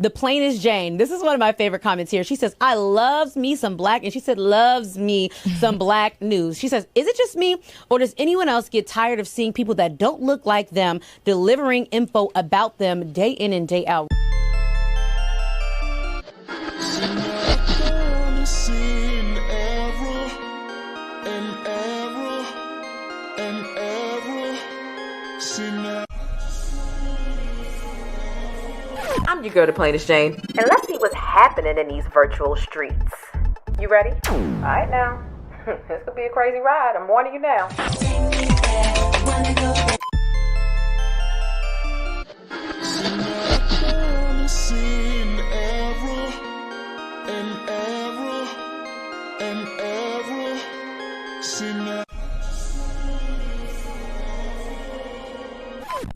The plainest Jane. This is one of my favorite comments here. She says, I loves me some black, and she said, loves me some black news. She says, is it just me, or does anyone else get tired of seeing people that don't look like them delivering info about them day in and day out? I'm your girl, the plainest Jane, and let's see what's happening in these virtual streets. You ready? All right now. This could be a crazy ride. I'm warning you now.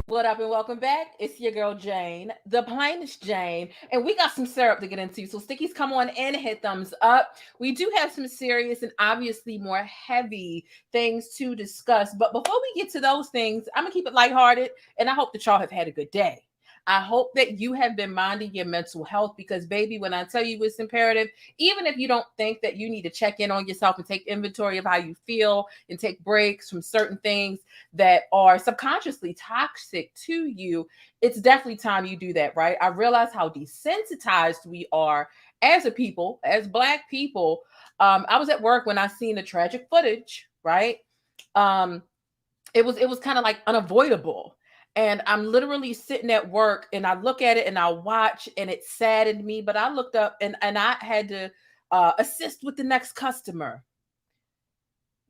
What up and welcome back. It's your girl Jane, the plainest Jane, and we got some syrup to get into. So stickies, come on in, hit thumbs up. We do have some serious and obviously more heavy things to discuss. But before we get to those things, I'm gonna keep it lighthearted, and I hope that y'all have had a good day. I hope that you have been minding your mental health, because baby, when I tell you it's imperative, even if you don't think that you need to check in on yourself and take inventory of how you feel and take breaks from certain things that are subconsciously toxic to you, it's definitely time you do that, right? I realize how desensitized we are as a people, as Black people. I was at work when I seen the tragic footage, right? It was kind of like unavoidable. And I'm literally sitting at work and I look at it and I watch, and it saddened me, but I looked up and I had to assist with the next customer.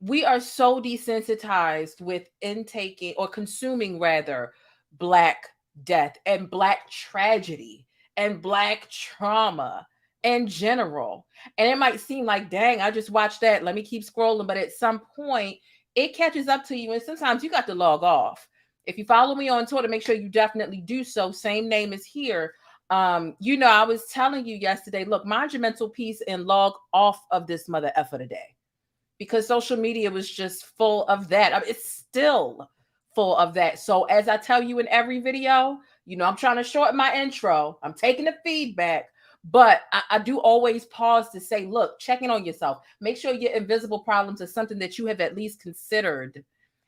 We are so desensitized with intaking or consuming rather Black death and Black tragedy and Black trauma in general. And it might seem like, dang, I just watched that. Let me keep scrolling. But at some point it catches up to you. And sometimes you got to log off. If you follow me on Twitter, make sure you definitely do so. Same name is here. You know, I was telling you yesterday, look, mind your mental peace and log off of this mother effer today, because social media was just full of that. I mean, it's still full of that. So as I tell you in every video, you know, I'm trying to shorten my intro. I'm taking the feedback, but I do always pause to say, look, check in on yourself. Make sure your invisible problems are something that you have at least considered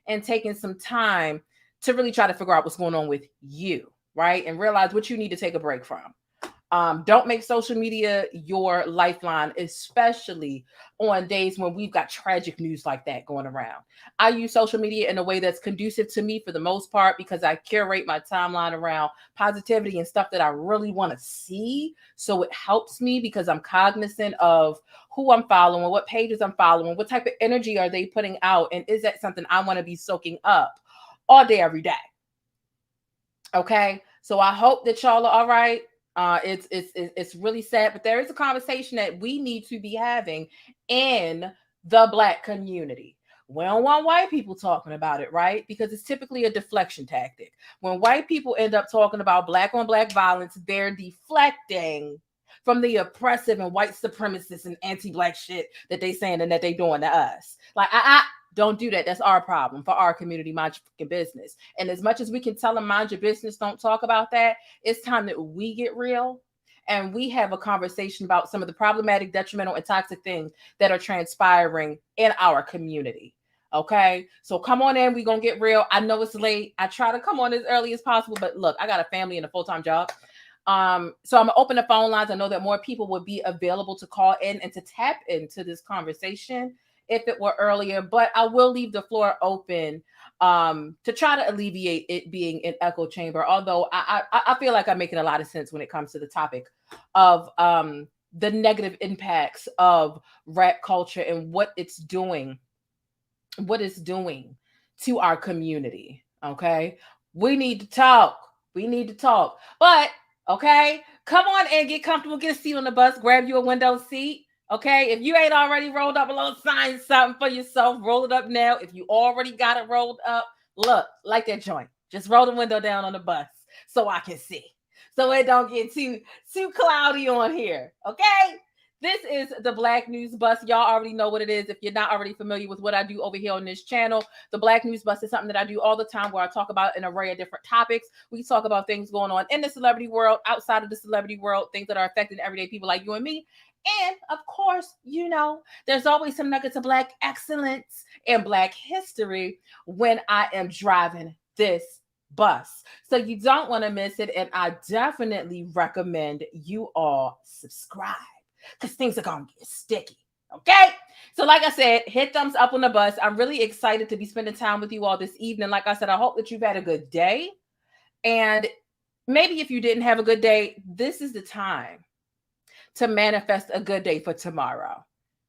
and taken some time to really try to figure out what's going on with you, right? And realize what you need to take a break from. Don't make social media your lifeline, especially on days when we've got tragic news like that going around. I use social media in a way that's conducive to me for the most part, because I curate my timeline around positivity and stuff that I really want to see. So it helps me because I'm cognizant of who I'm following, what pages I'm following, what type of energy are they putting out, and is that something I want to be soaking up all day, every day. Okay, so I hope that y'all are all right. It's really sad, but there is a conversation that we need to be having in the Black community. We don't want white people talking about it, right? Because it's typically a deflection tactic. When white people end up talking about Black on Black violence, they're deflecting from the oppressive and white supremacist and anti-Black shit that they saying and that they doing to us. Like, don't do that. That's our problem for our community. Mind your business. And as much as we can tell them, mind your business, don't talk about that, it's time that we get real and we have a conversation about some of the problematic, detrimental, and toxic things that are transpiring in our community. Okay, so come on in. We're going to get real. I know it's late. I try to come on as early as possible, but look, I got a family and a full-time job. So I'm gonna open the phone lines. I know that more people would be available to call in and to tap into this conversation if it were earlier, but I will leave the floor open to try to alleviate it being an echo chamber. Although I feel like I'm making a lot of sense when it comes to the topic of the negative impacts of rap culture and what it's doing to our community. Okay, we need to talk. But okay, come on and get comfortable. Get a seat on the bus. Grab you a window seat. Okay, if you ain't already rolled up a little sign, something for yourself, roll it up now. If you already got it rolled up, look, like that joint. Just roll the window down on the bus so I can see. So it don't get too cloudy on here. Okay? This is the Black News Bus. Y'all already know what it is. If you're not already familiar with what I do over here on this channel, the Black News Bus is something that I do all the time where I talk about an array of different topics. We talk about things going on in the celebrity world, outside of the celebrity world, things that are affecting everyday people like you and me. And of course, you know, there's always some nuggets of Black excellence and Black history when I am driving this bus. So you don't want to miss it. And I definitely recommend you all subscribe, because things are going to get sticky. Okay? So like I said, hit thumbs up on the bus. I'm really excited to be spending time with you all this evening. Like I said, I hope that you've had a good day. And maybe if you didn't have a good day, this is the time to manifest a good day for tomorrow.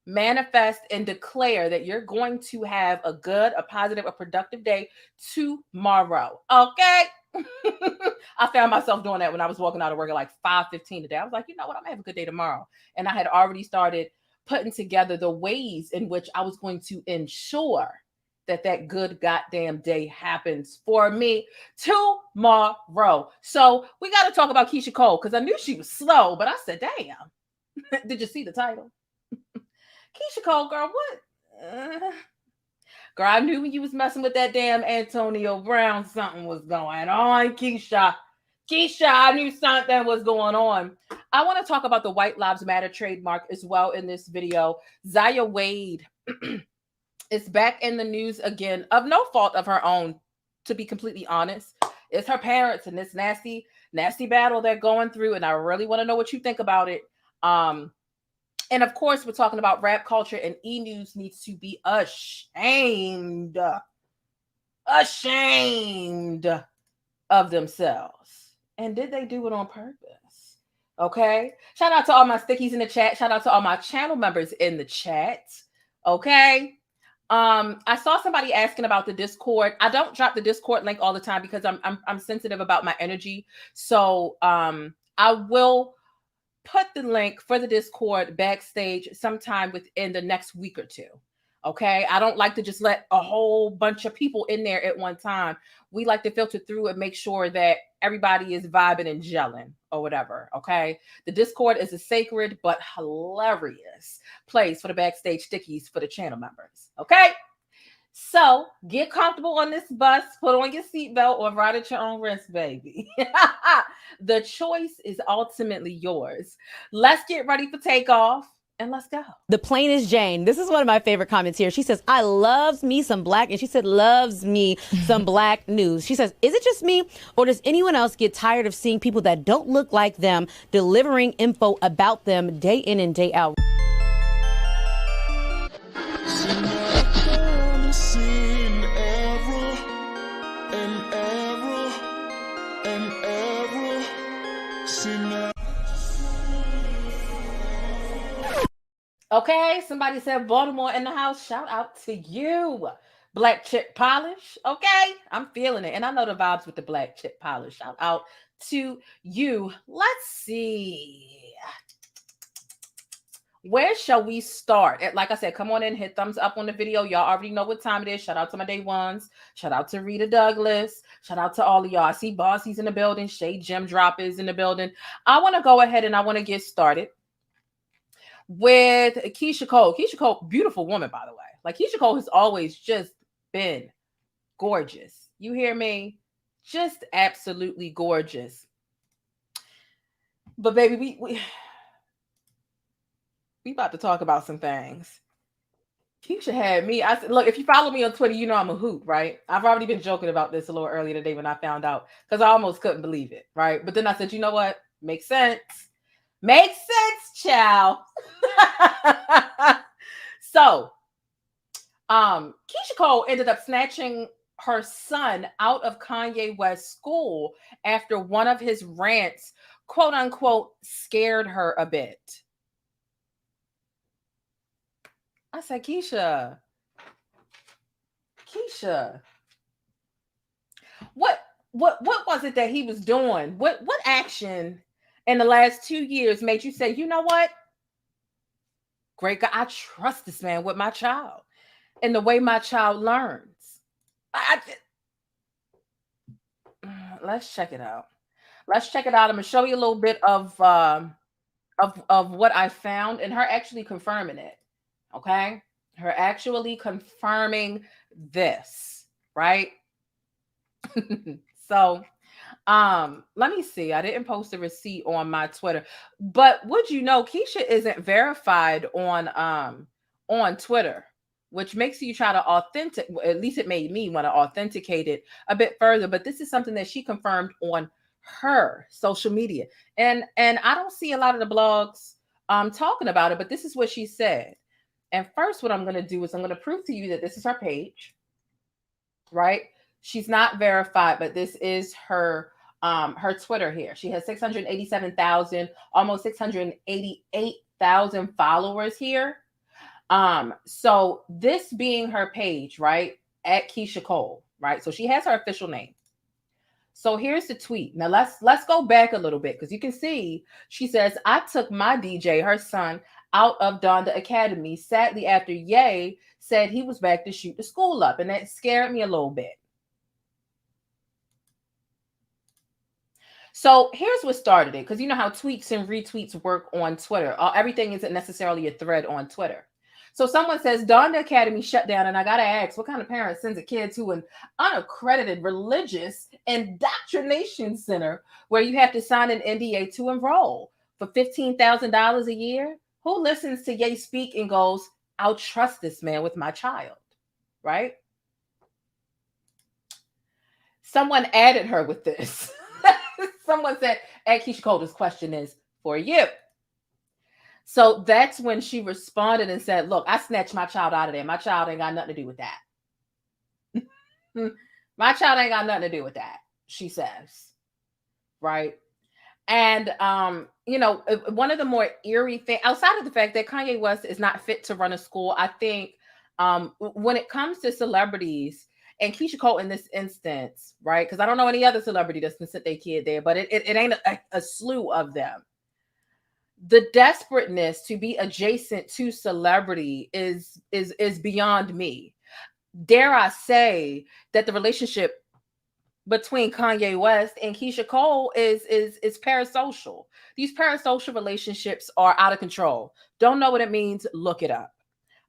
Manifest and declare that you're going to have a good, a positive, a productive day tomorrow. Okay? I found myself doing that when I was walking out of work at like 5:15 today. I was like, you know what? I'm gonna have a good day tomorrow. And I had already started putting together the ways in which I was going to ensure that that good goddamn day happens for me tomorrow. So we got to talk about Keyshia Cole, because I knew she was slow, but I said, damn. Did you see the title? Keyshia Cole, girl, what? Girl, I knew when you was messing with that damn Antonio Brown, something was going on, Keyshia. Keyshia, I knew something was going on. I want to talk about the White Lives Matter trademark as well in this video. Zaya Wade is back in the news again, of no fault of her own, to be completely honest. It's her parents and this nasty, nasty battle they're going through, and I really want to know what you think about it. And of course, we're talking about rap culture, and E-News needs to be ashamed of themselves. And did they do it on purpose? Okay. Shout out to all my stickies in the chat. Shout out to all my channel members in the chat. Okay. I saw somebody asking about the Discord. I don't drop the Discord link all the time because I'm sensitive about my energy. So I will put the link for the Discord backstage sometime within the next week or two. Okay. I don't like to just let a whole bunch of people in there at one time. We like to filter through and make sure that everybody is vibing and gelling or whatever. Okay. The Discord is a sacred but hilarious place for the backstage stickies for the channel members. Okay. So get comfortable on this bus, put on your seatbelt, or ride at your own risk, baby. The choice is ultimately yours. Let's get ready for takeoff. And let's go. The plainest Jane. This is one of my favorite comments here. She says, I loves me some Black, and she said, loves me some Black news. She says, is it just me, or does anyone else get tired of seeing people that don't look like them delivering info about them day in and day out? Okay, somebody said Baltimore in the house. Shout out to you, Black Chip Polish. Okay, I'm feeling it. And I know the vibes with the Black Chip Polish. Shout out to you. Let's see. Where shall we start? Like I said, come on in, hit thumbs up on the video. Y'all already know what time it is. Shout out to my day ones. Shout out to Rita Douglas. Shout out to all of y'all. I see Bossy's in the building. Shay Jim Drop is in the building. I want to go ahead and I want to get started with Keyshia Cole. Keyshia Cole, beautiful woman, by the way. Like, Keyshia Cole has always just been gorgeous. You hear me? Just absolutely gorgeous. But baby, we about to talk about some things. Keyshia had me. I said, look, if you follow me on Twitter, you know I'm a hoot, right? I've already been joking about this a little earlier today when I found out, because I almost couldn't believe it, right? But then I said, you know what? Makes sense. Makes sense, child. So, Keyshia Cole ended up snatching her son out of Kanye West's school after one of his rants, quote unquote, scared her a bit. I said, Keyshia, what was it that he was doing? What action in the last 2 years made you say, you know what? Great God, I trust this man with my child and the way my child learns. Let's check it out. I'm going to show you a little bit of of what I found, and her actually confirming it. Okay, her actually confirming this, right? So let me see. I didn't post a receipt on my Twitter, but would you know Keyshia isn't verified on Twitter, which makes you try to authentic, at least it made me want to authenticate it a bit further. But this is something that she confirmed on her social media. And I don't see a lot of the blogs talking about it, but this is what she said. And first, what I'm going to do is I'm going to prove to you that this is her page, right? She's not verified, but this is her Twitter here. She has 687,000, almost 688,000 followers here. So this being her page, right? At Keyshia Cole, right? So she has her official name. So here's the tweet. Now let's go back a little bit, because you can see she says, I took my DJ, her son, out of Donda Academy, sadly, after Ye said he was back to shoot the school up. And that scared me a little bit. So here's what started it, because you know how tweets and retweets work on Twitter. Everything isn't necessarily a thread on Twitter. So someone says, Donda Academy shut down, and I got to ask, what kind of parent sends a kid to an unaccredited religious indoctrination center where you have to sign an NDA to enroll for $15,000 a year? Who listens to Ye speak and goes, I'll trust this man with my child, right? Someone added her with this. Someone said, at Keyshia Cole, this question is for you. So that's when she responded and said, look, I snatched my child out of there. My child ain't got nothing to do with that. My child ain't got nothing to do with that, she says. Right. And, you know, one of the more eerie things, outside of the fact that Kanye West is not fit to run a school, I think when it comes to celebrities, and Keyshia Cole in this instance, right? Because I don't know any other celebrity that's gonna sit their kid there, but it ain't a slew of them. The desperateness to be adjacent to celebrity is beyond me. Dare I say that the relationship between Kanye West and Keyshia Cole is parasocial. These parasocial relationships are out of control. Don't know what it means? Look it up.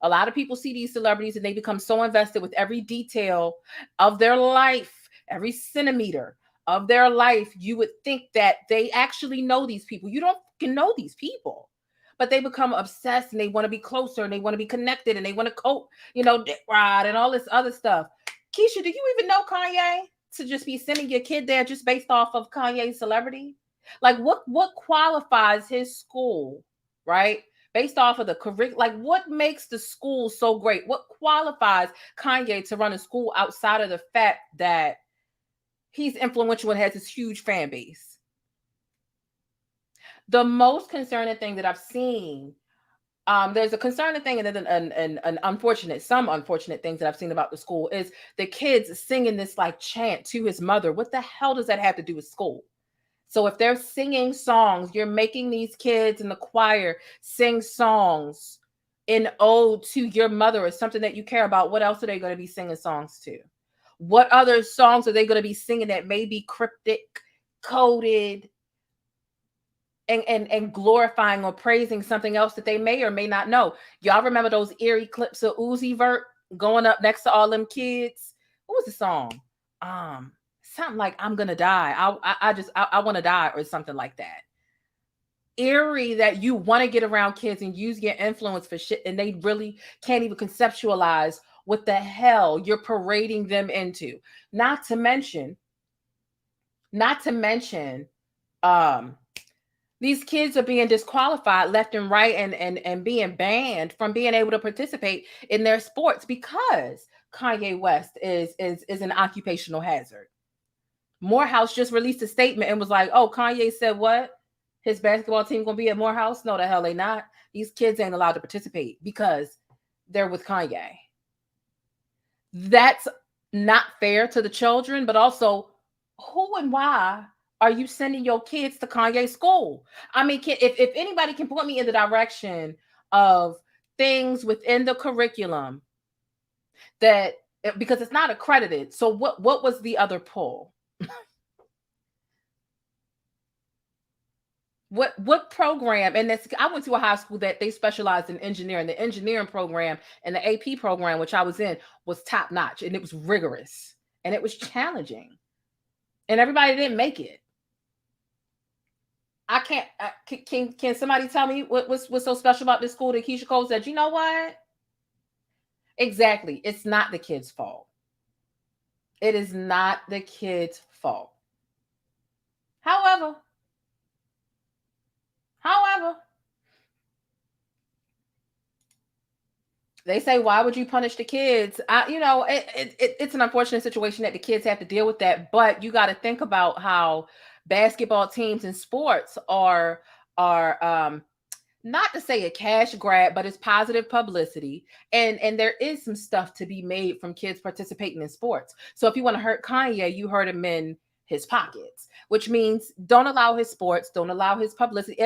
A lot of people see these celebrities and they become so invested with every detail of their life, every centimeter of their life. You would think that they actually know these people. You don't fucking know these people, but they become obsessed and they want to be closer and they want to be connected and they want to cope, you know, dick ride and all this other stuff. Keyshia, do you even know Kanye to just be sending your kid there just based off of Kanye's celebrity? Like what qualifies his school, right? Based off of the curriculum, like what makes the school so great? What qualifies Kanye to run a school outside of the fact that he's influential and has this huge fan base? The most concerning thing that I've seen, there's a concerning thing and then an unfortunate, some unfortunate things that I've seen about the school is the kids singing this like chant to his mother. What the hell does that have to do with school? So if they're singing songs, you're making these kids in the choir sing songs in ode to your mother or something that you care about. What else are they going to be singing songs to? What other songs are they going to be singing that may be cryptic, coded, and glorifying or praising something else that they may or may not know? Y'all remember those eerie clips of Uzi Vert going up next to all them kids? What was the song? Something like I'm gonna die. I want to die or something like that. Eerie that you want to get around kids and use your influence for shit, and they really can't even conceptualize what the hell you're parading them into. Not to mention, these kids are being disqualified left and right and being banned from being able to participate in their sports because Kanye West is an occupational hazard. Morehouse just released a statement and was like, oh, Kanye said what? His basketball team gonna be at Morehouse? No, the hell they not. These kids ain't allowed to participate because they're with Kanye. That's not fair to the children, but also who and why are you sending your kids to Kanye school? I mean, if anybody can point me in the direction of things within the curriculum that, because it's not accredited. So what was the other pull? What program? And that's, I went to a high school that they specialized in engineering. The engineering program and the AP program, which I was in, was top notch, and it was rigorous and it was challenging, and everybody didn't make it. I can't. Can somebody tell me what's so special about this school that Keyshia Cole said? You know what? Exactly. It's not the kid's fault. It is not the kid's fault. However, they say, why would you punish the kids? It's an unfortunate situation that the kids have to deal with that. But you got to think about how basketball teams and sports are not to say a cash grab, but it's positive publicity. And there is some stuff to be made from kids participating in sports. So if you want to hurt Kanye, you hurt him in his pockets, which means don't allow his sports, don't allow his publicity.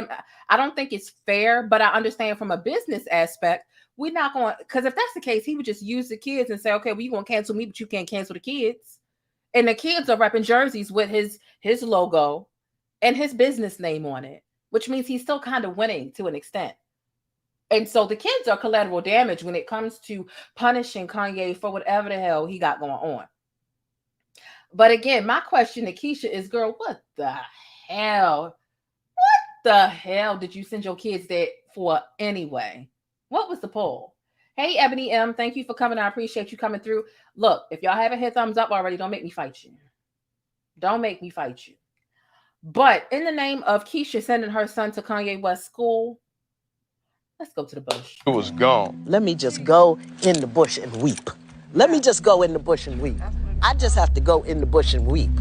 I don't think it's fair, but I understand from a business aspect, we're not going, because if that's the case, he would just use the kids and say, okay, well, you're going to cancel me, but you can't cancel the kids. And the kids are repping jerseys with his logo and his business name on it, which means he's still kind of winning to an extent. And so the kids are collateral damage when it comes to punishing Kanye for whatever the hell he got going on. But again, my question to Keyshia is, girl, what the hell? What the hell did you send your kids there for anyway? What was the poll? Hey, Ebony M, thank you for coming. I appreciate you coming through. Look, if y'all haven't hit thumbs up already, don't make me fight you. Don't make me fight you. But in the name of Keyshia sending her son to Kanye West school, let's go to the bush. It was gone. Let me just go in the bush and weep. Let me just go in the bush and weep. I just have to go in the bush and weep.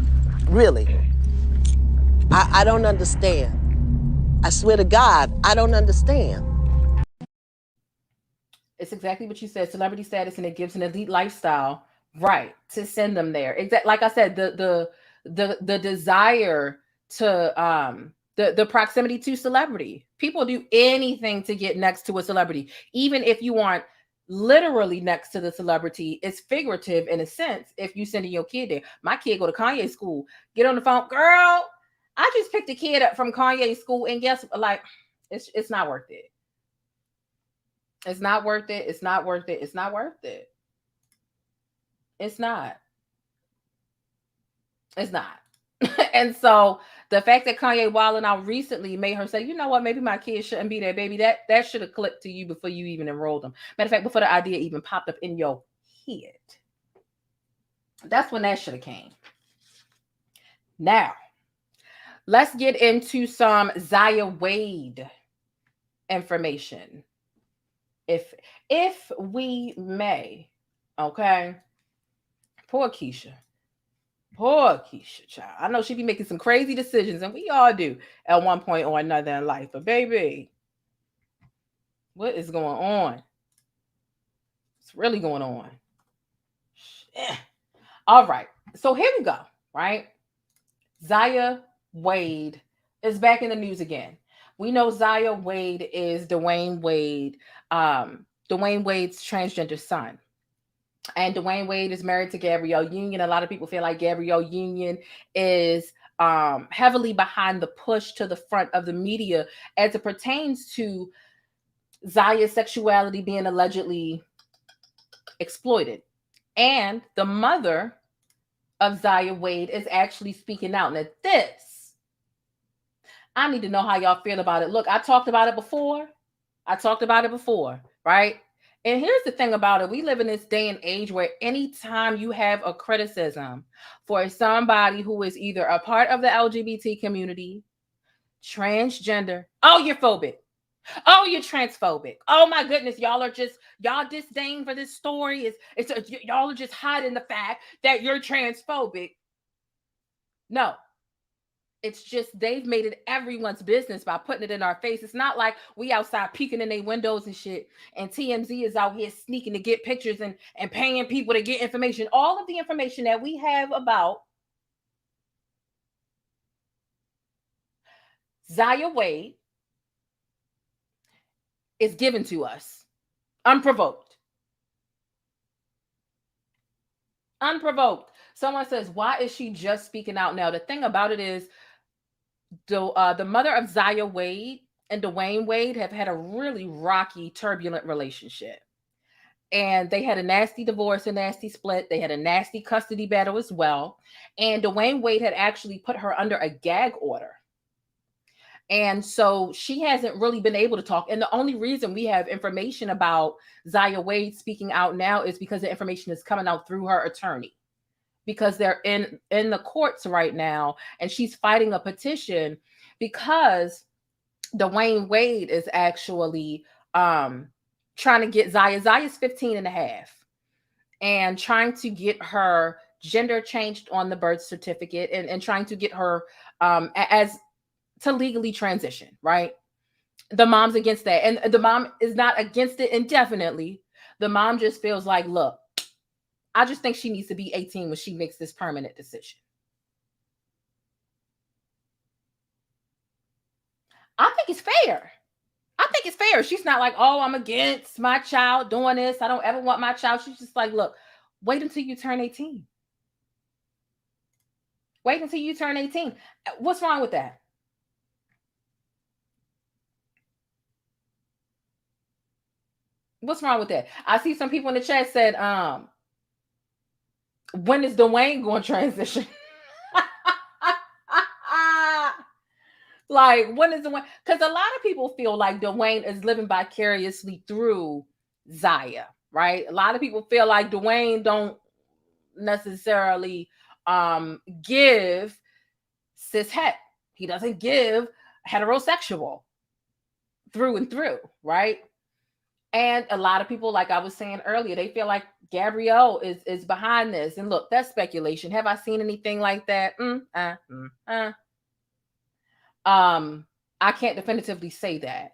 Really. I don't understand. I swear to God, I don't understand. It's exactly what you said, celebrity status, and it gives an elite lifestyle, right, to send them there. Exactly, like I said, the desire to the proximity to celebrity. People do anything to get next to a celebrity, even if you aren't literally next to the celebrity. It's figurative in a sense if you sending your kid there. My kid go to Kanye school, get on the phone, girl, I just picked a kid up from Kanye school, and guess, like, it's not worth it. It's not worth it. It's not worth it. It's not worth it. It's not. It's not. And so the fact that Kanye wilding out recently made her say, you know what, maybe my kid shouldn't be there, baby. That should have clicked to you before you even enrolled them. Matter of fact, before the idea even popped up in your head. That's when that should have came. Now, let's get into some Zaya Wade information. If we may, okay. Poor Keyshia, child. I know she be making some crazy decisions, and we all do at one point or another in life. But baby, what is going on? What's really going on? Shit. All right, so here we go. Right, Zaya Wade is back in the news again. We know Zaya Wade is Dwyane Wade, Dwyane Wade's transgender son. And Dwyane Wade is married to Gabrielle Union. A lot of people feel like Gabrielle Union is heavily behind the push to the front of the media as it pertains to Zaya's sexuality being allegedly exploited. And the mother of Zaya Wade is actually speaking out. Now this, I need to know how y'all feel about it. Look, I talked about it before, right? And here's the thing about it. We live in this day and age where anytime you have a criticism for somebody who is either a part of the LGBT community, transgender, oh, you're phobic. Oh, you're transphobic. Oh my goodness, y'all disdain for this story. Y'all are just hiding the fact that you're transphobic. No. It's just they've made it everyone's business by putting it in our face. It's not like we outside peeking in their windows and shit, and TMZ is out here sneaking to get pictures and paying people to get information. All of the information that we have about Zaya Wade is given to us unprovoked. Unprovoked. Someone says, why is she just speaking out now? The thing about it is, The mother of Zaya Wade and Dwyane Wade have had a really rocky, turbulent relationship. And they had a nasty divorce, a nasty split. They had a nasty custody battle as well. And Dwyane Wade had actually put her under a gag order. And so she hasn't really been able to talk. And the only reason we have information about Zaya Wade speaking out now is because the information is coming out through her attorney, because they're in the courts right now, and she's fighting a petition because Dwyane Wade is actually trying to get Zaya's 15 and a half, and trying to get her gender changed on the birth certificate, and trying to get her as to legally transition, right? The mom's against that. And the mom is not against it indefinitely. The mom just feels like, look, I just think she needs to be 18 when she makes this permanent decision. I think it's fair. I think it's fair. She's not like, oh, I'm against my child doing this. I don't ever want my child. She's just like, look, wait until you turn 18. Wait until you turn 18. What's wrong with that? What's wrong with that? I see some people in the chat said, when is Dwyane going to transition? Like, when is Dwyane? Because a lot of people feel like Dwyane is living vicariously through Zaya, right? A lot of people feel like Dwyane don't necessarily give cis het. He doesn't give heterosexual through and through, right? And a lot of people, like I was saying earlier, they feel like Gabrielle is behind this. And look, that's speculation. Have I seen anything like that? I can't definitively say that.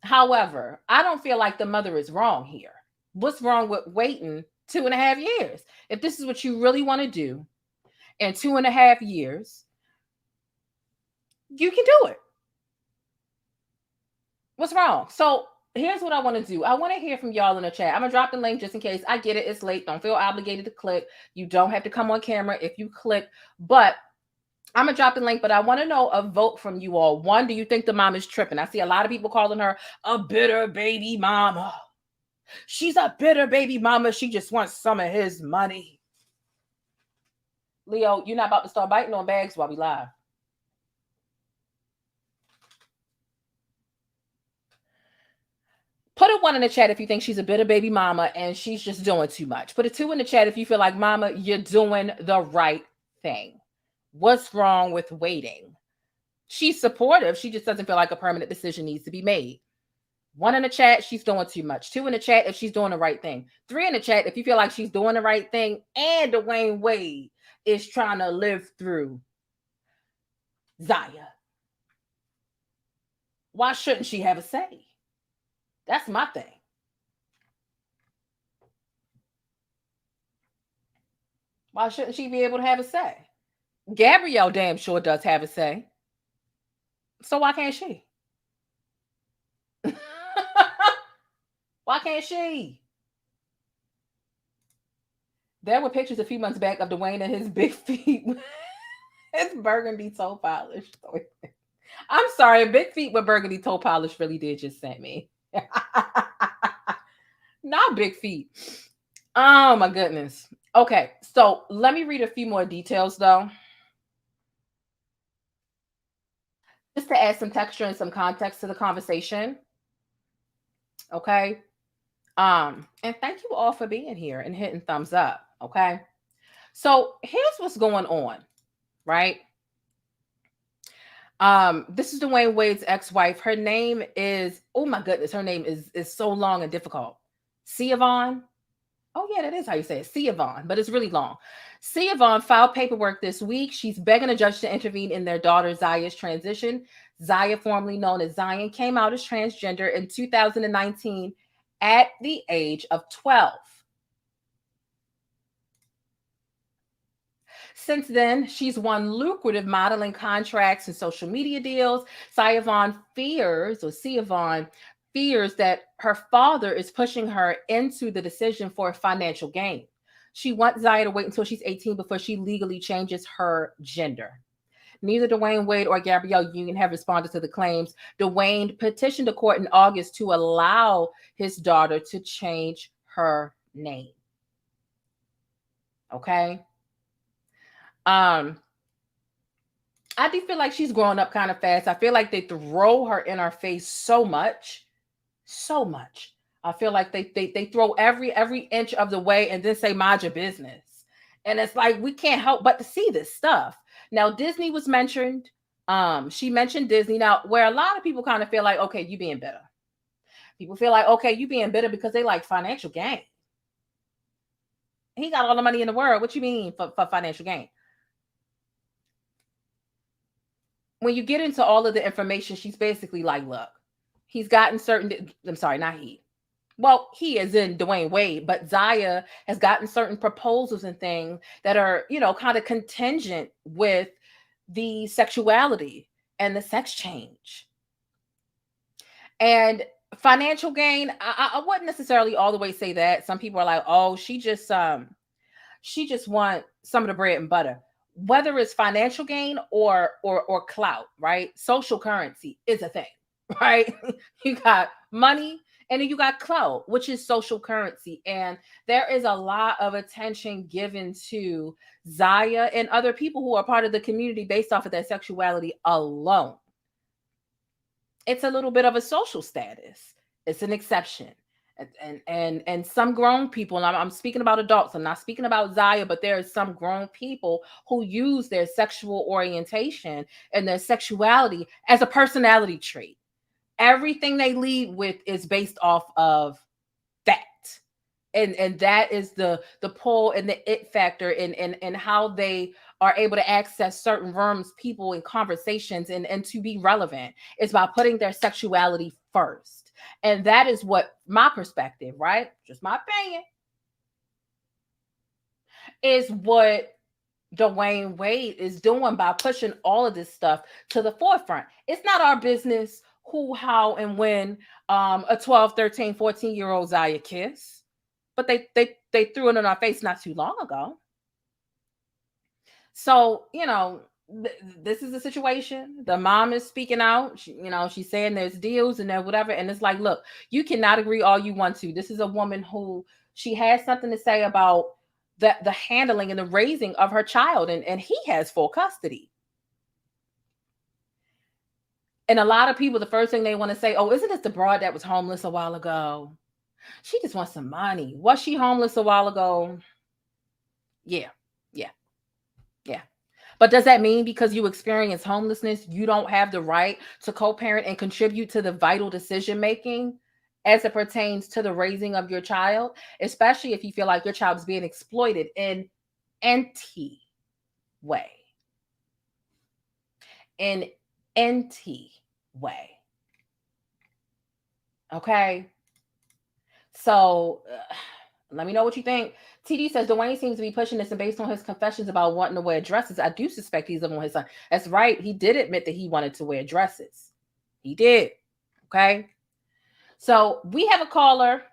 However, I don't feel like the mother is wrong here. What's wrong with waiting 2.5 years? If this is what you really want to do in 2.5 years, you can do it. What's wrong? So here's what I want to do. I want to hear from y'all in the chat. I'm going to drop the link just in case. I get it. It's late. Don't feel obligated to click. You don't have to come on camera if you click. But I'm going to drop the link. But I want to know a vote from you all. One, do you think the mom is tripping? I see a lot of people calling her a bitter baby mama. She's a bitter baby mama. She just wants some of his money. Leo, you're not about to start biting on bags while we live. Put a 1 in the chat if you think she's a bitter baby mama and she's just doing too much. Put a 2 in the chat if you feel like, mama, you're doing the right thing. What's wrong with waiting? She's supportive. She just doesn't feel like a permanent decision needs to be made. 1 in the chat, she's doing too much. 2 in the chat if she's doing the right thing. 3 in the chat if you feel like she's doing the right thing and Dwyane Wade is trying to live through Zaya. Why shouldn't she have a say? That's my thing. Why shouldn't she be able to have a say? Gabrielle damn sure does have a say. So why can't she? Why can't she? There were pictures a few months back of Dwyane and his big feet. His burgundy toe polish. I'm sorry, big feet with burgundy toe polish really did just send me. Not big feet. Oh my goodness. Okay, so let me read a few more details though, just to add some texture and some context to the conversation. Okay. And thank you all for being here and hitting thumbs up. Okay. So here's what's going on, right? This is Dwyane Wade's ex-wife. Her name is, oh my goodness, her name is so long and difficult. Siohvaughn. Oh yeah, that is how you say it. Siohvaughn, but it's really long. Siohvaughn filed paperwork this week. She's begging a judge to intervene in their daughter Zaya's transition. Zaya, formerly known as Zion, came out as transgender in 2019 at the age of 12. Since then, she's won lucrative modeling contracts and social media deals. Siohvaughn fears that her father is pushing her into the decision for financial gain. She wants Zaya to wait until she's 18 before she legally changes her gender. Neither Dwyane Wade or Gabrielle Union have responded to the claims. Dwyane petitioned the court in August to allow his daughter to change her name. Okay. I do feel like she's growing up kind of fast. I feel like they throw her in our face so much. I feel like they throw every inch of the way and then say, mind your business. And it's like, we can't help but to see this stuff. Now, Disney was mentioned. She mentioned Disney. Now, where a lot of people kind of feel like, okay, you being bitter. People feel like, okay, you being bitter because they like financial gain. He got all the money in the world. What you mean for financial gain? When you get into all of the information, she's basically like, look, he's gotten certain, I'm sorry, not he. Well, he is in Dwyane Wade, but Zaya has gotten certain proposals and things that are, kind of contingent with the sexuality and the sex change. And financial gain, I wouldn't necessarily all the way say that. Some people are like, oh, she just wants some of the bread and butter. Whether it's financial gain or clout, right? Social currency is a thing, right? You got money and then you got clout, which is social currency. And there is a lot of attention given to Zaya and other people who are part of the community based off of their sexuality alone. It's a little bit of a social status. It's an exception. And some grown people, and I'm speaking about adults, I'm not speaking about Zaya, but there are some grown people who use their sexual orientation and their sexuality as a personality trait. Everything they lead with is based off of that. And that is the pull and the it factor in how they are able to access certain rooms, people, and conversations and to be relevant. It's by putting their sexuality first. And that is what my perspective, right? Just my opinion, is what Dwyane Wade is doing by pushing all of this stuff to the forefront. It's not our business who, how, and when a 12, 13, 14-year-old Zaya kiss. But they threw it in our face not too long ago. So, this is a situation. The mom is speaking out. She's saying there's deals and there whatever. And it's like, look, you cannot agree all you want to. This is a woman who she has something to say about the handling and the raising of her child. And he has full custody. And a lot of people, the first thing they want to say, oh, isn't this the broad that was homeless a while ago? She just wants some money. Was she homeless a while ago? Yeah. But does that mean because you experience homelessness, you don't have the right to co-parent and contribute to the vital decision-making as it pertains to the raising of your child, especially if you feel like your child is being exploited in any way? In any way. Okay? So let me know what you think. TD says Dwyane seems to be pushing this, and based on his confessions about wanting to wear dresses, I do suspect he's living with his son. That's right. He did admit that he wanted to wear dresses. He did. Okay. So we have a caller.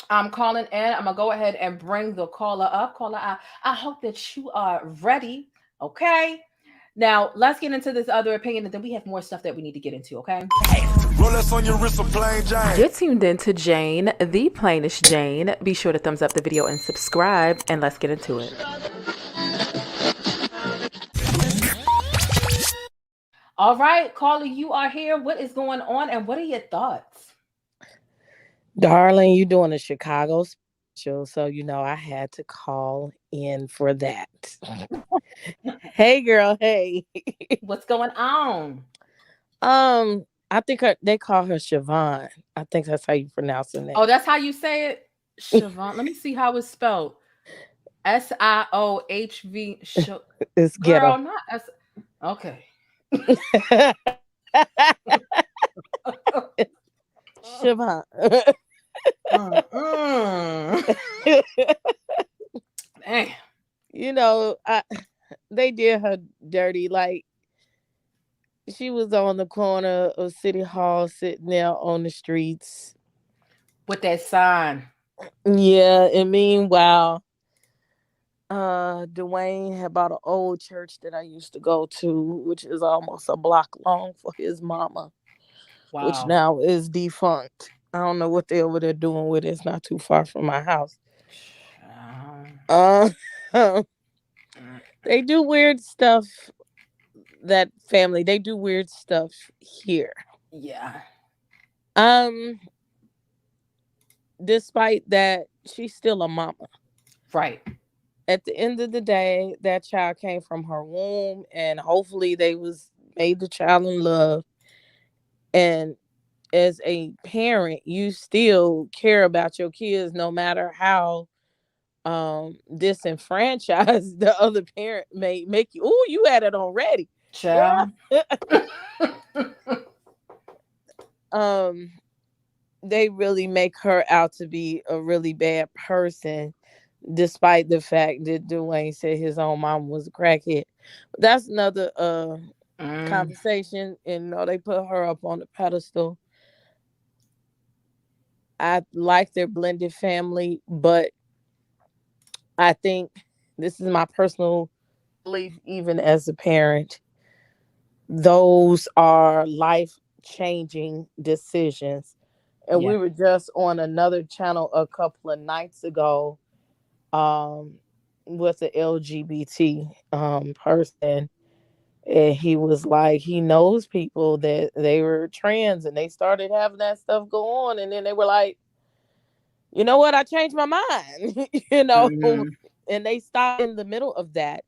I'm calling in. I'm gonna go ahead and bring the caller up. Caller, I hope that you are ready. Okay. Now let's get into this other opinion, and then we have more stuff that we need to get into. Okay. Rolex on your wrist, a plain Jane. You're tuned in to Jane, the plainest Jane. Be sure to thumbs up the video and subscribe, and let's get into it. All right, caller, you are here. What is going on, and what are your thoughts? Darling, you're doing a Chicago special, so I had to call in for that. Hey, girl, hey. What's going on? I think they call her Siohvaughn. I think that's how you pronounce her name. Oh, that's how you say it? Siohvaughn. Let me see how it's spelled. Siohv. It's Girl, ghetto. not S. Okay. Siohvaughn. Dang. They did her dirty. Like, she was on the corner of City Hall sitting there on the streets. With that sign. Yeah, and meanwhile, Dwayne had bought an old church that I used to go to, which is almost a block long, for his mama, which Wow. now is defunct. I don't know what they over there doing with it. It's not too far from my house. Uh, they do weird stuff. That family, they do weird stuff here. Yeah. Um, Despite that, she's still a mama. Right. At the end of the day, that child came from her womb, and hopefully they was made the child in love. And as a parent, you still care about your kids no matter how disenfranchised the other parent may make you. Oh, you had it on ready. Child. um they really make her out to be a really bad person, despite the fact that Dwayne said his own mom was a crackhead. That's another conversation, and they put her up on the pedestal. I like their blended family, but I think this is my personal belief, even as a parent, those are life changing decisions. And Yeah. we were just on another channel a couple of nights ago with the LGBT person. And he was like, he knows people that they were trans and they started having that stuff go on. And then they were like, you know what? I changed my mind, Mhm. and they stopped in the middle of that.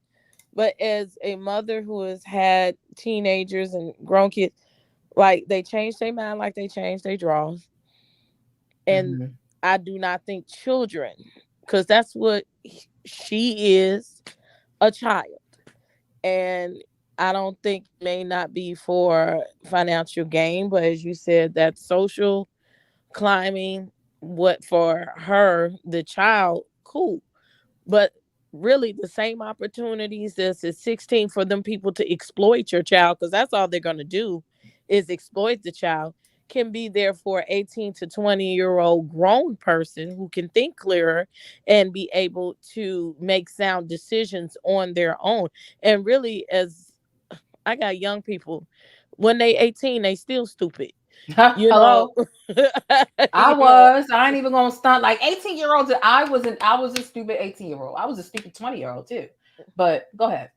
But as a mother who has had teenagers and grown kids, like they change their mind, like they change their draws. And Mhm. I do not think children, because that's what she is, a child. And I don't think it may not be for financial gain, but as you said, that social climbing, what for her, the child, cool. But really, the same opportunities as at 16 for them people to exploit your child, because that's all they're going to do is exploit the child, can be there for 18 to 20-year-old grown person who can think clearer and be able to make sound decisions on their own. And really, as I got young people, when they 18, they still stupid. You know, Hello. I you know, was. I ain't even gonna stunt. Like 18-year-olds. I was a stupid 18-year-old. I was a stupid 20-year-old too. But go ahead.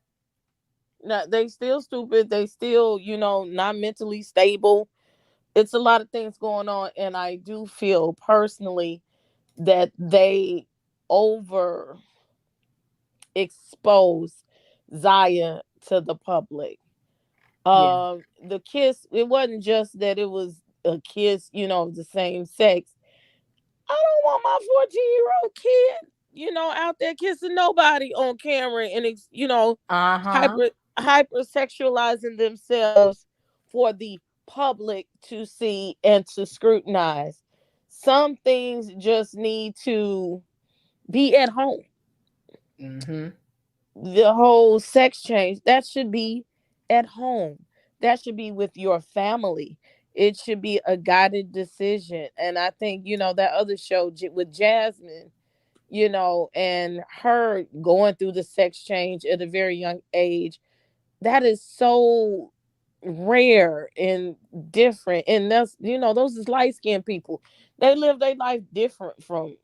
no, they still stupid. They still, not mentally stable. It's a lot of things going on, and I do feel personally that they over expose Zaya to the public. Yeah. The kiss, it wasn't just that it was a kiss, of the same sex. I don't want my 14-year-old kid, out there kissing nobody on camera and Uh-huh. hyper hypersexualizing themselves for the public to see and to scrutinize. Some things just need to be at home. Mm-hmm. The whole sex change, that should be at home. That should be with your family. It should be a guided decision. And I think, that other show with Jasmine, and her going through the sex change at a very young age, that is so rare and different. And that's, those is light skinned people. They live their life different from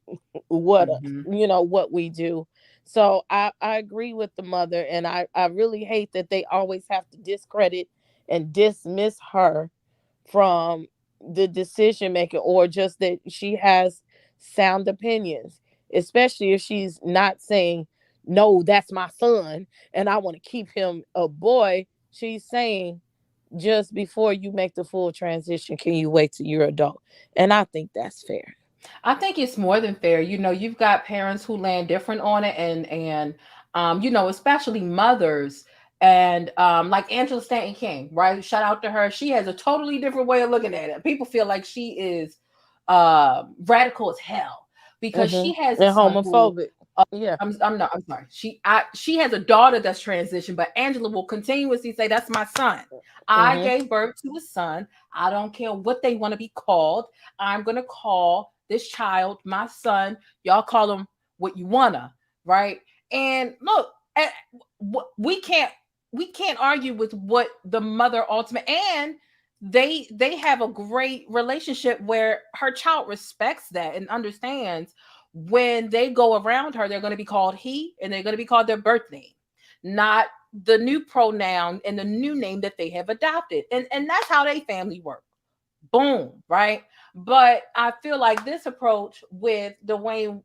what Mm-hmm. what we do. So I agree with the mother, and I really hate that they always have to discredit and dismiss her from the decision making, or just that she has sound opinions, especially if she's not saying, no, that's my son and I want to keep him a boy. She's saying, just before you make the full transition, can you wait till you're adult? And I think that's fair. I think it's more than fair. You've got parents who land different on it, and especially mothers, and like Angela Stanton King, right? Shout out to her. She has a totally different way of looking at it. People feel like she is radical as hell because she has a And son who homophobic. Yeah. I'm not. I'm sorry. She has a daughter that's transitioned, but Angela will continuously say, "That's my son. I hmm gave birth to a son. I don't care what they want to be called. I'm gonna call this child my son. Y'all call him what you wanna, right?" And look, we can't argue with what the mother ultimate, and they have a great relationship where her child respects that and understands when they go around her, they're going to be called he, and they're going to be called their birth name, not the new pronoun and the new name that they have adopted. And that's how they family work. Boom, right? But I feel like this approach with Dwyane,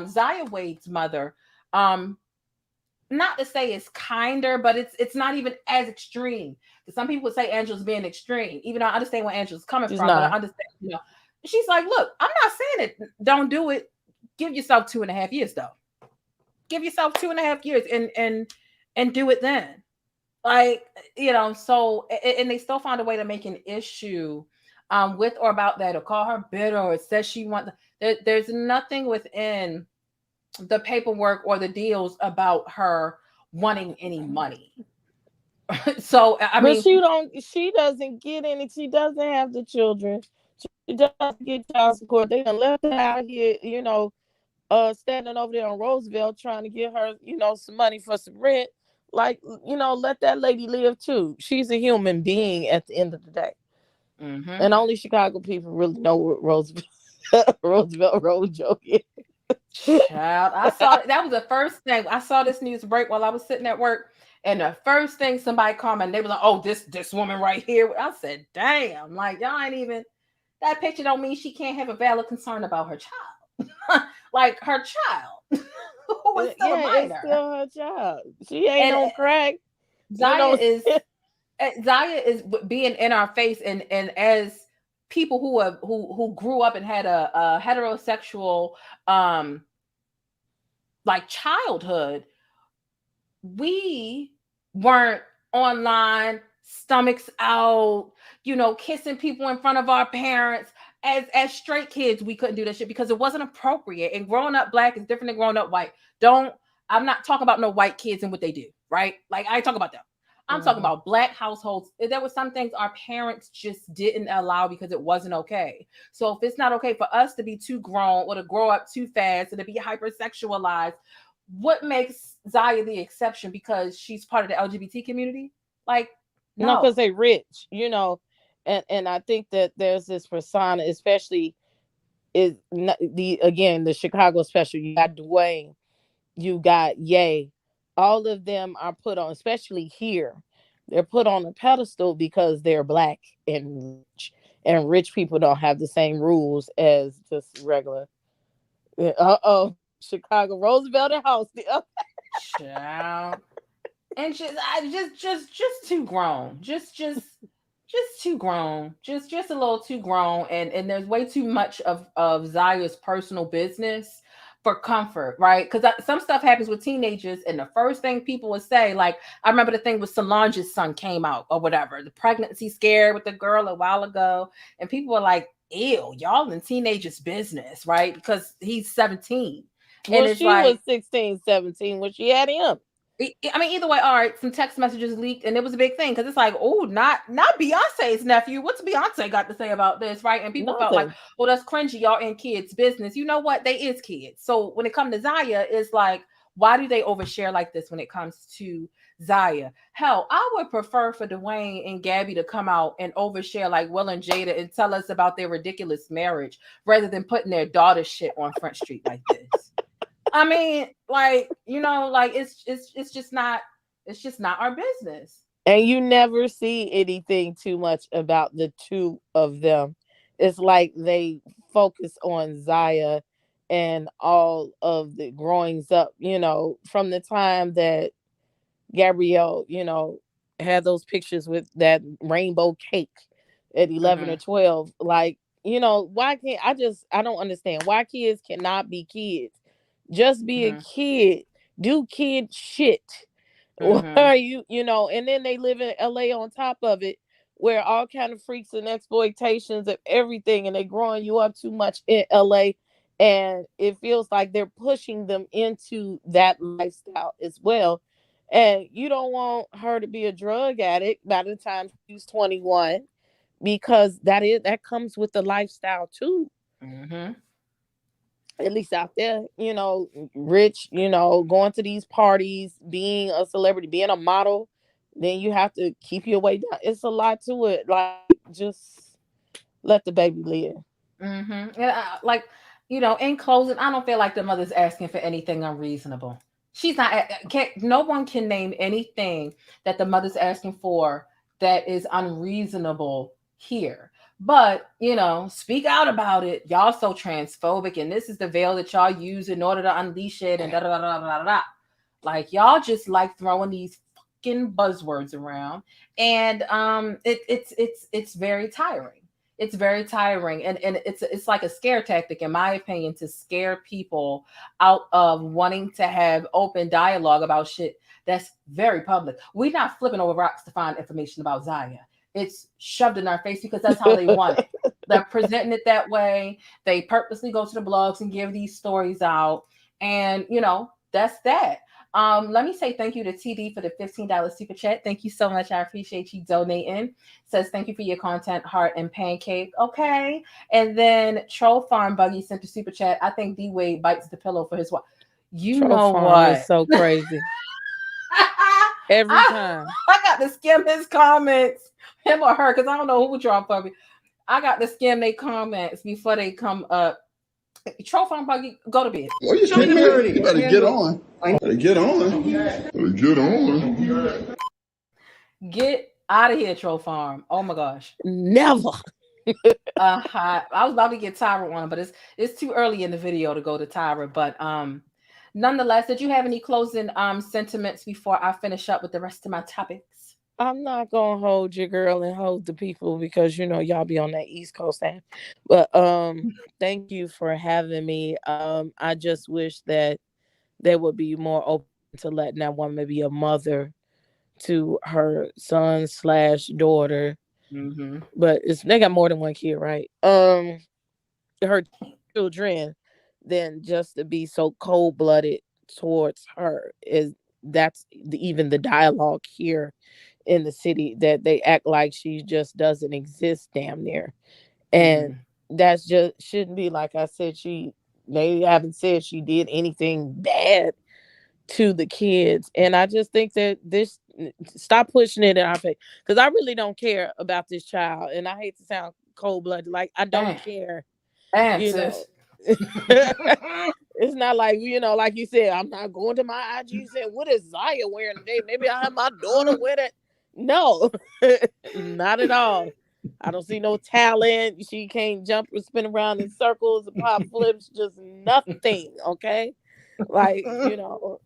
Zaya Wade's mother, not to say it's kinder, but it's not even as extreme. Some people would say Angela's being extreme, even though I understand where Angela's coming from. But I understand, she's like, look, I'm not saying it, don't do it. Give yourself 2.5 years, though. Give yourself 2.5 years and do it then. Like, so, and they still find a way to make an issue with or about that, or call her bitter, or says she wants. There's nothing within the paperwork or the deals about her wanting any money. So I mean, she doesn't get any. She doesn't have the children. She doesn't get child support. They done left her out here, standing over there on Roosevelt trying to get her, some money for some rent. Like, let that lady live too. She's a human being at the end of the day. Mm-hmm. And only Chicago people really know what Roosevelt Road joke is. Child, I saw that was the first thing. I saw this news break while I was sitting at work, and the first thing somebody commented, they was like, "Oh, this woman right here." I said, "Damn!" Like, y'all ain't even. That picture don't mean she can't have a valid concern about her child. Like, her child, who was still a minor. It's still her child. She ain't on crack. Zaya is being in our face, and as people who grew up and had a heterosexual like childhood, we weren't online, stomachs out, kissing people in front of our parents. As straight kids, we couldn't do that shit because it wasn't appropriate. And growing up black is different than growing up white. I'm not talking about no white kids and what they do, right? Like, I ain't talking about them. I'm talking about black households. There were some things our parents just didn't allow because it wasn't okay. So if it's not okay for us to be too grown or to grow up too fast and to be hypersexualized, what makes Zaya the exception because she's part of the LGBT community? Like, no, because they rich, and I think that there's this persona, especially the Chicago special. You got Dwyane, you got Ye. All of them are put on, especially here, they're put on a pedestal because they're black and rich. And rich people don't have the same rules as just regular. Chicago Roosevelt and House. Child. And just too grown. Just too grown. Just a little too grown. And there's way too much of Zaya's personal business for comfort, right? Because some stuff happens with teenagers, and the first thing people would say, like, I remember the thing with Solange's son came out or whatever, the pregnancy scare with the girl a while ago, and people were like, ew, y'all in teenagers' business, right? Because he's 17. Well, and she was 16, 17 when she had him. I mean, either way, all right, some text messages leaked, and it was a big thing because it's like, oh, not Beyonce's nephew. What's Beyonce got to say about this, right? And people felt like, oh, that's cringy. Y'all in kids' business. You know what? They is kids. So when it comes to Zaya, it's like, why do they overshare like this when it comes to Zaya? Hell, I would prefer for Dwyane and Gabby to come out and overshare like Will and Jada and tell us about their ridiculous marriage rather than putting their daughter shit on Front Street like this. I mean, like, like it's just not our business. And you never see anything too much about the two of them. It's like they focus on Zaya and all of the growings up, from the time that Gabrielle, had those pictures with that rainbow cake at 11 or 12. Like, why can't I don't understand why kids cannot be kids. Just be a kid. Do kid shit. Why are you, and then they live in LA on top of it, where all kind of freaks and exploitations of everything, and they're growing you up too much in LA, and it feels like they're pushing them into that lifestyle as well. And you don't want her to be a drug addict by the time she's 21, because that comes with the lifestyle too. at least out there, rich, going to these parties, being a celebrity, being a model, then you have to keep your weight down. It's a lot to it. Like, just let the baby live. Mm-hmm. And in closing, I don't feel like the mother's asking for anything unreasonable. She's not. No one can name anything that the mother's asking for that is unreasonable here. But speak out about it. Y'all so transphobic, and this is the veil that y'all use in order to unleash it, and da da da da da da. Like, y'all just like throwing these fucking buzzwords around, and it's very tiring. It's very tiring, and it's like a scare tactic, in my opinion, to scare people out of wanting to have open dialogue about shit that's very public. We're not flipping over rocks to find information about Zaya. It's shoved in our face because that's how they want it. They're presenting it that way. They purposely go to the blogs and give these stories out, and that's that. Let me say thank you to TD for the $15 super chat. Thank you so much. I appreciate you donating. Says thank you for your content, heart and pancake. Okay. And then Troll Farm Buggy sent a super chat. I think D Wade bites the pillow for his wife. Troll Farm what? is so crazy. Every time. I got to skim his comments, him or her, because I don't know who would draw for me. I got to skim their comments before they come up. Troll Farm Buggy, go to bed. What are you kidding me? You better get on. Better get on. Better get on. Get out of here, Troll Farm. Oh my gosh. Never. I was about to get Tyra on, but it's too early in the video to go to Tyra. But nonetheless, did you have any closing sentiments before I finish up with the rest of my topics? I'm not gonna hold your girl and hold the people because y'all be on that East Coast end. But thank you for having me. I just wish that they would be more open to letting that woman be a mother to her son/daughter. Mm-hmm. But they got more than one kid, right? Her children, than just to be so cold-blooded towards her. That's even the dialogue here in the city, that they act like she just doesn't exist damn near. And that's just shouldn't be. Like I said, they haven't said she did anything bad to the kids. And I just think that stop pushing it in our face, because I really don't care about this child. And I hate to sound cold-blooded, like I don't care. Answers. It's not like, like you said, I'm not going to my IG saying, what is Zaya wearing today? Maybe I have my daughter wear it. No, not at all. I don't see no talent. She can't jump or spin around in circles and pop flips, just nothing. Okay. Like, girl,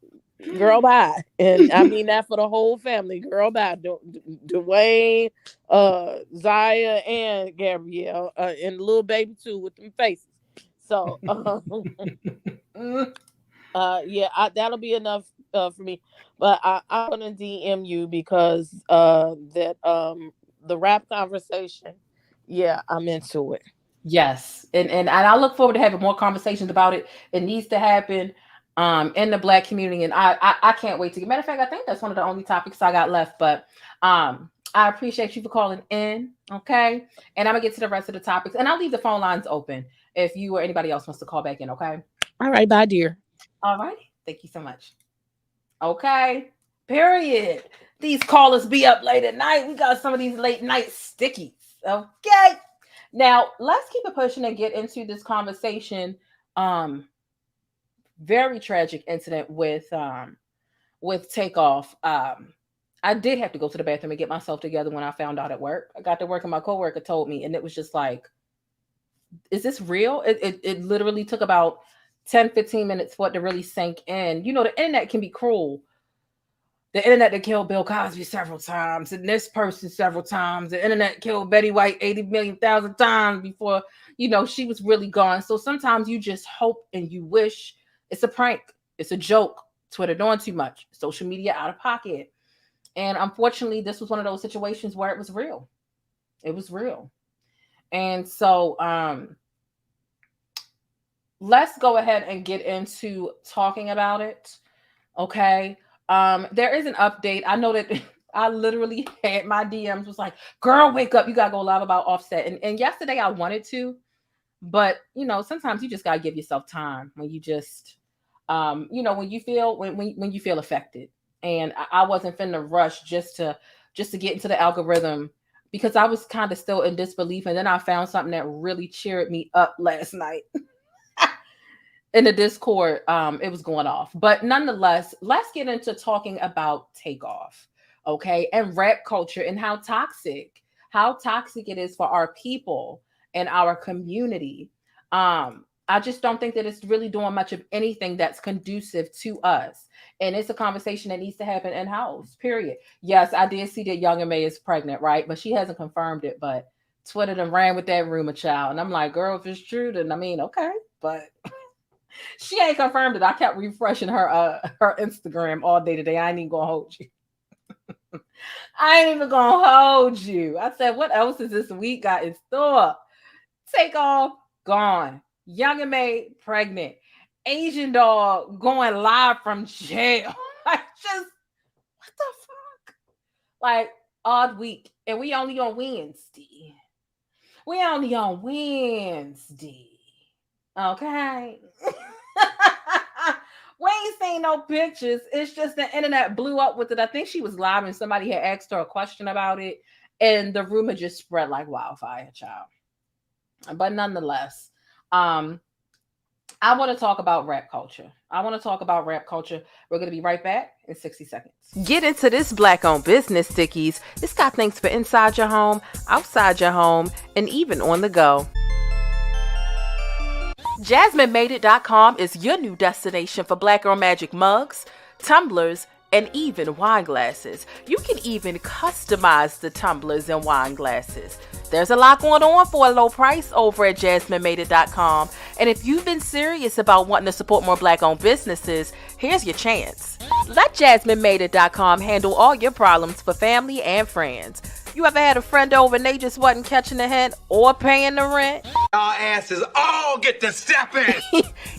bye. And I mean that for the whole family. Girl, bye. Dwyane, Zaya, and Gabrielle, and the little baby too with them faces. So, that'll be enough for me. But I'm gonna DM you because the rap conversation, I'm into it. Yes, and I look forward to having more conversations about it. It needs to happen in the Black community, and I can't wait to get. Matter of fact, I think that's one of the only topics I got left. But I appreciate you for calling in. Okay, and I'm gonna get to the rest of the topics, and I'll leave the phone lines open if you or anybody else wants to call back in. Okay. All right, bye, dear. All right, thank you so much. Okay, period. These callers be up late at night. We got some of these late night stickies. Okay. Now, let's keep it pushing and get into this conversation. Very tragic incident with TakeOff. I did have to go to the bathroom and get myself together when I found out at work. I got to work and my coworker told me, and it was just like, is this real? It literally took about 10, 15 minutes for it to really sink in. The internet can be cruel. The internet that killed Bill Cosby several times, and this person several times. The internet killed Betty White 80 million thousand times before, she was really gone. So sometimes you just hope and you wish. It's a prank. It's a joke. Twitter doing too much. Social media out of pocket. And unfortunately, this was one of those situations where it was real. It was real. And so let's go ahead and get into talking about it. Okay. There is an update. I know that I literally had my DMs was like, girl, wake up. You got to go live about Offset. And yesterday I wanted to, But sometimes you just gotta give yourself time when you just when you feel when you feel affected. And I wasn't finna rush just to get into the algorithm, because I was kind of still in disbelief. And then I found something that really cheered me up last night in the Discord. It was going off. But nonetheless, let's get into talking about TakeOff, okay? And rap culture, and how toxic it is for our people and our community. I just don't think that it's really doing much of anything that's conducive to us. And it's a conversation that needs to happen in house, period. Yes, I did see that Young M.A is pregnant, right? But she hasn't confirmed it. But Twitter done ran with that rumor, child. And I'm like, girl, if it's true, then I mean, okay. But she ain't confirmed it. I kept refreshing her Instagram all day today. I ain't even gonna hold you. I ain't even gonna hold you. I said, what else is this week got in store? TakeOff gone. Young M.A pregnant. Asian dog going live from jail. Like, just what the fuck? Like, odd week. And we only on Wednesday. Okay. We ain't seen no pictures. It's just the internet blew up with it. I think she was live and somebody had asked her a question about it. And the rumor just spread like wildfire, child. But nonetheless, I want to talk about rap culture. We're going to be right back in 60 seconds. Get into this Black-owned business, Stickies. It's got things for inside your home, outside your home, and even on the go. JasmineMadeIt.com is your new destination for Black Girl Magic mugs, tumblers, and even wine glasses. You can even customize the tumblers and wine glasses. There's a lot going on for a low price over at JasmineMadeIt.com. And if you've been serious about wanting to support more Black-owned businesses, here's your chance. Let JasmineMadeIt.com handle all your problems for family and friends. You ever had a friend over and they just wasn't catching the hint or paying the rent? Our asses all get to stepping.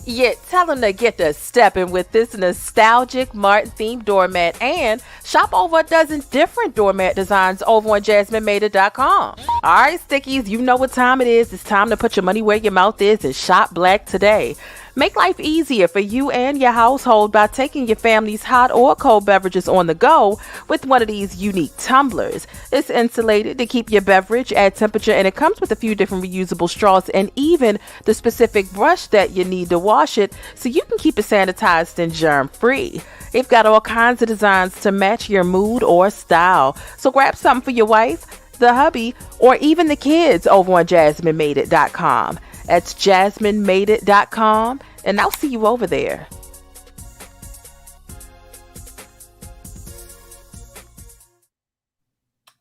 Yeah, tell them to get to stepping with this nostalgic Martin-themed doormat, and shop over a dozen different doormat designs over on JasmineMadeIt.com. All right, Stickies, you know what time it is. It's time to put your money where your mouth is and shop Black today. Make life easier for you and your household by taking your family's hot or cold beverages on the go with one of these unique tumblers. It's insulated to keep your beverage at temperature, and it comes with a few different reusable straws and even the specific brush that you need to wash it, so you can keep it sanitized and germ-free. They've got all kinds of designs to match your mood or style. So grab something for your wife, the hubby, or even the kids over on JasmineMadeIt.com. That's JasmineMadeIt.com, and I'll see you over there.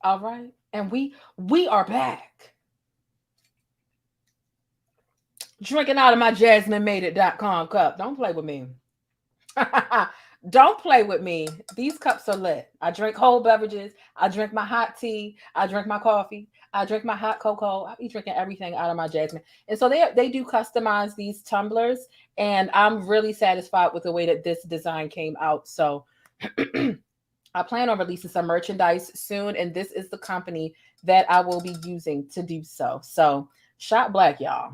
All right, and we are back. Drinking out of my JasmineMadeIt.com cup. Don't play with me. Don't play with me. These cups are lit. I drink whole beverages. I drink my hot tea. I drink my coffee. I drink my hot cocoa. I be drinking everything out of my Jasmine. And so they do customize these tumblers, and I'm really satisfied with the way that this design came out. So I plan on releasing some merchandise soon, and this is the company that I will be using to do so. So shop Black, y'all.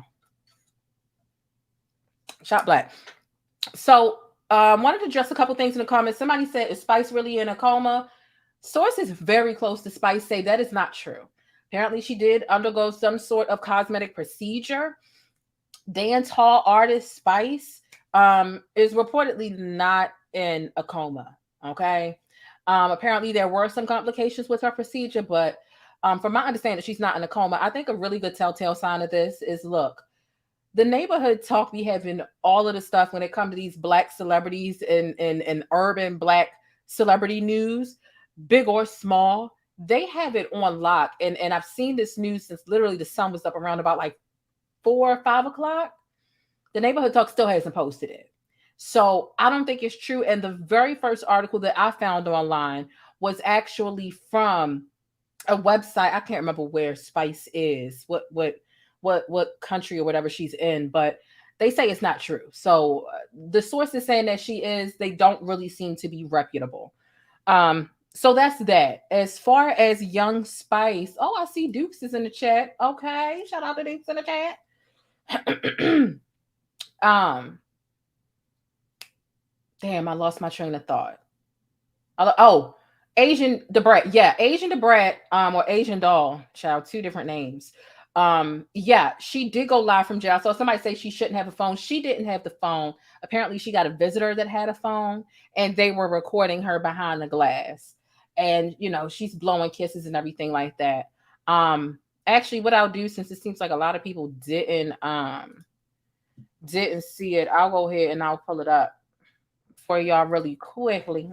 Shop Black. So wanted to address a couple things in the comments. Somebody said, is Spice really in a coma? Sources very close to Spice say that is not true. Apparently, she did undergo some sort of cosmetic procedure. Dance hall artist Spice is reportedly not in a coma. Okay. Apparently, there were some complications with her procedure, but from my understanding, she's not in a coma. I think a really good telltale sign of this is, look, the neighborhood talk be having all of the stuff when it comes to these Black celebrities and urban Black celebrity news, big or small. They have it on lock. And I've seen this news since literally the sun was up around about like 4 or 5 o'clock. The neighborhood talk still hasn't posted it. So I don't think it's true. And the very first article that I found online was actually from a website. I can't remember where Spice is, what country or whatever she's in, but they say it's not true. So the sources saying that she is, they don't really seem to be reputable. So that's that. As far as young Spice, oh, I see Dukes is in the chat. Okay, shout out to Dukes in the chat. Damn, I lost my train of thought. Oh, Asian Debrat. Yeah, Asian Debrat, or Asian Doll, child, two different names. Yeah, she did go live from jail. So somebody say she shouldn't have a phone. She didn't have the phone. Apparently, she got a visitor that had a phone, and they were recording her behind the glass. And she's blowing kisses and everything like that. Actually, what I'll do, since it seems like a lot of people didn't see it, I'll go ahead and I'll pull it up for y'all really quickly,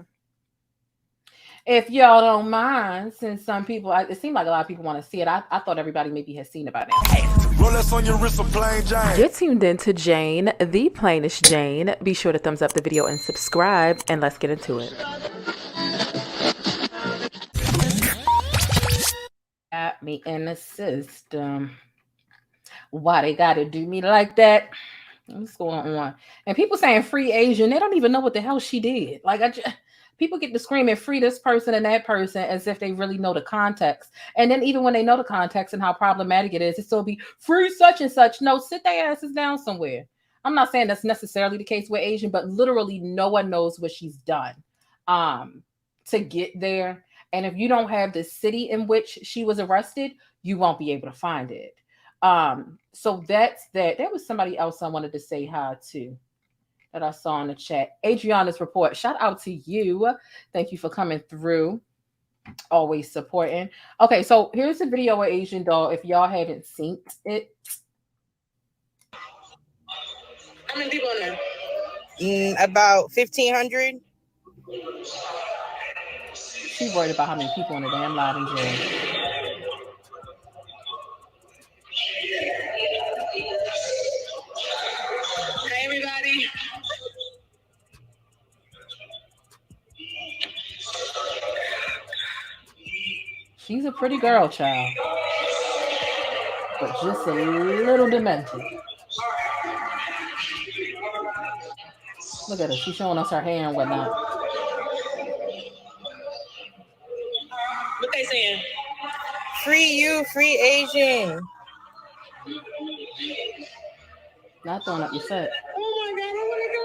if y'all don't mind, since some people, it seemed like a lot of people want to see it. I thought everybody maybe had seen it by now. Rolex on your wrist, a plain Jane. You're tuned in to Jane, the plainest Jane. Be sure to thumbs up the video and subscribe, and let's get into it. Got me in the system. Why they gotta do me like that? What's going on? And people saying free Asian, they don't even know what the hell she did. Like, people get to screaming free this person and that person as if they really know the context. And then even when they know the context and how problematic it is, it still be free such and such. No, sit their asses down somewhere. I'm not saying that's necessarily the case with Asian, but literally no one knows what she's done to get there. And if you don't have the city in which she was arrested, you won't be able to find it. So that's that. There was somebody else I wanted to say hi to that I saw in the chat. Adriana's report. Shout out to you. Thank you for coming through. Always supporting. Okay, so here's a video of Asian Doll. If y'all haven't seen it. How many people in there? About 1,500. She worried about how many people in the damn live in jail. Hey, everybody. She's a pretty girl, child, but just a little demented. Look at her. She's showing us her hair and whatnot. What they saying? Free you, free Asian. Not throwing up your set. Oh my God, I want to go.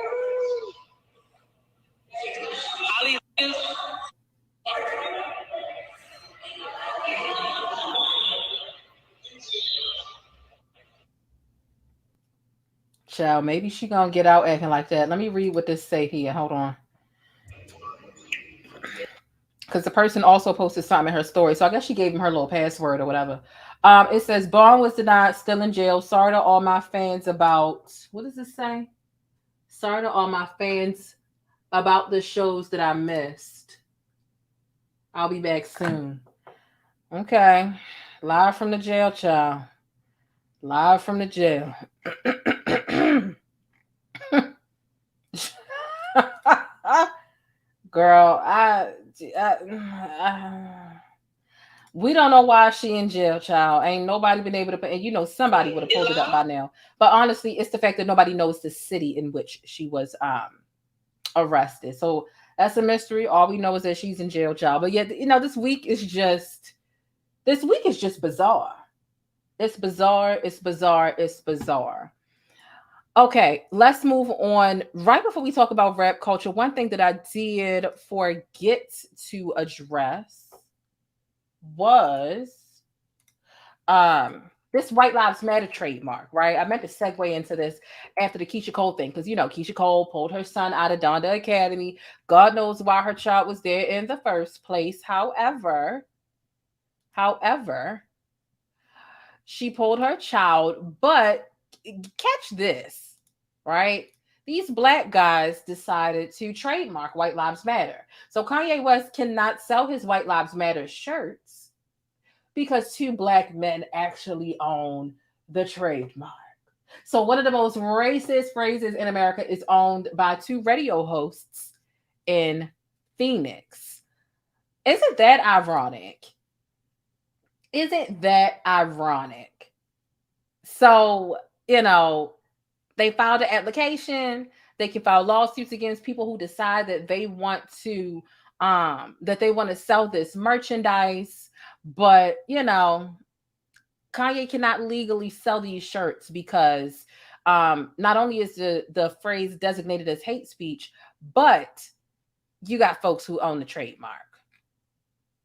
Child, maybe she gonna get out acting like that. Let me read what this say here. Hold on. Because the person also posted something in her story. So I guess she gave him her little password or whatever. It says, Bond was denied, still in jail. Sorry to all my fans about, what does this say? Sorry to all my fans about the shows that I missed. I'll be back soon. Okay. Live from the jail, child. Live from the jail. Girl, we don't know why she in jail, child. Ain't nobody been able to, and somebody would have pulled it up by now. But honestly, it's the fact that nobody knows the city in which she was arrested. So that's a mystery. All we know is that she's in jail, child. But yet, this week is just bizarre. It's bizarre. It's bizarre. It's bizarre. Okay, let's move on. Right before we talk about rap culture, one thing that I did forget to address was this White Lives Matter trademark, right? I meant to segue into this after the Keyshia Cole thing, because Keyshia Cole pulled her son out of Donda Academy. God knows why her child was there in the first place. However, she pulled her child, but catch this, right? These black guys decided to trademark White Lives Matter. So Kanye West cannot sell his White Lives Matter shirts because two black men actually own the trademark. So one of the most racist phrases in America is owned by two radio hosts in Phoenix. Isn't that ironic? Isn't that ironic? So, they filed an application. They can file lawsuits against people who decide that they want to sell this merchandise. But, Kanye cannot legally sell these shirts because not only is the phrase designated as hate speech, but you got folks who own the trademark.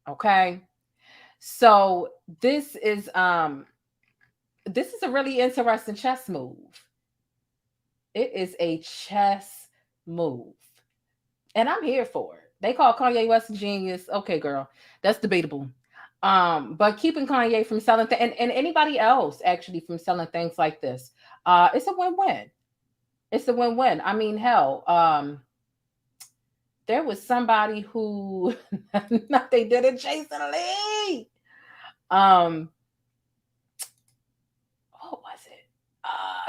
Okay. So this is a really interesting chess move. It is a chess move. And I'm here for it. They call Kanye West a genius. Okay, girl. That's debatable. But keeping Kanye from selling and anybody else actually from selling things like this, it's a win-win. It's a win-win. I mean, hell, there was somebody who they did it, Jason Lee. What was it?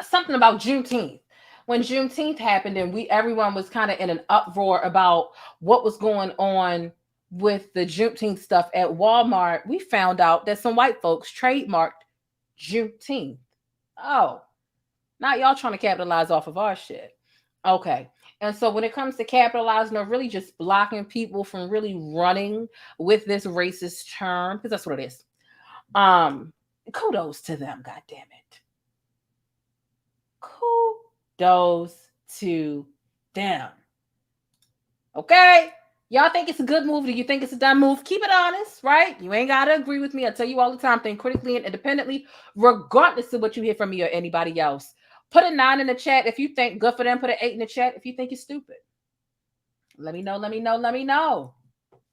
Something about Juneteenth. When Juneteenth happened and everyone was kind of in an uproar about what was going on with the Juneteenth stuff at Walmart, we found out that some white folks trademarked Juneteenth. Oh, now y'all trying to capitalize off of our shit. Okay. And so when it comes to capitalizing or really just blocking people from really running with this racist term, because that's what it is. Kudos to them, God damn it. Kudos to them. Okay? Y'all think it's a good move? Do you think it's a dumb move? Keep it honest, right? You ain't got to agree with me. I tell you all the time, think critically and independently, regardless of what you hear from me or anybody else. Put a 9 in the chat if you think good for them. Put an 8 in the chat if you think it's stupid. Let me know, let me know, let me know.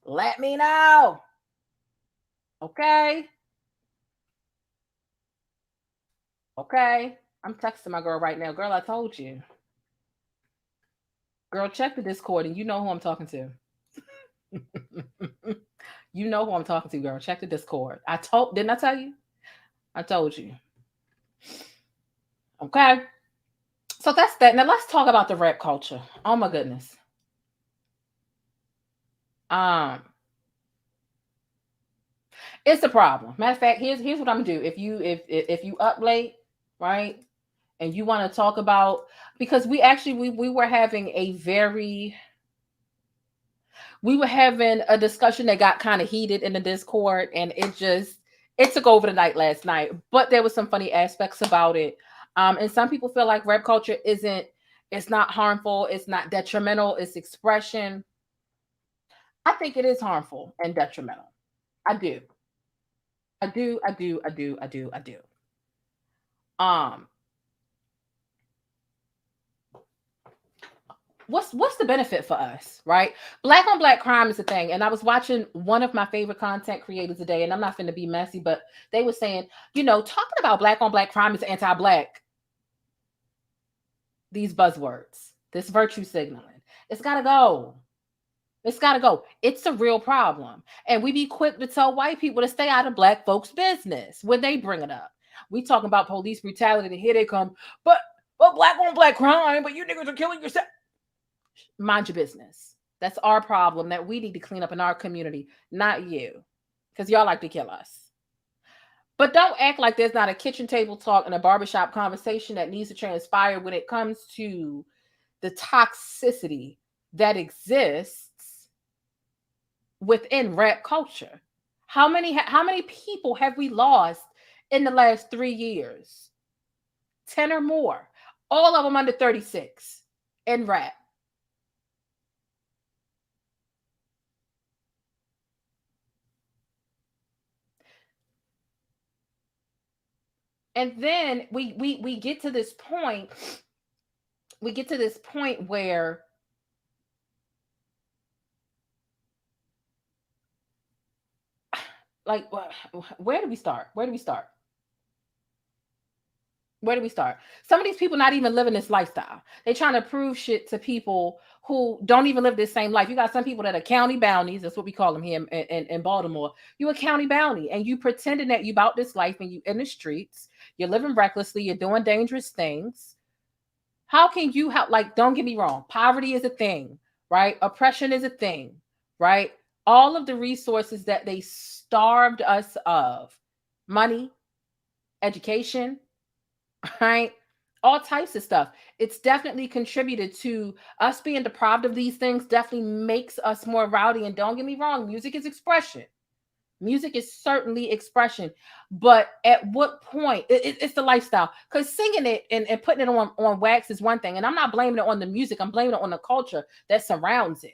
Let me know. Okay? Okay? I'm texting my girl right now. Girl, I told you. Girl, check the Discord and you know who I'm talking to. You know who I'm talking to, girl. Check the Discord. Didn't I tell you? I told you. Okay. So that's that. Now let's talk about the rap culture. Oh my goodness. It's a problem. Matter of fact, here's what I'm gonna do. If you up late, right, and you want to talk about, because we were having a discussion that got kind of heated in the Discord, and it took over the night last night. But there was some funny aspects about it. And some people feel like rap culture it's not harmful, it's not detrimental, it's expression. I think it is harmful and detrimental. I do. What's the benefit for us, right? Black on black crime is a thing. And I was watching one of my favorite content creators today, and I'm not finna be messy, but they were saying, talking about black on black crime is anti-black. These buzzwords, this virtue signaling, it's gotta go. It's got to go. It's a real problem. And we be quick to tell white people to stay out of black folks' business when they bring it up. We talking about police brutality, and here they come. But black on black crime, but you niggas are killing yourself. Mind your business. That's our problem that we need to clean up in our community, not you. Because y'all like to kill us. But don't act like there's not a kitchen table talk and a barbershop conversation that needs to transpire when it comes to the toxicity that exists within rap culture. How many people have we lost in the last 3 years? 10 or more. All of them under 36 in rap. And then we get to this point. We get to this point where like, where do we start? Where do we start? Where do we start? Some of these people not even living this lifestyle. They're trying to prove shit to people who don't even live this same life. You got some people that are county bounties. That's what we call them here in Baltimore. You a county bounty, and you pretending that you about this life, and you in the streets. You're living recklessly. You're doing dangerous things. How can you help? Like, don't get me wrong. Poverty is a thing, right? Oppression is a thing, right? All of the resources that they starved us of, money, education, right? All types of stuff. It's definitely contributed to us being deprived of these things, definitely makes us more rowdy. And don't get me wrong, music is expression. Music is certainly expression, but at what point? It's the lifestyle. Because singing it and putting it on wax is one thing, and I'm not blaming it on the music. I'm blaming it on the culture that surrounds it.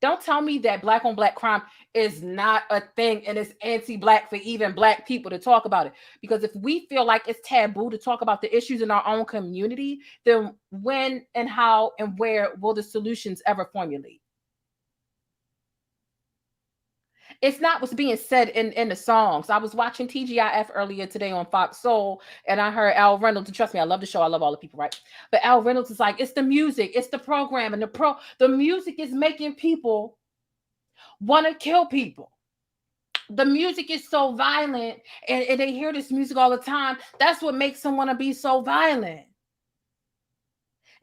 Don't tell me that black on black crime is not a thing and it's anti-black for even black people to talk about it. Because if we feel like it's taboo to talk about the issues in our own community, then when and how and where will the solutions ever formulate? It's not what's being said in the songs. I was watching TGIF earlier today on Fox Soul, and I heard Al Reynolds. And trust me, I love the show. I love all the people, right? But Al Reynolds is like, it's the music, it's the program, and the music is making people want to kill people. The music is so violent, and they hear this music all the time. That's what makes them want to be so violent.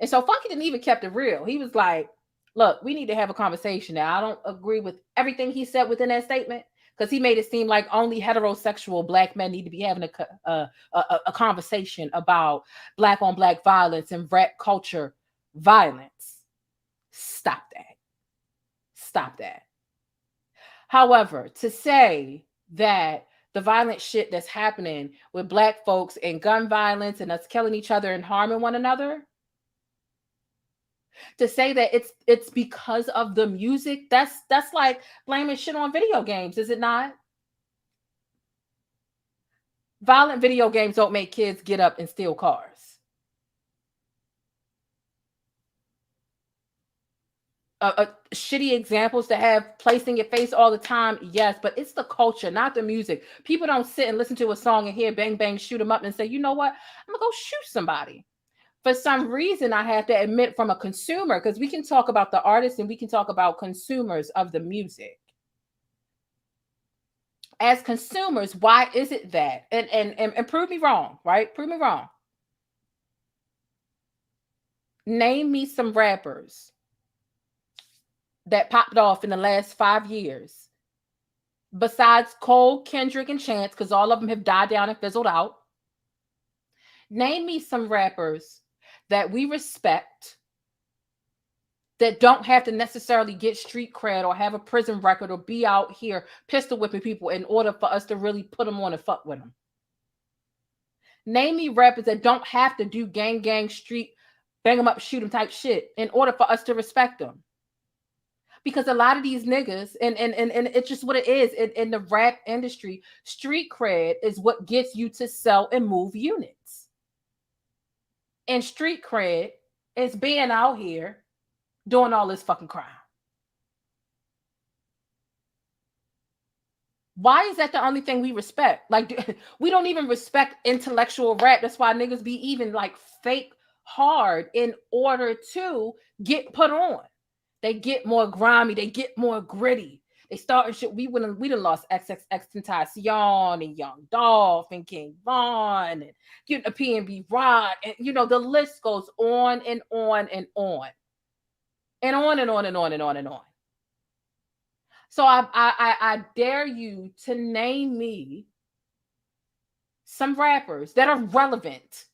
And so Funky didn't even kept it real. He was like, look, we need to have a conversation. Now, I don't agree with everything he said within that statement, because he made it seem like only heterosexual black men need to be having a conversation about black on black violence and rap culture violence. Stop that. Stop that. However, to say that the violent shit that's happening with black folks and gun violence and us killing each other and harming one another, to say that it's because of the music, that's like blaming shit on video games, is it not? Violent video games don't make kids get up and steal cars. Shitty examples to have placed in your face all the time, yes, but it's the culture, not the music. People don't sit and listen to a song and hear bang bang shoot them up and say, you know what, I'm gonna go shoot somebody. For some reason, I have to admit, from a consumer, because we can talk about the artists and we can talk about consumers of the music. As consumers, why is it that? And prove me wrong, right? Prove me wrong. Name me some rappers that popped off in the last 5 years, besides Cole, Kendrick, and Chance, because all of them have died down and fizzled out. Name me some rappers that we respect, that don't have to necessarily get street cred or have a prison record or be out here pistol whipping people in order for us to really put them on and fuck with them. Name me rappers that don't have to do gang street, bang them up, shoot them type shit in order for us to respect them. Because a lot of these niggas, and it's just what it is in the rap industry, street cred is what gets you to sell and move units. And street cred is being out here doing all this fucking crime. Why is that the only thing we respect? Like, we don't even respect intellectual rap. That's why niggas be even like fake hard in order to get put on. They get more grimy. They get more gritty. They starting shit. We done lost XXXTentacion and Young Dolph and King Von and PNB Rock, and the list goes on and on and on and on and on and on and on and on. So I dare you to name me some rappers that are relevant,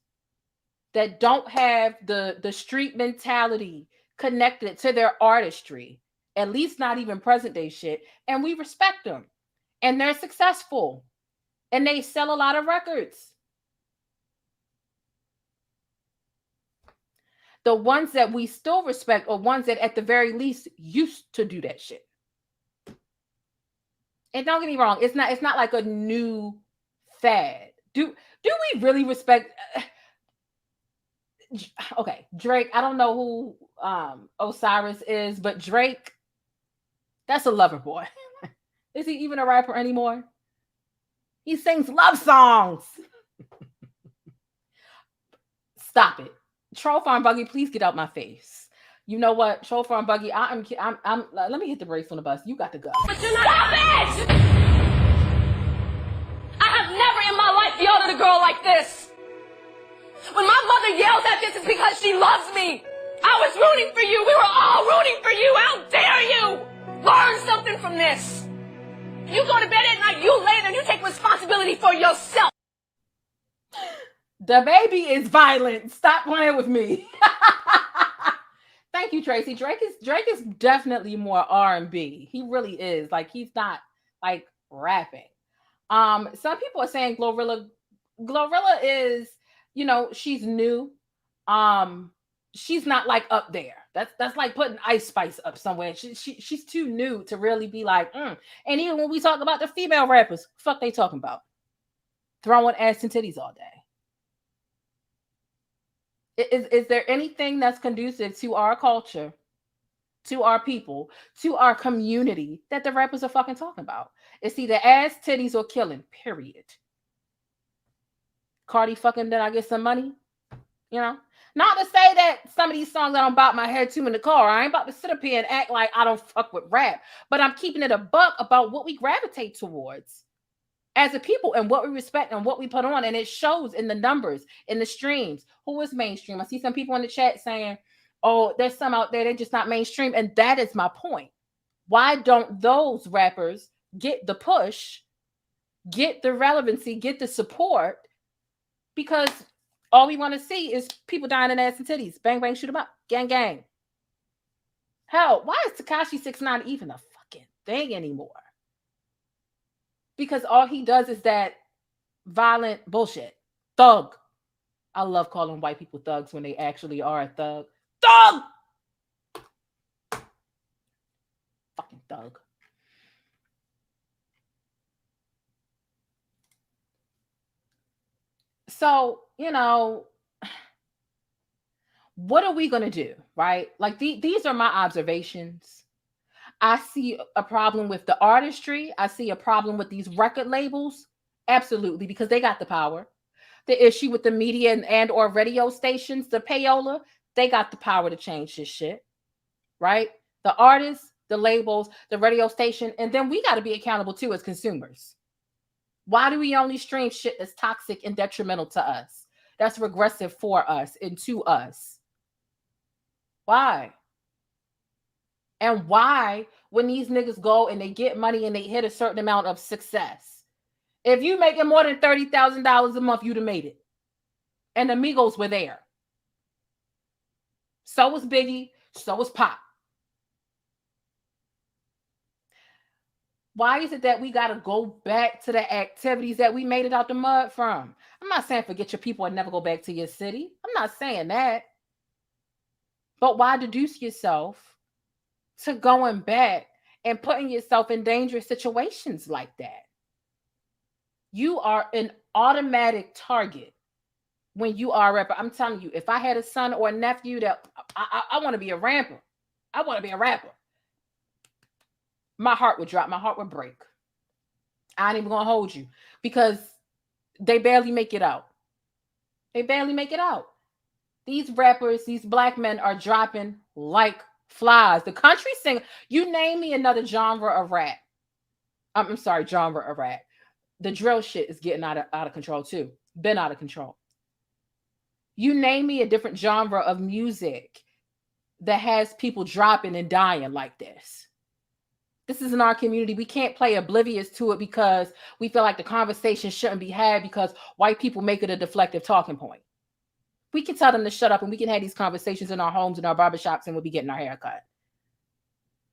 that don't have the street mentality connected to their artistry. At least not even present day shit. And we respect them. And they're successful. And they sell a lot of records. The ones that we still respect are ones that at the very least used to do that shit. And don't get me wrong, it's not like a new fad. Do we really respect okay, Drake, I don't know who Osiris is, but Drake, that's a lover boy. Is he even a rapper anymore? He sings love songs. Stop it. Troll Farm Buggy, please get out my face. You know what? Troll Farm Buggy, I'm let me hit the brakes on the bus. You got to go. But you're not. Stop it! I have never in my life yelled at a girl like this. When my mother yells at this, it's because she loves me. I was rooting for you. We were all rooting for you. How dare you? Learn something from this. You go to bed at night, you lay there, and you take responsibility for yourself. The baby is violent. Stop playing with me. Thank you, Tracy. Drake is definitely more R&B. He really is. Like, he's not like rapping. Some people are saying Glorilla is, she's new. She's not like up there. That's like putting Ice Spice up somewhere. She's too new to really be like. And even when we talk about the female rappers, fuck they talking about? Throwing ass and titties all day. Is there anything that's conducive to our culture, to our people, to our community that the rappers are fucking talking about? It's either ass, titties, or killing, period. Cardi fucking, then I get some money, Not to say that some of these songs I don't bop my head to in the car. I ain't about to sit up here and act like I don't fuck with rap. But I'm keeping it a buck about what we gravitate towards as a people and what we respect and what we put on. And it shows in the numbers, in the streams. Who is mainstream? I see some people in the chat saying, oh, there's some out there, they're just not mainstream. And that is my point. Why don't those rappers get the push, get the relevancy, get the support? Because all we want to see is people dying in ass and titties. Bang, bang, shoot them up. Gang, gang. Hell, why is Tekashi 6ix9ine even a fucking thing anymore? Because all he does is that violent bullshit. Thug. I love calling white people thugs when they actually are a thug. Thug! Fucking thug. So, what are we going to do, right? Like, these are my observations. I see a problem with the artistry. I see a problem with these record labels. Absolutely, because they got the power. The issue with the media and or radio stations, the payola, they got the power to change this shit, right? The artists, the labels, the radio station, and then we got to be accountable too as consumers. Why do we only stream shit that's toxic and detrimental to us? That's regressive for us and to us. Why? And why, when these niggas go and they get money and they hit a certain amount of success, if you making more than $30,000 a month, you'd have made it. And the Migos were there. So was Biggie. So was Pop. Why is it that we got to go back to the activities that we made it out the mud from? I'm not saying forget your people and never go back to your city. I'm not saying that. But why deduce yourself to going back and putting yourself in dangerous situations like that? You are an automatic target when you are a rapper. I'm telling you, if I had a son or a nephew that I want to be a rapper, I want to be a rapper, my heart would drop. My heart would break. I ain't even going to hold you because they barely make it out. They barely make it out. These rappers, these black men are dropping like flies. The country singer, you name me another genre of rap. I'm sorry, genre of rap. The drill shit is getting out of control too. Been out of control. You name me a different genre of music that has people dropping and dying like this. This is in our community. We can't play oblivious to it because we feel like the conversation shouldn't be had because white people make it a deflective talking point. We can tell them to shut up and we can have these conversations in our homes and our barbershops and we'll be getting our hair cut.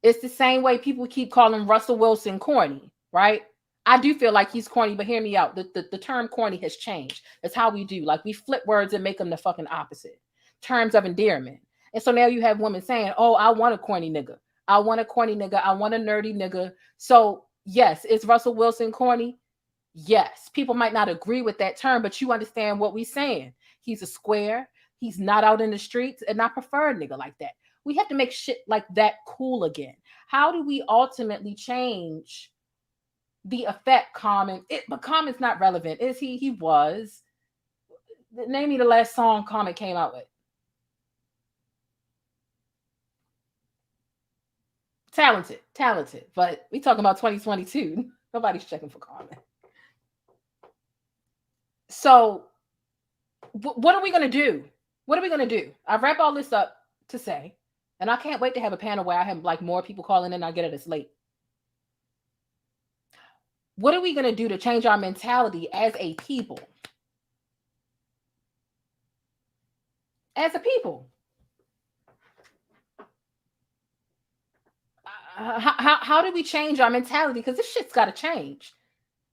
It's the same way people keep calling Russell Wilson corny, right? I do feel like he's corny, but hear me out. The term corny has changed. That's how we do. Like we flip words and make them the fucking opposite. Terms of endearment. And so now you have women saying, oh, I want a corny nigga. I want a corny nigga. I want a nerdy nigga. So yes, is Russell Wilson corny? Yes. People might not agree with that term, but you understand what we're saying. He's a square. He's not out in the streets. And I prefer a nigga like that. We have to make shit like that cool again. How do we ultimately change the effect Common? But Common's not relevant. Is he? He was. Name me the last song Common came out with. Talented. But we talking about 2022. Nobody's checking for Common. So what are we going to do? What are we going to do? I wrap all this up to say, and I can't wait to have a panel where I have like more people calling in. I get it. It's late. What are we going to do to change our mentality as a people? As a people. how do we change our mentality? Because this shit's got to change.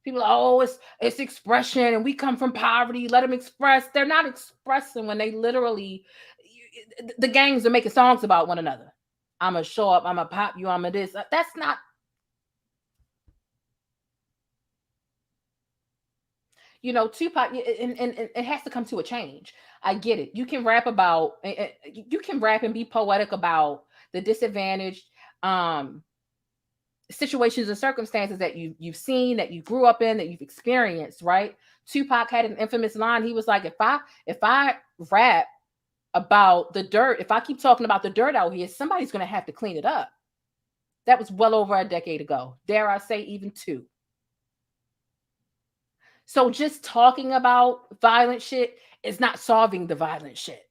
People are, oh, it's expression, and we come from poverty. Let them express. They're not expressing when they literally, the gangs are making songs about one another. I'm gonna show up. I'm gonna pop you. I'm gonna this. That's not. You know, Tupac, and it has to come to a change. I get it. You can rap about, you can rap and be poetic about the disadvantaged situations and circumstances that you've seen, that you grew up in, that you've experienced, right? Tupac had an infamous line. He was like, if I rap about the dirt, if I keep talking about the dirt out here, somebody's gonna have to clean it up. That was well over a decade ago. Dare I say even 2. So just talking about violent shit is not solving the violent shit.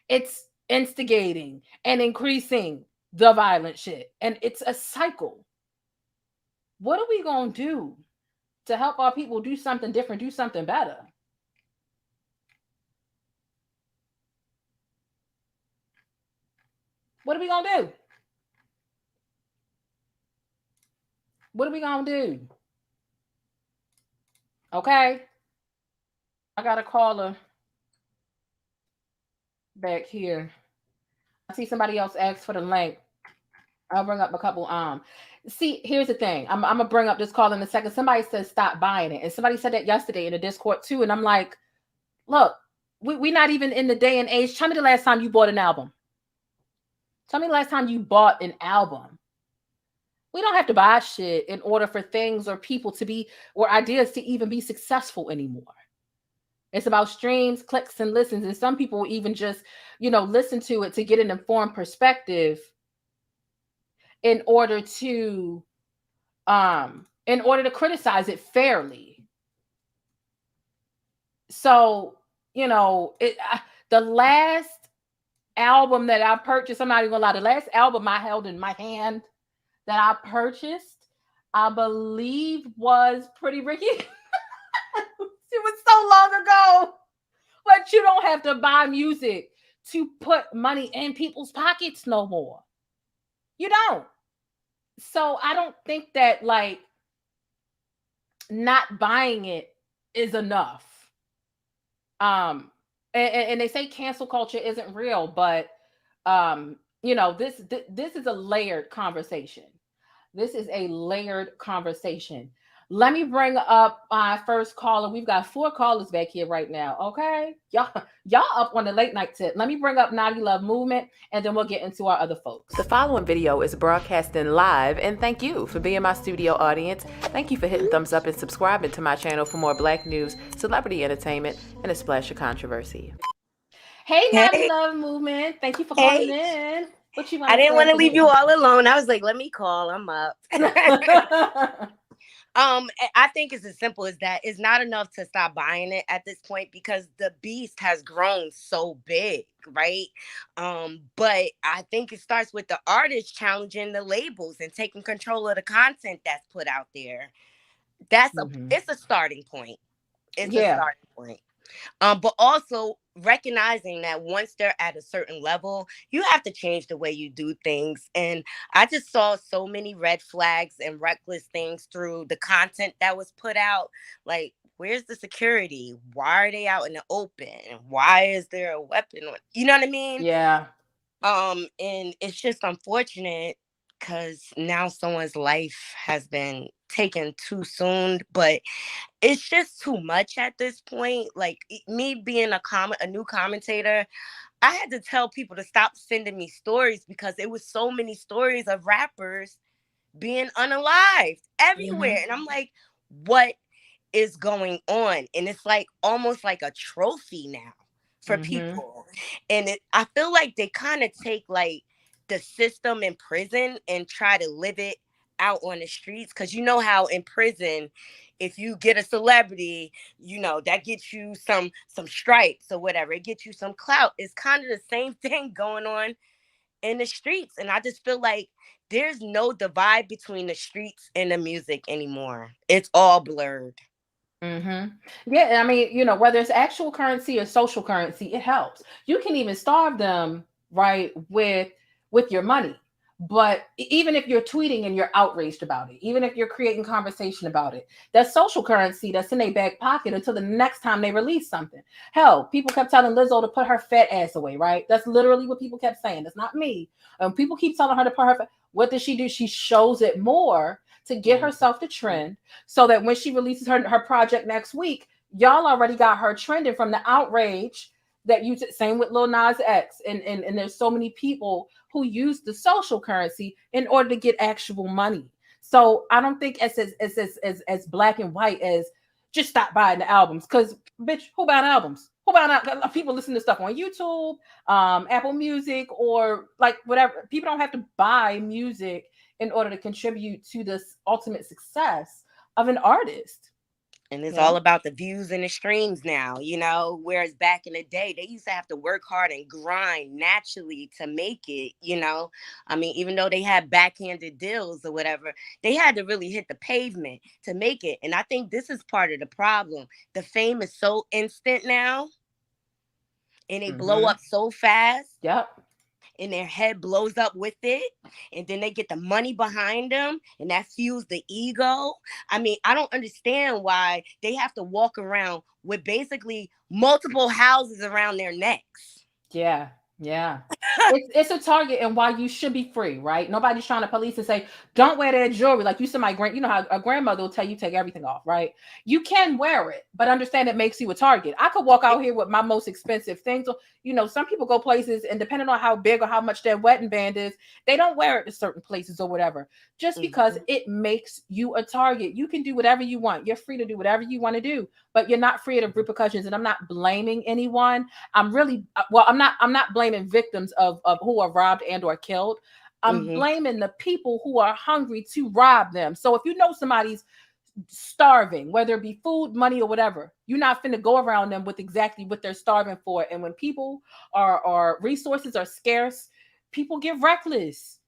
It's instigating and increasing the violent shit. And it's a cycle. What are we going to do to help our people do something different, do something better? What are we going to do? What are we going to do? Okay. I got a caller back here. I see somebody else ask for the link. I'll bring up a couple. See, here's the thing. I'm gonna bring up this call in a second. Somebody says stop buying it, and somebody said that yesterday in the Discord too. And I'm like, look, we're not even in the day and age. Tell me the last time you bought an album. Tell me the last time you bought an album. We don't have to buy shit in order for things or people to be, or ideas to even be successful anymore. It's about streams, clicks, and listens. And some people will even just, listen to it to get an informed perspective in order to criticize it fairly. So, the last album that I purchased, I'm not even gonna lie, the last album I held in my hand that I purchased, I believe was Pretty Ricky. It was so long ago. But you don't have to buy music to put money in people's pockets no more. You don't. So I don't think that not buying it is enough. And they say cancel culture isn't real, but this is a layered conversation. This is a layered conversation. Let me bring up my first caller. We've got 4 callers back here right now. Okay, y'all up on the late night tip. Let me bring up Naughty Love Movement, and then we'll get into our other folks. The following video is broadcasting live, and thank you for being my studio audience. Thank you for hitting thumbs up and subscribing to my channel for more Black news, celebrity entertainment, and a splash of controversy. Hey, Naughty Love Movement. Thank you for calling in. What you want? I didn't want to leave you all alone. I was like, let me call. I'm up. I think it's as simple as that. It's not enough to stop buying it at this point because the beast has grown so big, right? But I think it starts with the artists challenging the labels and taking control of the content that's put out there. It's a starting point. It's a starting point. But also recognizing that once they're at a certain level, you have to change the way you do things. And I just saw so many red flags and reckless things through the content that was put out. Like, where's the security? Why are they out in the open? Why is there a weapon? You know what I mean? Yeah. And it's just unfortunate because now someone's life has been taken too soon, but it's just too much at this point. Like me being a new commentator, I had to tell people to stop sending me stories because it was so many stories of rappers being unalived everywhere. And I'm like, what is going on? And it's like almost like a trophy now for people. And I feel like they kind of take like the system in prison and try to live it out on the streets, because you know how in prison, if you get a celebrity, that gets you some stripes or whatever, it gets you some clout. It's kind of the same thing going on in the streets. And I just feel like there's no divide between the streets and the music anymore. It's all blurred. Yeah, I mean, whether it's actual currency or social currency, it helps. You can even starve them, right, with your money. But even if you're tweeting and you're outraged about it, even if you're creating conversation about it, that's social currency that's in their back pocket until the next time they release something. Hell, people kept telling Lizzo to put her fat ass away, right? That's literally what people kept saying. That's not me. People keep telling her to put her. What does she do? She shows it more to get herself to trend, so that when she releases her project next week, y'all already got her trending from the outrage that you same with Lil Nas X, and there's so many people who use the social currency in order to get actual money. So I don't think as black and white as just stop buying the albums, because bitch, who buying albums? Who buying out? People listen to stuff on YouTube, Apple Music, or like whatever. People don't have to buy music in order to contribute to this ultimate success of an artist. And it's all about the views and the streams now, you know, whereas back in the day, they used to have to work hard and grind naturally to make it, you know. I mean, even though they had backhanded deals or whatever, they had to really hit the pavement to make it. And I think this is part of the problem. The fame is so instant now, and they blow up so fast. Yep. And their head blows up with it, and then they get the money behind them, and that fuels the ego. I mean, I don't understand why they have to walk around with basically multiple houses around their necks. Yeah. It's a target, and why you should be free, right? Nobody's trying to police and say, don't wear that jewelry. Like you said, you know how a grandmother will tell you take everything off, right? You can wear it, but understand it makes you a target. I could walk out here with my most expensive things. You know, some people go places, and depending on how big or how much their wedding band is, they don't wear it to certain places or whatever, just because it makes you a target. You can do whatever you want. You're free to do whatever you want to do, but you're not free of repercussions. And I'm not blaming anyone. I'm not blaming victims of who are robbed and or killed. I'm blaming the people who are hungry to rob them. So if you know somebody's starving, whether it be food, money, or whatever, you're not finna go around them with exactly what they're starving for. And when people are resources are scarce, people get reckless.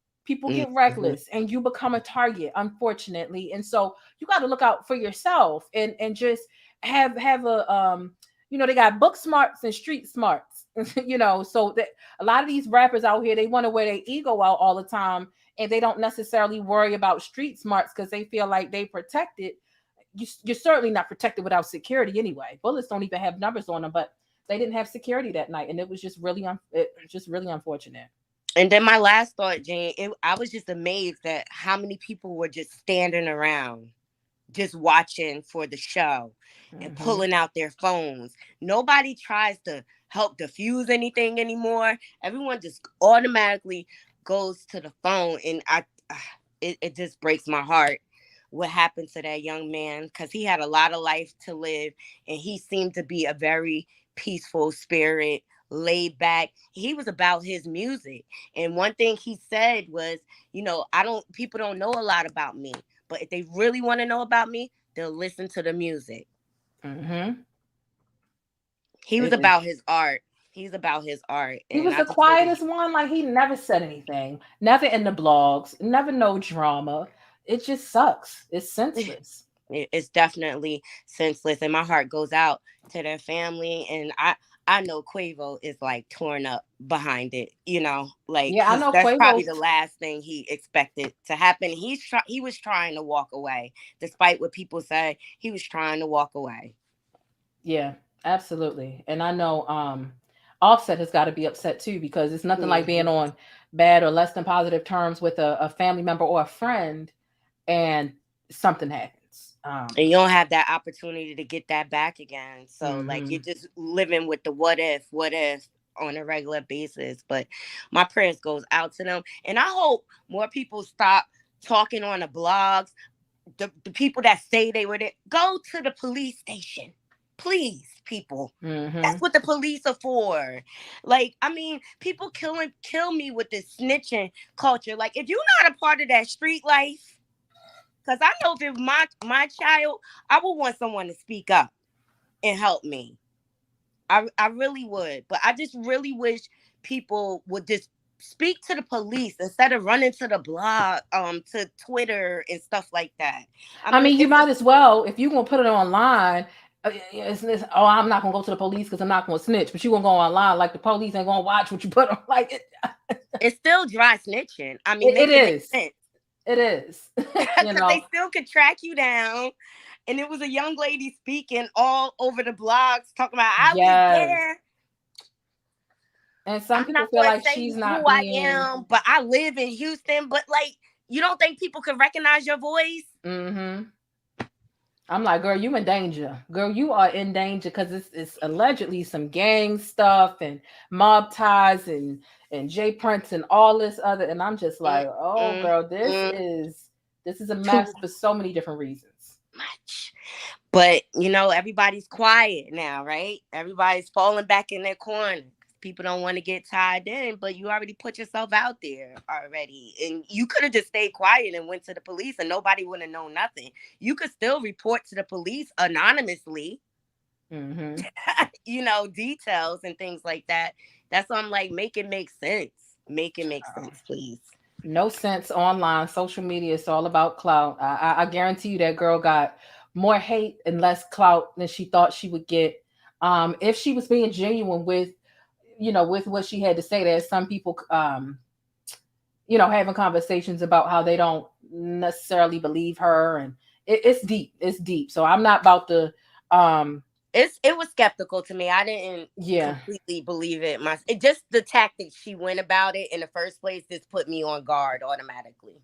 And you become a target, unfortunately. And so you got to look out for yourself and just have a you know, they got book smarts and street smarts. You know, so that a lot of these rappers out here, they want to wear their ego out all the time, and they don't necessarily worry about street smarts because they feel like they protected. You're certainly not protected without security anyway. Bullets don't even have numbers on them, but they didn't have security that night, and it was just really unfortunate. And then my last thought, Jane, I was just amazed at how many people were just standing around, just watching for the show and pulling out their phones. Nobody tries to help diffuse anything anymore. Everyone just automatically goes to the phone, and it just breaks my heart what happened to that young man, because he had a lot of life to live, and he seemed to be a very peaceful spirit, laid back. He was about his music, and one thing he said was, you know, people don't know a lot about me, but if they really want to know about me, they'll listen to the music. He was about his art. He's about his art. He was the quietest one. Like, he never said anything, never in the blogs, never no drama. It just sucks. It's senseless. It's definitely senseless, and my heart goes out to their family. And I know Quavo is like torn up behind it, you know, like, yeah, I know that's Quavo's probably the last thing he expected to happen. He was trying to walk away, despite what people say. He was trying to walk away. Yeah, absolutely. And I know Offset has got to be upset too, because it's nothing like being on bad or less than positive terms with a family member or a friend, and something happens. And you don't have that opportunity to get that back again. So like, you're just living with the what if on a regular basis. But my prayers goes out to them. And I hope more people stop talking on the blogs. The people that say they were there, go to the police station. Please, people. That's what the police are for. Like, I mean, people kill me with this snitching culture. Like, if you're not a part of that street life, because I know if it was my child, I would want someone to speak up and help me. I really would. But I just really wish people would just speak to the police instead of running to the blog, to Twitter and stuff like that. I mean, you might as well, if you're going to put it online, oh, I'm not gonna go to the police because I'm not gonna snitch, but you gonna go online like the police ain't gonna watch what you put on. Like It's still dry snitching. I mean, it make it make is. sense. It is. Because they still could track you down. And it was a young lady speaking all over the blogs talking about, I was there. And some I'm people not feel going to like say she's who not I being. am, but I live in Houston. But like, you don't think people could recognize your voice? Mm-hmm. I'm like, girl, you in danger. Girl, you are in danger because it's allegedly some gang stuff and mob ties and Jay Prince and all this other. And I'm just like, oh, girl, this is a mess for so many different reasons. Much. But, you know, everybody's quiet now, right? Everybody's falling back in their corner. People don't want to get tied in, but you already put yourself out there already. And you could have just stayed quiet and went to the police and nobody would have known nothing. You could still report to the police anonymously, you know, details and things like that. That's why I'm like, make it make sense. Make it make sense, please. No sense online. Social media is all about clout. I guarantee you that girl got more hate and less clout than she thought she would get. If she was being genuine with, you know, with what she had to say, there's some people, you know, having conversations about how they don't necessarily believe her, and it's deep. It's deep. So I'm not about to. It was skeptical to me. I didn't completely believe it. It just the tactics she went about it in the first place just put me on guard automatically.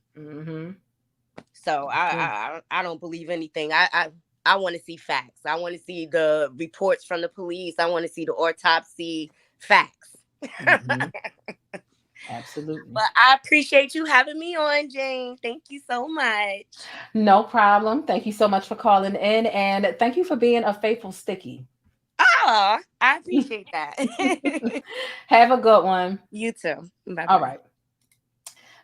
So I don't believe anything. I want to see facts. I want to see the reports from the police. I want to see the autopsy facts. Absolutely. But I appreciate you having me on, Jane. Thank you so much. No problem. Thank you so much for calling in, and thank you for being a faithful stickie. Oh, I appreciate that. Have a good one. You too. Bye-bye. All right.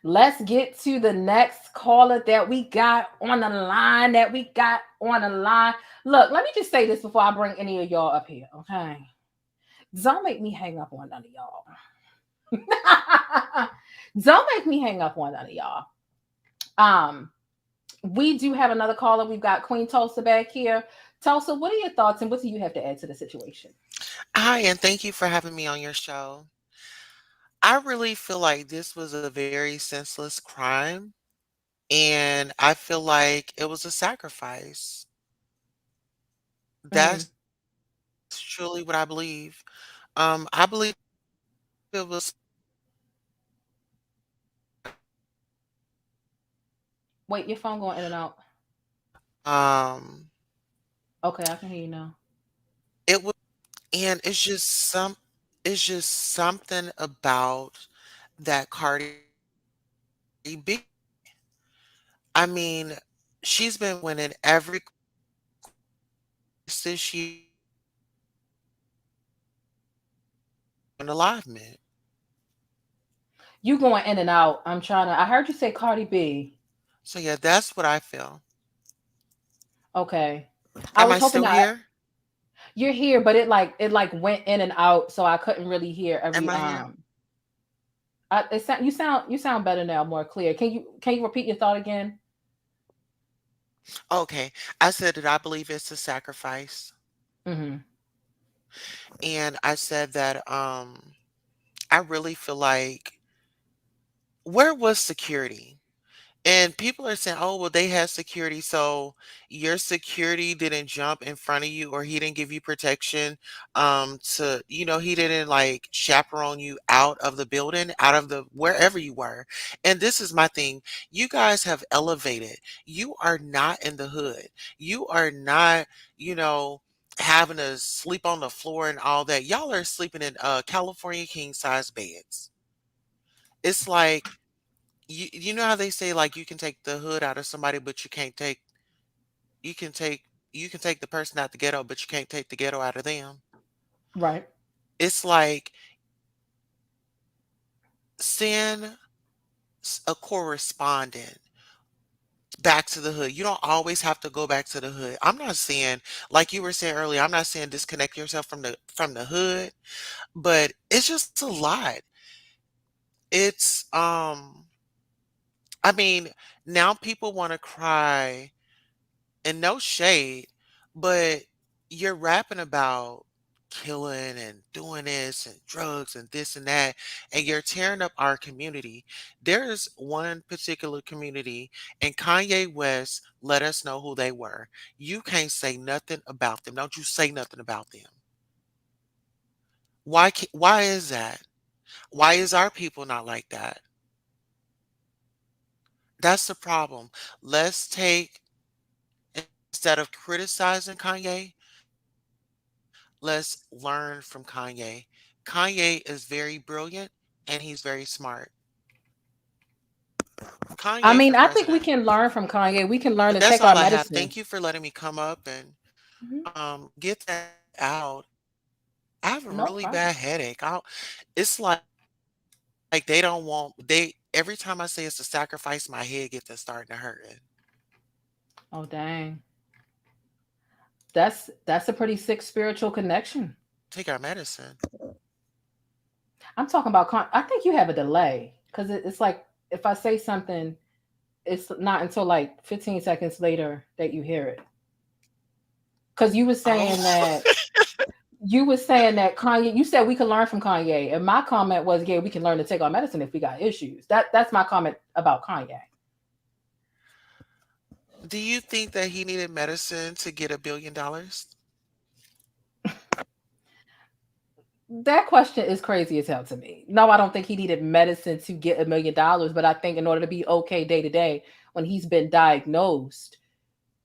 Let's get to the next caller that we got on the line. Look, let me just say this before I bring any of y'all up here, okay? Don't make me hang up on none of y'all. Don't make me hang up on none of y'all. We do have another caller. We've got Queen Tulsa back here. Tulsa, what are your thoughts and what do you have to add to the situation? Hi, and thank you for having me on your show. I really feel like this was a very senseless crime, and I feel like it was a sacrifice. That's truly what I believe. I believe it was. Wait, your phone going in and out. Okay, I can hear you now. It was, and it's just something about that Cardi B. I mean, she's been winning every this year in the live man. You going in and out. I heard you say Cardi B. So yeah, that's what I feel. Okay. I Am was I hoping still that here? you're here, but it went in and out, so I couldn't really hear every Am I here? You sound better now, more clear. Can you repeat your thought again? Okay. I said that I believe it's a sacrifice. Mm-hmm. And I said that I really feel like where was security? And people are saying, oh, well, they had security. So your security didn't jump in front of you or he didn't give you protection to, he didn't like chaperone you out of the building, out of the wherever you were. And this is my thing. You guys have elevated. You are not in the hood. You are not, having to sleep on the floor and all that. Y'all are sleeping in California king size beds. It's like you know how they say like you can take the hood out of somebody, but you can take you can take the person out the ghetto, but you can't take the ghetto out of them. Right. It's like send a correspondent back to the hood. You don't always have to go back to the hood. I'm not saying, like you were saying earlier, I'm not saying disconnect yourself from the hood, but it's just a lot. It's I mean, now people want to cry and no shade, but you're rapping about killing and doing this and drugs and this and that, and you're tearing up our community. There's one particular community, and Kanye West let us know who they were. You can't say nothing about them. Don't you say nothing about them. Why is that? Why is our people not like that? That's the problem. Let's take, instead of criticizing Kanye, let's learn from Kanye. Kanye is very brilliant and he's very smart. I Kanye mean, for I think we president. can learn from Kanye. We can learn But to that's take our all I have. medicine. Thank you for letting me come up and Mhm. get that out. I have a No really problem. bad headache. It's like they don't want they every time I say it's a sacrifice, my head gets to starting to hurt. Oh dang. That's a pretty sick spiritual connection. Take our medicine. I'm talking about I think you have a delay because it's like if I say something, it's not until like 15 seconds later that you hear it. Because Oh, you were saying that Kanye, you said we can learn from Kanye, and my comment was, yeah, we can learn to take our medicine if we got issues. That's my comment about Kanye. do you think that he needed medicine to get $1 billion? That question is crazy as hell to me. No, I don't think he needed medicine to get $1 million, but I think in order to be okay day to day, when he's been diagnosed,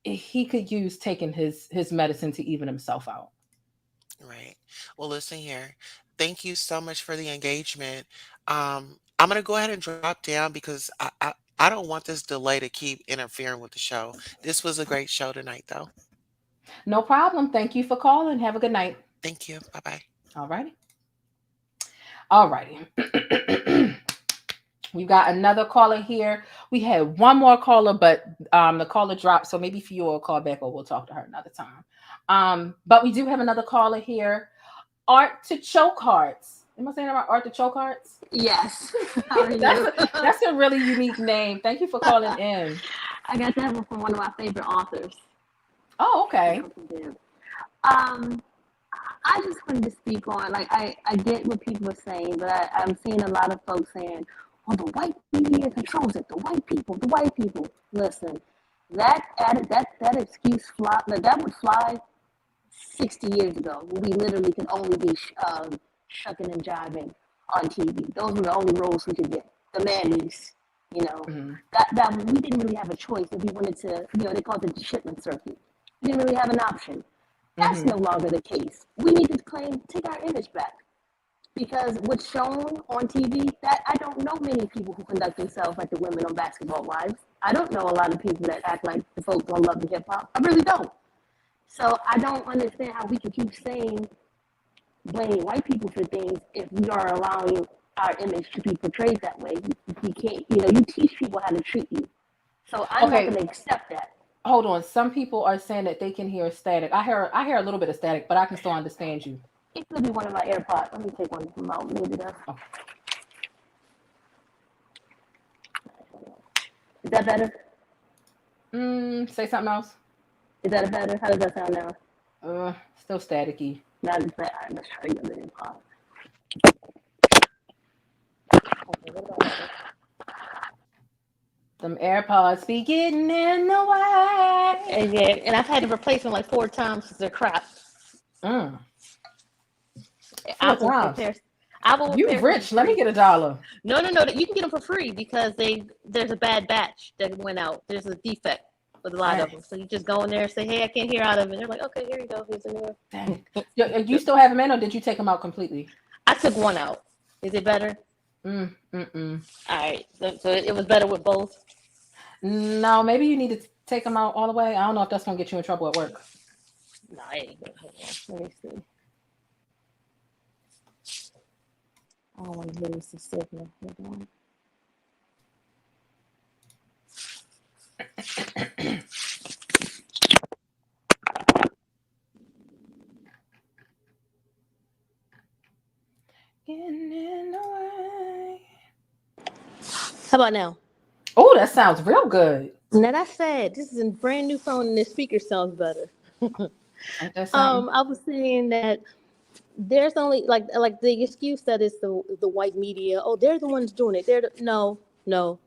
he could use taking his medicine to even himself out. Right. Well, listen here. Thank you so much for the engagement. I'm gonna go ahead and drop down because I don't want this delay to keep interfering with the show. This was a great show tonight, though. No problem. Thank you for calling. Have a good night. Thank you. Bye bye. All righty. All righty. We got another caller here. We had one more caller, but the caller dropped. So maybe Fiora will call back or we'll talk to her another time. But we do have another caller here. Art to Choke Hearts. Am I saying about Art to Choke Hearts? Yes. How are you? That's a really unique name. Thank you for calling in. I got that one from one of my favorite authors. Oh, okay. I just wanted to speak on, like, I get what people are saying, but I'm seeing a lot of folks saying, well, the white media controls it. The white people. Listen, that excuse fly, that would fly 60 years ago, when we literally could only be shucking and jiving on TV. Those were the only roles we could get. The mammies, that we didn't really have a choice if we wanted to, they call it the shipment circuit. We didn't really have an option. That's no longer the case. We need to take our image back. Because what's shown on TV, that I don't know many people who conduct themselves like the women on Basketball Wives. I don't know a lot of people that act like the folks on Love and Hip Hop. I really don't. So I don't understand how we can keep blaming white people for things if we are allowing our image to be portrayed that way. We can't, you teach people how to treat you. So I'm not going to accept that. Hold on. Some people are saying that they can hear static. I hear a little bit of static, but I can still understand you. It could be one of my AirPods. Let me take one of them out. Maybe that's. Okay. Is that better? Say something else. Is that better? How does that sound now? Still staticky. Not as bad. All right, let's try the other AirPod. Okay, what about that? Them AirPods be getting in the way. And I've had to replace them like 4 times because they're crap. I will you rich. Let me get $1. No. You can get them for free because there's a bad batch that went out. There's a defect with a lot of them. So you just go in there and say, hey, I can't hear out of it. They're like, okay, here you go. Here's a new one. You still have them in, or did you take them out completely? I took one out. Is it better? All right. So it was better with both? No, maybe you need to take them out all the way. I don't know if that's going to get you in trouble at work. No, I ain't good. Let me see. I don't want to lose the signal. How about now? Oh, that sounds real good. Now that's sad. This is a brand new phone and the speaker sounds better. Ain't that something? I was saying that there's only like the excuse that is the white media. Oh, they're the ones doing it. No.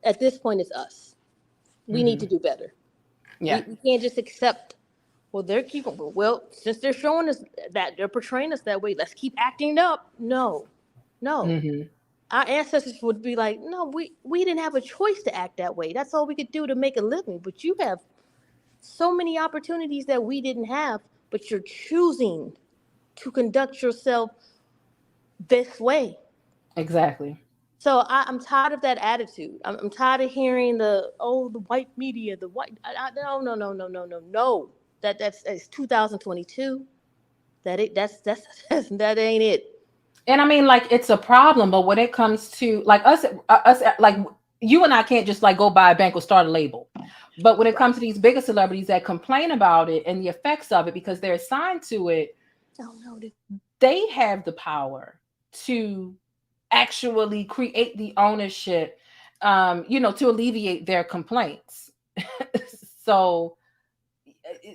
At this point, it's us. We need to do better. Yeah. We can't just accept. Well, they're keeping. Well, since they're showing us that they're portraying us that way, let's keep acting up. No. Our ancestors would be like, no, we didn't have a choice to act that way. That's all we could do to make a living. But you have so many opportunities that we didn't have, but you're choosing to conduct yourself this way. Exactly. So I'm tired of that attitude. I'm tired of hearing the white media, the white. No. That's 2022. That's that ain't it. And I mean, like, it's a problem, but when it comes to like us, like you and I can't just like go buy a bank or start a label. But when it comes to these bigger celebrities that complain about it and the effects of it because they're assigned to it, they have the power to actually create the ownership, to alleviate their complaints. So,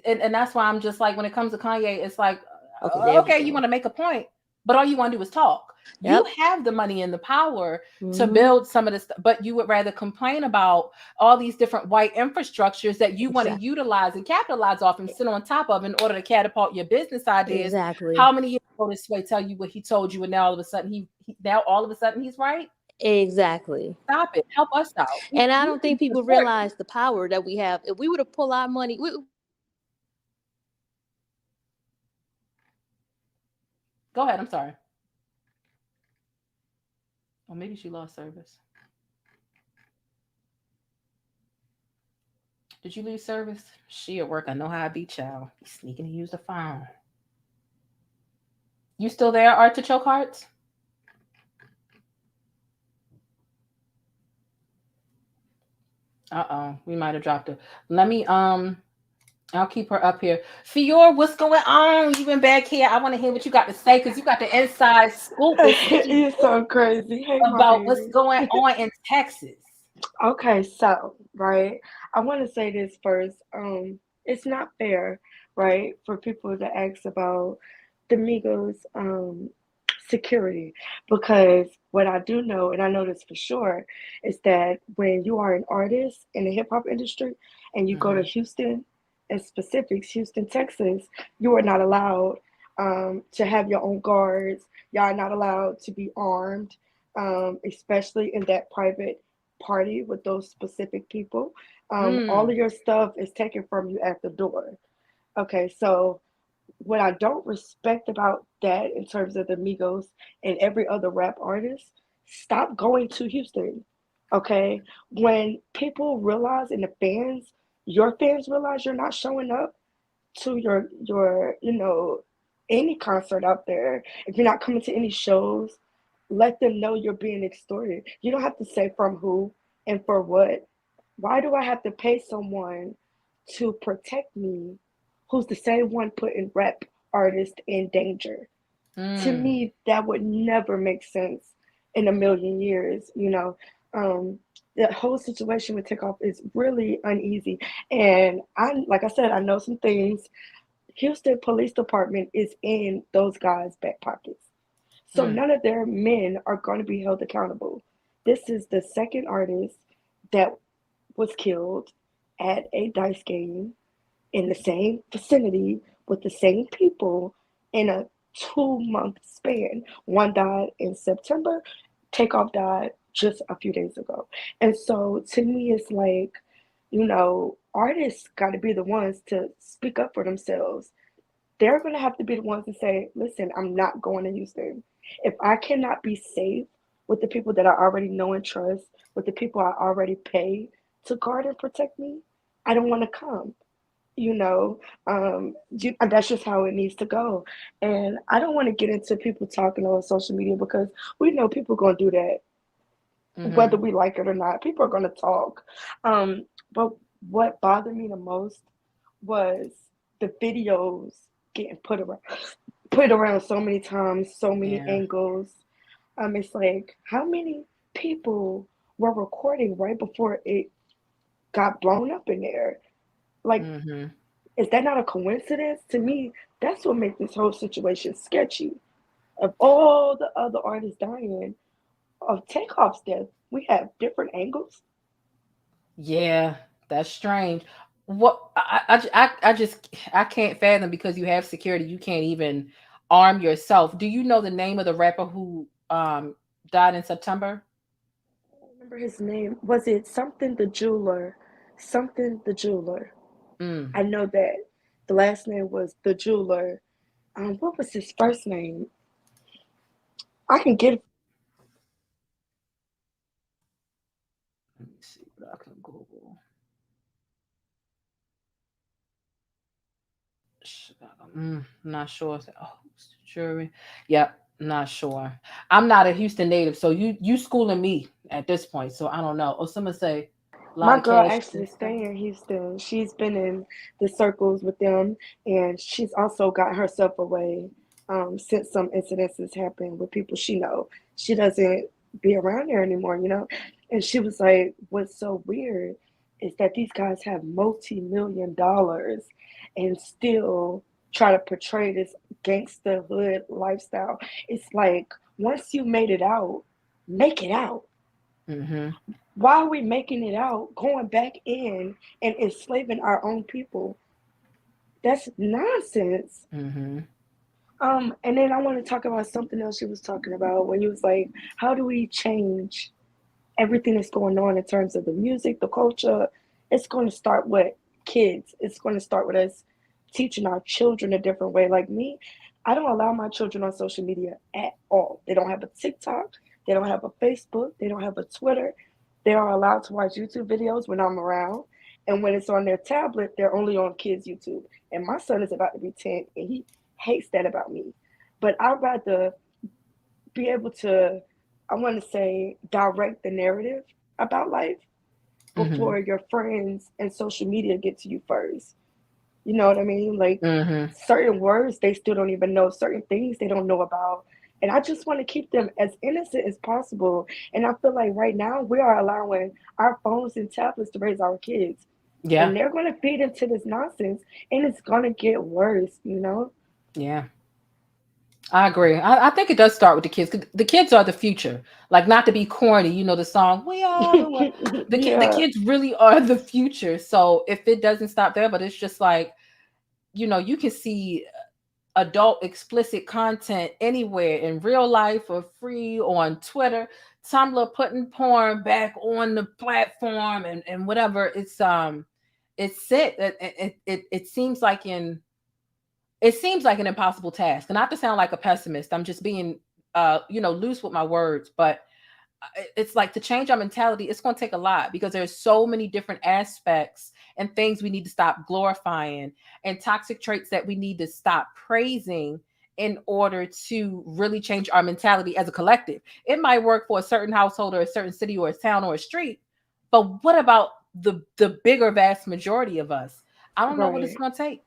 and that's why I'm just like, when it comes to Kanye, it's like, okay, you want to make a point, but all you want to do is talk. Yep. You have the money and the power to build some of this, but you would rather complain about all these different white infrastructures that you want to utilize and capitalize off and sit on top of in order to catapult your business ideas. Exactly. How many years ago did Sway tell you what he told you, and now all of a sudden he's right? Exactly. Stop it. Help us out. And I don't think people realize the power that we have. If we were to pull our money, go ahead. I'm sorry. Or maybe she lost service. Did you lose service? She at work. I know how I be, child. Be sneaking to use the phone. You still there, Artichoke Hearts? Uh-oh. We might have dropped her. Let me, I'll keep her up here. Fior, what's going on? You in back here? I want to hear what you got to say because you got the inside scoop. You're so crazy. Hey, about what's going on in Texas. Okay, so, right, I want to say this first. It's not fair, right, for people to ask about the Migos security, because what I do know, and I know this for sure, is that when you are an artist in the hip hop industry and you go to Houston, in specifics, Houston, Texas, you are not allowed to have your own guards. Y'all are not allowed to be armed, especially in that private party with those specific people. All of your stuff is taken from you at the door. Okay, so what I don't respect about that in terms of the Migos and every other rap artist, stop going to Houston. Okay, when people realize, and the fans, your fans realize you're not showing up to your any concert out there, if you're not coming to any shows, let them know you're being extorted. You don't have to say from who and for what. Why do I have to pay someone to protect me who's the same one putting rap artists in danger? To me, that would never make sense in a million years. The whole situation with TakeOff is really uneasy. And like I said, I know some things. Houston Police Department is in those guys' back pockets. So none of their men are going to be held accountable. This is the second artist that was killed at a dice game in the same vicinity with the same people in a 2-month span. One died in September. TakeOff died just a few days ago. And so to me, it's like, artists got to be the ones to speak up for themselves. They're going to have to be the ones to say, listen, I'm not going to Houston. If I cannot be safe with the people that I already know and trust, with the people I already pay to guard and protect me, I don't want to come. That's just how it needs to go. And I don't want to get into people talking on social media, because we know people are going to do that. Whether we like it or not, people are going to talk. But what bothered me the most was the videos getting put around so many times, so many angles. It's like, how many people were recording right before it got blown up in there? Like, Is that not a coincidence? To me, that's what makes this whole situation sketchy. Of all the other artists dying, of Takeoff's death, we have different angles. Yeah, that's strange. What I just I can't fathom because you have security, you can't even arm yourself. Do you know the name of the rapper who died in September? I don't remember his name. Was it something the jeweler? Something the jeweler. Mm. I know that the last name was the jeweler. What was his first name? I can get. Let me see what I can Google. Not sure. Oh, jury. Yep, not sure. I'm not a Houston native, so you schooling me at this point. So I don't know. Or someone say a lot My of girl cash. actually stay in Houston. She's been in the circles with them, and she's also got herself away since some incidences happened with people she know. She doesn't be around there anymore, you know. And she was like, "What's so weird is that these guys have multi-million dollars and still try to portray this gangster hood lifestyle. It's like once you made it out, make it out." Mm-hmm. Why are we making it out, going back in and enslaving our own people? That's nonsense. Mm-hmm. And then I want to talk about something else you was talking about when you was like, how do we change everything that's going on in terms of the music, the culture? It's going to start with kids. It's going to start with us teaching our children a different way. Like me, I don't allow my children on social media at all. They don't have a TikTok. They don't have a Facebook. They don't have a Twitter. They are allowed to watch YouTube videos when I'm around. And when it's on their tablet, they're only on kids' YouTube. And my son is about to be 10, and he hates that about me. But I'd rather be able to, I want to say, direct the narrative about life Mm-hmm. before your friends and social media get to you first. You know what I mean? Like Mm-hmm. certain words they still don't even know, certain things they don't know about. And I just want to keep them as innocent as possible. And I feel like right now we are allowing our phones and tablets to raise our kids. Yeah. And they're going to feed into this nonsense and it's going to get worse, you know? Yeah. I agree. I think it does start with the kids. 'Cause the kids are the future. Like not to be corny, you know the song "We Are the World." The Yeah, kids really are the future. So if it doesn't stop there, but it's just like you can see adult explicit content anywhere in real life for free on Twitter, Tumblr putting porn back on the platform and whatever. It's sick. It seems like an impossible task. And not to sound like a pessimist, I'm just being loose with my words, but it's like to change our mentality, it's going to take a lot because there's so many different aspects and things we need to stop glorifying and toxic traits that we need to stop praising in order to really change our mentality as a collective. It might work for a certain household or a certain city or a town or a street, but what about the bigger vast majority of us? I don't know what it's right. going to take.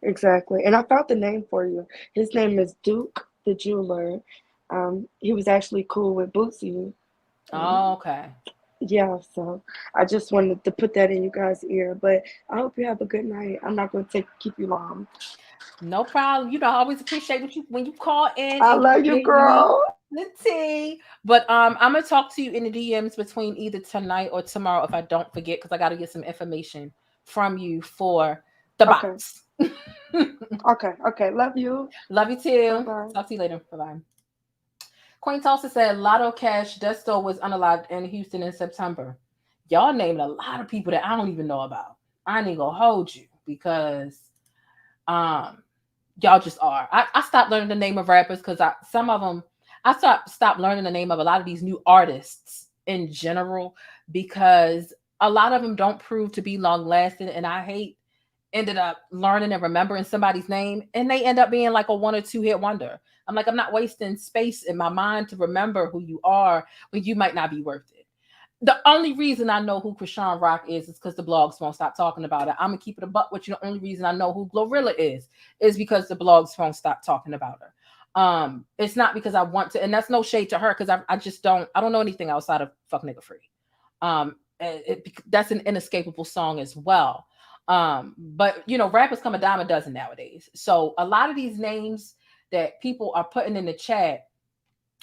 Exactly. And I found the name for you. His name is Duke the Jeweler. He was actually cool with Bootsy. Um, Okay. yeah, so I just wanted to put that in you guys' ear. But I hope you have a good night. I'm not going to keep you long. No problem. I always appreciate when you call in I and love you, give me girl. the tea. But I'm gonna talk to you in the DMs between either tonight or tomorrow if I don't forget, because I got to get some information from you for the Okay. box. Okay. Okay. Love you. Love you Bye too. bye. Talk to you later. Bye bye. Queen Tulsa said Lotto Cash Desto was unalive in Houston in September. Y'all named a lot of people that I don't even know about. I ain't gonna hold you because um y'all just are. I stopped learning the name of rappers because some of them stopped learning the name of a lot of these new artists in general because a lot of them don't prove to be long lasting, and I hate ended up learning and remembering somebody's name and they end up being like a one or two hit wonder. I'm like, I'm not wasting space in my mind to remember who you are when you might not be worth it. The only reason I know who Krishan Rock is because the blogs won't stop talking about it. I'm gonna keep it a buck with you. The only reason I know who Glorilla is because the blogs won't stop talking about her. It's not because I want to, and that's no shade to her because I just I don't know anything outside of Fuck Nigga Free. That's an inescapable song as well. But you know, rappers come a dime a dozen nowadays. So a lot of these names that people are putting in the chat,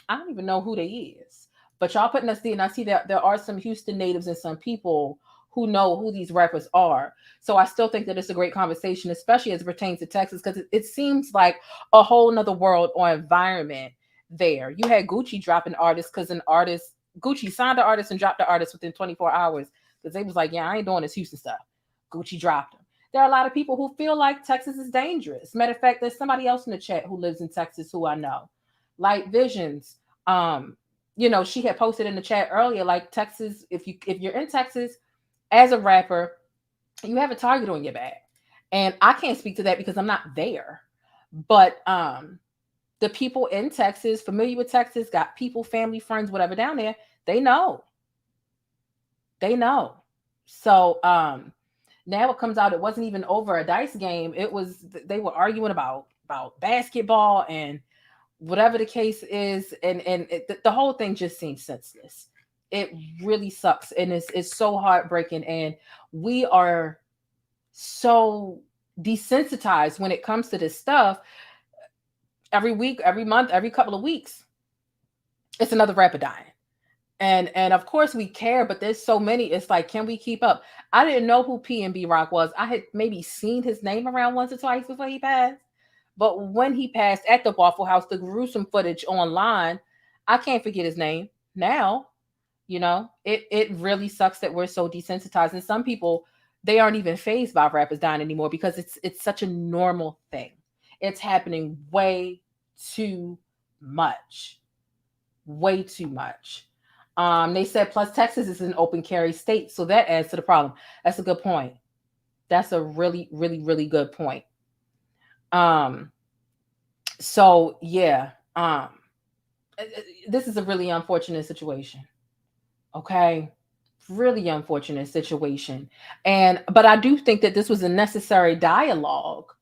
I don't even know who they is. But y'all putting us there, and I see that there are some Houston natives and some people who know who these rappers are. So I still think that it's a great conversation, especially as it pertains to Texas, because it seems like a whole nother world or environment there. You had Gucci dropping artists because Gucci signed the artist and dropped the artist within 24 hours because they was like, yeah, I ain't doing this Houston stuff. Gucci dropped them. There are a lot of people who feel like Texas is dangerous. Matter of fact, there's somebody else in the chat who lives in Texas who I know. Light Visions. You know, she had posted in the chat earlier, like Texas, if you're in Texas as a rapper, you have a target on your back. And I can't speak to that because I'm not there. But the people in Texas, familiar with Texas, got people, family, friends, whatever down there, they know. They know. So now it comes out, it wasn't even over a dice game. It was, they were arguing about basketball and whatever the case is, and the whole thing just seems senseless. It really sucks, and it's so heartbreaking, and we are so desensitized when it comes to this stuff. Every week, every month, every couple of weeks, it's another rapper dying. And of course we care, but there's so many. It's like, can we keep up? I didn't know who PNB Rock was. I had maybe seen his name around once or twice before he passed. But when he passed at the Waffle House, the gruesome footage online, I can't forget his name now. You know, it really sucks that we're so desensitized. And some people, they aren't even fazed by rappers dying anymore because it's such a normal thing. It's happening way too much. Way too much. They said, plus Texas is an open carry state, so that adds to the problem. That's a good point. That's a really, really, really good point. So yeah, this is a really unfortunate situation. Okay. Really unfortunate situation. But I do think that this was a necessary dialogue,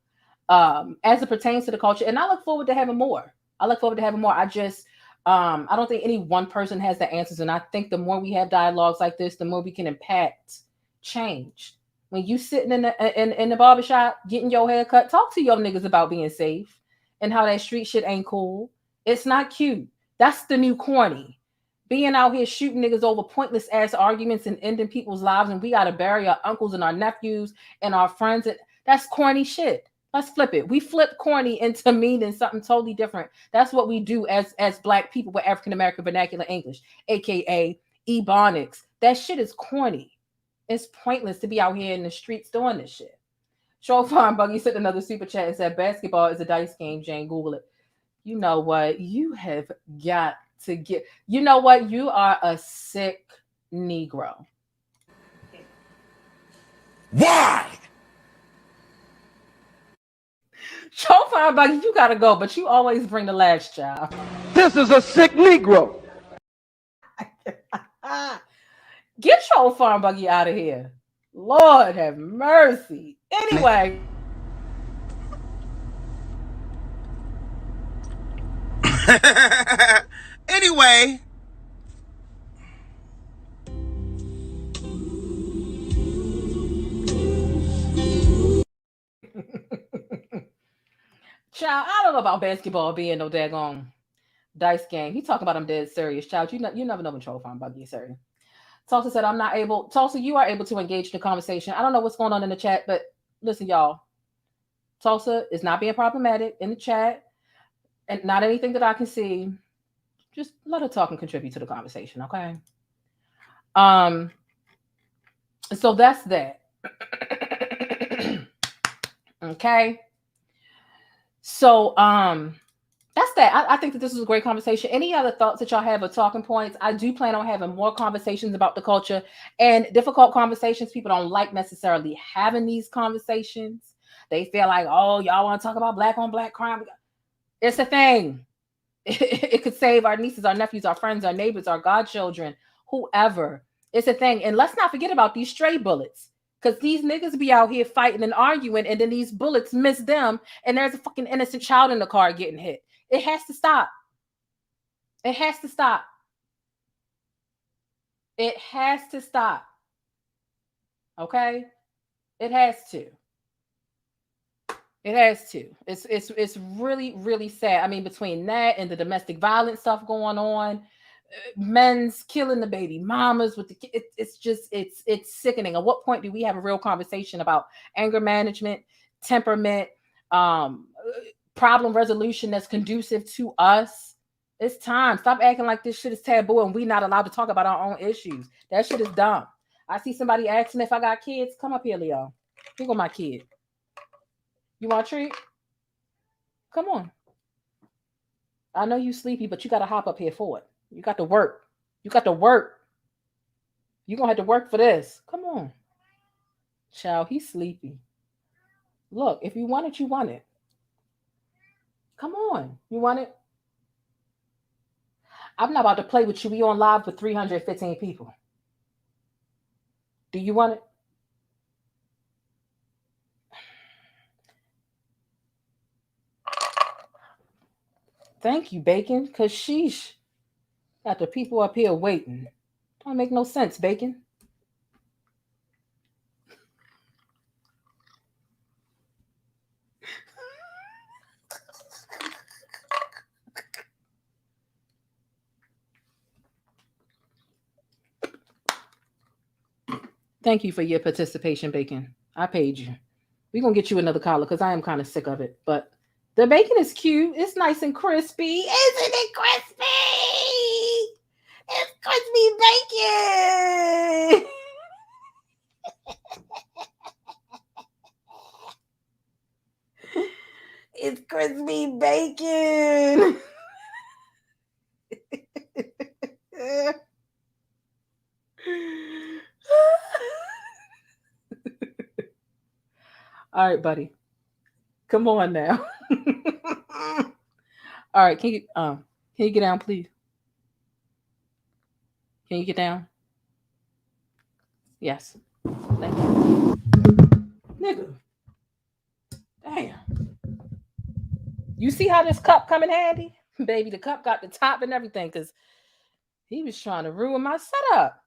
as it pertains to the culture. And I look forward to having more. I don't think any one person has the answers. And I think the more we have dialogues like this, the more we can impact change. When you sitting in the barbershop getting your hair cut, talk to your niggas about being safe and how that street shit ain't cool. It's not cute. That's the new corny. Being out here shooting niggas over pointless ass arguments and ending people's lives, and we gotta bury our uncles and our nephews and our friends. And that's corny shit. Let's flip it. We flip corny into meaning something totally different. That's what we do as Black people with African American vernacular English, aka Ebonics. That shit is corny. It's pointless to be out here in the streets doing this shit. Siohvaughn Buggy sent another super chat and said, basketball is a dice game, Jane. Google it. You know what? You have got to get, you know what? You are a sick Negro. Why? Siohvaughn Buggy, you gotta go, but you always bring the last child. This is a sick Negro. Get Siohvaughn Buggy out of here. Lord have mercy. Anyway. Anyway. Child, I don't know about basketball being no daggone dice game. He talking about I'm dead serious. Child, you never know when Siohvaughn Buggy is serious. Tulsa said, I'm not able. Tulsa, you are able to engage in the conversation. I don't know what's going on in the chat, but listen, y'all. Tulsa is not being problematic in the chat, and not anything that I can see. Just let her talk and contribute to the conversation, okay? So that's that. Okay. So that's that. I think that this was a great conversation. Any other thoughts that y'all have or talking points? I do plan on having more conversations about the culture and difficult conversations. People don't like necessarily having these conversations. They feel like, oh, y'all want to talk about Black on Black crime. It's a thing. It could save our nieces, our nephews, our friends, our neighbors, our godchildren, whoever. It's a thing. And let's not forget about these stray bullets. Because these niggas be out here fighting and arguing, and then these bullets miss them, and there's a fucking innocent child in the car getting hit. It has to stop. It has to stop. It has to stop. Okay? It has to. It has to. It's really, really sad. I mean, between that and the domestic violence stuff going on, men's killing the baby mamas with the it's sickening. At what point do we have a real conversation about anger management, temperament, problem resolution that's conducive to us? It's time. Stop acting like this shit is taboo and we not allowed to talk about our own issues. That shit is dumb. I see somebody asking if I got kids. Come up here, Leo. Here go my kid. You want a treat? Come on. I know you sleepy, but you got to hop up here for it. You got to work. You got to work. You're going to have to work for this. Come on. Child, he's sleepy. Look, if you want it, you want it. Come on. You want it? I'm not about to play with you. We on live with 315 people. Do you want it? Thank you, Bacon, because sheesh. Got the people up here waiting. Don't make no sense, Bacon. Thank you for your participation, Bacon. I paid you. We're going to get you another collar because I am kind of sick of it. But the bacon is cute. It's nice and crispy. Isn't it crispy? It's crispy bacon. It's crispy bacon. All right, buddy. Come on now. All right, can you get down, please? Can you get down? Yes. Thank you. Nigga. Damn. You see how this cup come in handy? Baby, the cup got the top and everything because he was trying to ruin my setup.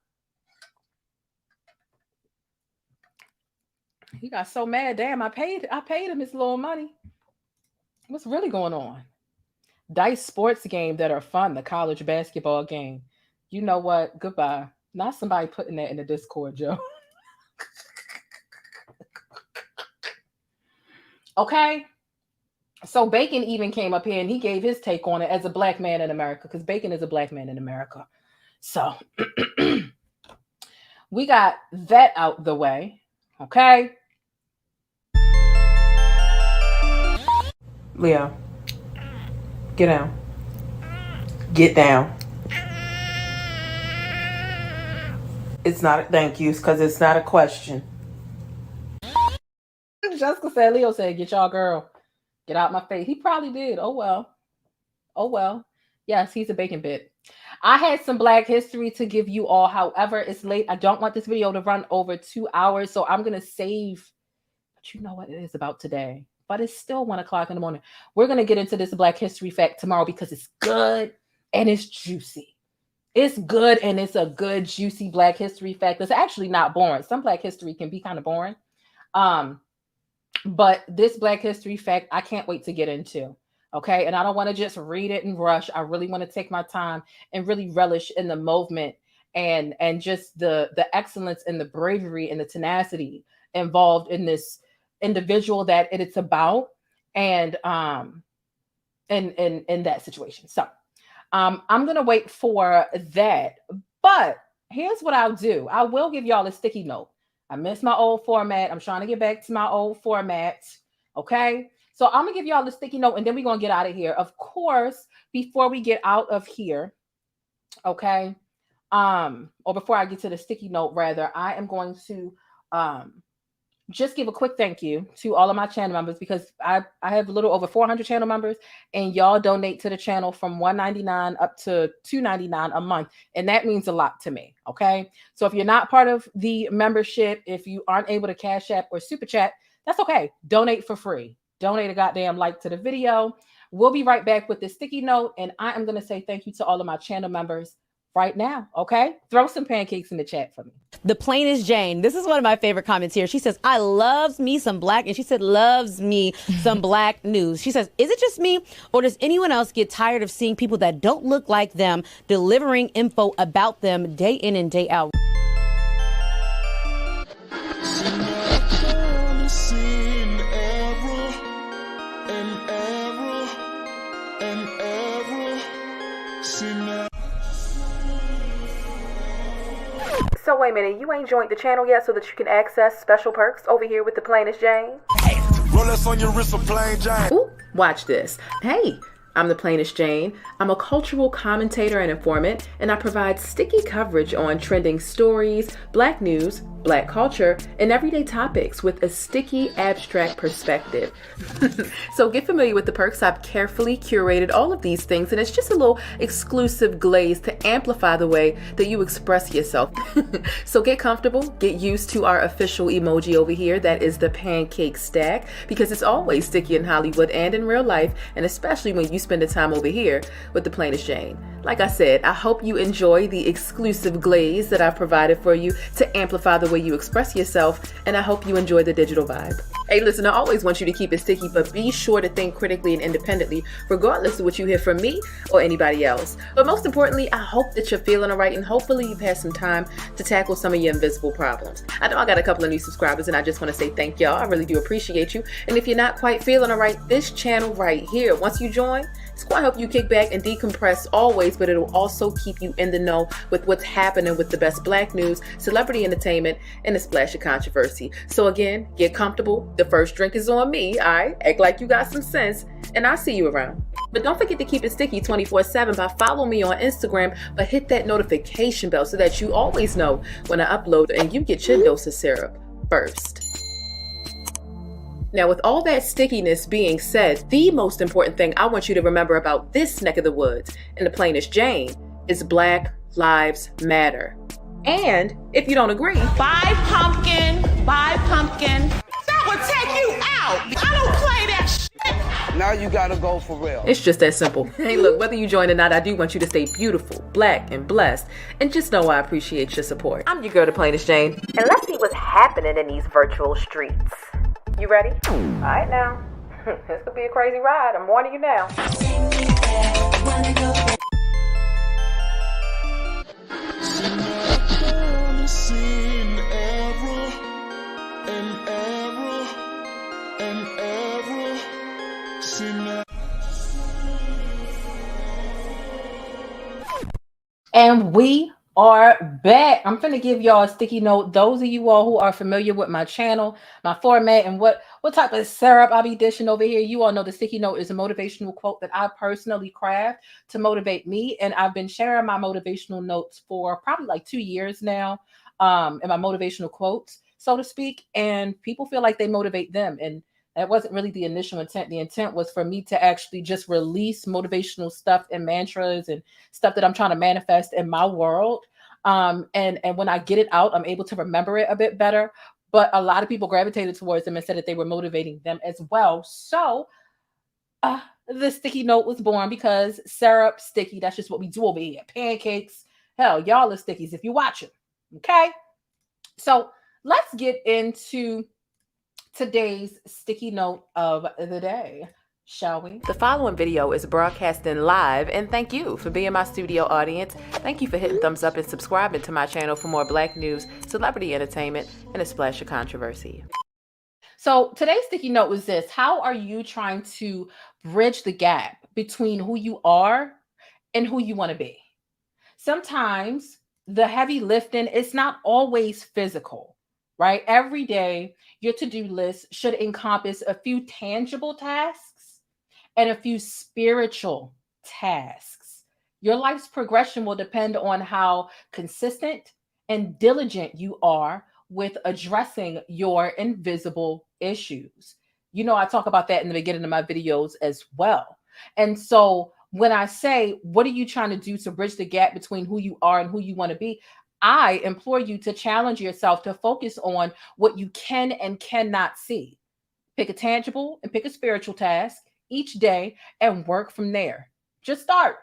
He got so mad. Damn, I paid him his little money. What's really going on? Dice sports game that are fun, the college basketball game. You know what? Goodbye. Not somebody putting that in the Discord, Joe. Okay. So Bacon even came up here and he gave his take on it as a black man in America, because Bacon is a black man in America. So we got that out the way. Okay. Leo, get down. Get down. It's not a thank you, because it's not a question. Jessica said, Leo said, get y'all girl. Get out my face. He probably did. Oh, well. Oh, well. Yes, he's a bacon bit. I had some Black history to give you all. However, it's late. I don't want this video to run over 2 hours, so I'm going to save. But you know what it is about today. But it's still 1 o'clock in the morning. We're going to get into this Black history fact tomorrow because it's good and it's juicy. It's good and it's a good, juicy Black history fact. It's actually not boring. Some Black history can be kind of boring. But this Black history fact, I can't wait to get into. Okay. And I don't want to just read it and rush. I really want to take my time and really relish in the movement and just the excellence and the bravery and the tenacity involved in this individual that it's about and in that situation. So I'm gonna wait for that. But here's what I'll do. I will give y'all a sticky note. I miss my old format. I'm trying to get back to my old format. Okay. So I'm gonna give y'all the sticky note and then we're gonna get out of here. Of course, before we get out of here, okay. Or before I get to the sticky note, rather, I am going to just give a quick thank you to all of my channel members because I have a little over 400 channel members and y'all donate to the channel from $1.99 up to $2.99 a month. And that means a lot to me. Okay. So if you're not part of the membership, if you aren't able to Cash App or Super Chat, that's okay. Donate for free. Donate a goddamn like to the video. We'll be right back with the sticky note. And I am going to say thank you to all of my channel members right now. Okay, throw some pancakes in the chat for me. The plainest Jane. This is one of my favorite comments here. She says, I loves me some black, and she said, loves me some black news. She says, is it just me, or does anyone else get tired of seeing people that don't look like them delivering info about them day in and day out? So wait a minute, you ain't joined the channel yet so that you can access special perks over here with the plainest Jane? Rolex on your wrist, a plain Jane. Ooh, watch this. Hey, I'm the plainest Jane. I'm a cultural commentator and informant, and I provide sticky coverage on trending stories, black news, black culture, and everyday topics with a sticky, abstract perspective. So get familiar with the perks. I've carefully curated all of these things, and it's just a little exclusive glaze to amplify the way that you express yourself. So get comfortable, get used to our official emoji over here. That is the pancake stack, because it's always sticky in Hollywood and in real life, and especially when you spend the time over here with the plainest Jane. Like I said, I hope you enjoy the exclusive glaze that I've provided for you to amplify the way you express yourself, and I hope you enjoy the digital vibe. Hey, listen, I always want you to keep it sticky, but be sure to think critically and independently, regardless of what you hear from me or anybody else. But most importantly, I hope that you're feeling all right, and hopefully you've had some time to tackle some of your invisible problems. I know I got a couple of new subscribers, and I just want to say thank y'all. I really do appreciate you. And if you're not quite feeling all right, this channel right here, once you join, it's going to help you kick back and decompress always, but it'll also keep you in the know with what's happening with the best black news, celebrity entertainment, and a splash of controversy. So again, get comfortable. The first drink is on me, all right? Act like you got some sense, and I'll see you around. But don't forget to keep it sticky 24/7 by following me on Instagram, but hit that notification bell so that you always know when I upload and you get your dose of syrup first. Now, with all that stickiness being said, the most important thing I want you to remember about this neck of the woods and the plainest Jane is Black Lives Matter. And if you don't agree, Buy pumpkin. That would take you out. I don't play that shit. Now you gotta go for real. it's just that simple. Hey, look, whether you join or not, I do want you to stay beautiful, black, and blessed. And just know I appreciate your support. I'm your girl, the plainest Jane. And let's see what's happening in these virtual streets. You ready? All right now. This could be a crazy ride. I'm warning you now. And we are back. I'm finna give y'all a sticky note. Those of you all who are familiar with my channel, my format, and what type of syrup I'll be dishing over here, you all know the sticky note is a motivational quote that I personally craft to motivate me. And I've been sharing my motivational notes for probably like 2 years now, and my motivational quotes, so to speak. And people feel like they motivate them. And that wasn't really the initial intent. The intent was for me to actually just release motivational stuff and mantras and stuff that I'm trying to manifest in my world. And when I get it out, I'm able to remember it a bit better. But a lot of people gravitated towards them and said that they were motivating them as well. So the sticky note was born because syrup, sticky, that's just what we do over here. Pancakes, hell, y'all are stickies if you watch it. Okay? So let's get into today's sticky note of the day, shall we? The following video is broadcasting live, and thank you for being my studio audience. Thank you for hitting thumbs up and subscribing to my channel for more black news, celebrity entertainment, and a splash of controversy. So today's sticky note was this: how are you trying to bridge the gap between who you are and who you want to be? Sometimes the heavy lifting, it's not always physical, right? Every day, your to-do list should encompass a few tangible tasks and a few spiritual tasks. Your life's progression will depend on how consistent and diligent you are with addressing your invisible issues. You know, I talk about that in the beginning of my videos as well. And so when I say, what are you trying to do to bridge the gap between who you are and who you want to be? I implore you to challenge yourself to focus on what you can and cannot see. Pick a tangible and pick a spiritual task each day and work from there. Just start.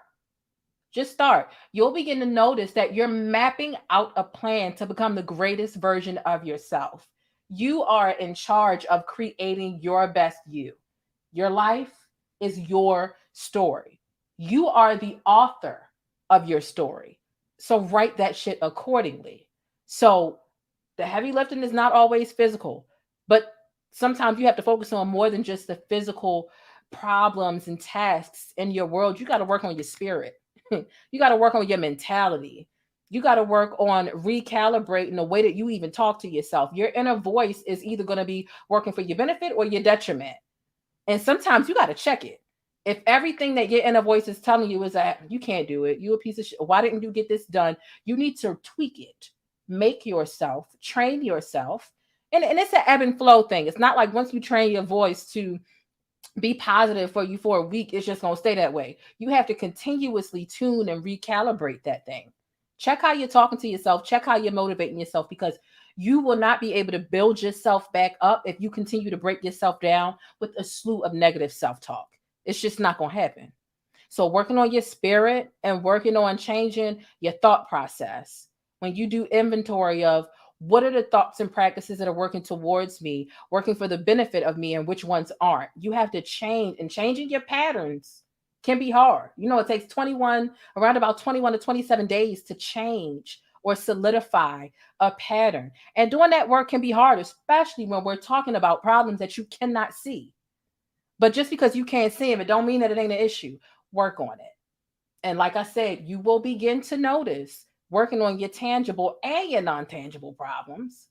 Just start. You'll begin to notice that you're mapping out a plan to become the greatest version of yourself. You are in charge of creating your best you. Your life is your story. You are the author of your story. So write that shit accordingly. So the heavy lifting is not always physical, but sometimes you have to focus on more than just the physical problems and tasks in your world. You got to work on your spirit. You got to work on your mentality. You got to work on recalibrating the way that you even talk to yourself. Your inner voice is either going to be working for your benefit or your detriment. And sometimes you got to check it. If everything that your inner voice is telling you is that you can't do it, you a piece of shit, why didn't you get this done? You need to tweak it, make yourself, train yourself. And it's an ebb and flow thing. It's not like once you train your voice to be positive for you for a week, it's just going to stay that way. You have to continuously tune and recalibrate that thing. Check how you're talking to yourself. Check how you're motivating yourself, because you will not be able to build yourself back up if you continue to break yourself down with a slew of negative self-talk. It's just not going to happen. So working on your spirit and working on changing your thought process. When you do inventory of what are the thoughts and practices that are working towards me, working for the benefit of me, and which ones aren't, you have to change. And changing your patterns can be hard. You know, it takes around about 21 to 27 days to change or solidify a pattern. And doing that work can be hard, especially when we're talking about problems that you cannot see. But just because you can't see them, it don't mean that it ain't an issue. Work on it. And like I said, you will begin to notice, working on your tangible and your non-tangible problems,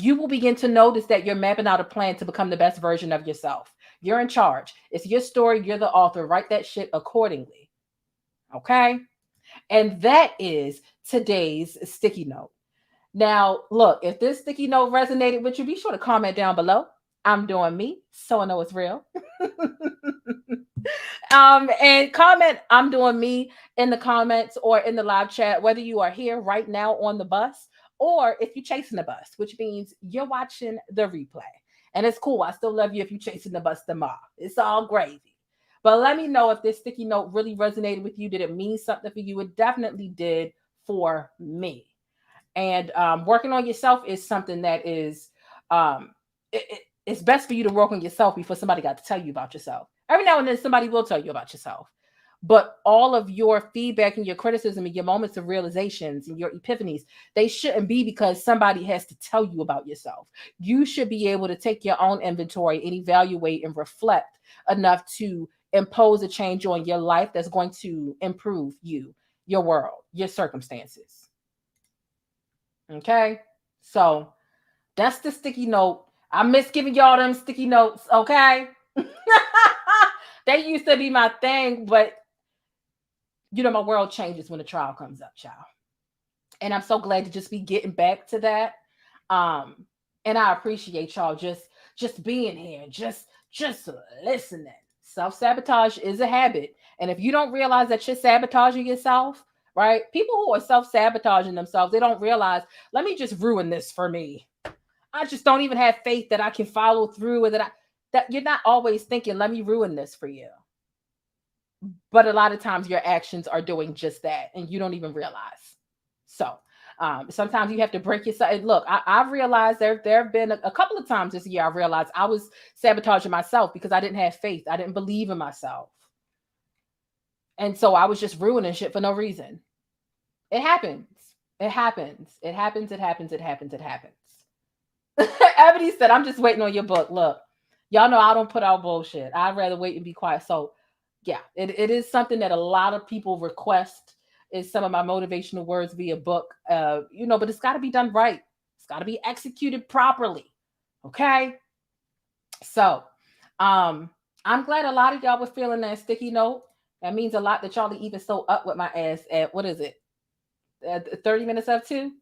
you will begin to notice that you're mapping out a plan to become the best version of yourself. You're in charge. It's your story. You're the author. Write that shit accordingly. Okay? And that is today's sticky note. Now, look, if this sticky note resonated with you, be sure to comment down below. I'm doing me, so I know it's real. And comment I'm doing me in the comments or in the live chat, whether you are here right now on the bus or if you're chasing the bus, which means you're watching the replay. And it's cool. I still love you if you're chasing the bus tomorrow. It's all gravy. But let me know if this sticky note really resonated with you. Did it mean something for you? It definitely did for me. And working on yourself is something that is it's best for you to work on yourself before somebody got to tell you about yourself. Every now and then somebody will tell you about yourself. But all of your feedback and your criticism and your moments of realizations and your epiphanies, they shouldn't be because somebody has to tell you about yourself. You should be able to take your own inventory and evaluate and reflect enough to impose a change on your life that's going to improve you, your world, your circumstances. Okay? So that's the sticky note. I miss giving y'all them sticky notes, okay? They used to be my thing, but you know, my world changes when the trial comes up, child. And I'm so glad to just be getting back to that. And I appreciate y'all just being here, just listening. Self-sabotage is a habit. And if you don't realize that you're sabotaging yourself, right? People who are self-sabotaging themselves, they don't realize, let me just ruin this for me. I just don't even have faith that I can follow through with it. That you're not always thinking, let me ruin this for you. But a lot of times your actions are doing just that and you don't even realize. So sometimes you have to break yourself. And look, I've realized there have been a couple of times this year I realized I was sabotaging myself because I didn't have faith. I didn't believe in myself. And so I was just ruining shit for no reason. It happens. It happens. It happens. It happens. It happens. It happens. Ebony said, I'm just waiting on your book. Look, y'all know I don't put out bullshit. I'd rather wait and be quiet. So yeah, it is something that a lot of people request is some of my motivational words via book, but it's got to be done right. It's got to be executed properly. Okay. So I'm glad a lot of y'all were feeling that sticky note. That means a lot that y'all even still up with my ass at, what is it? 30 minutes up to?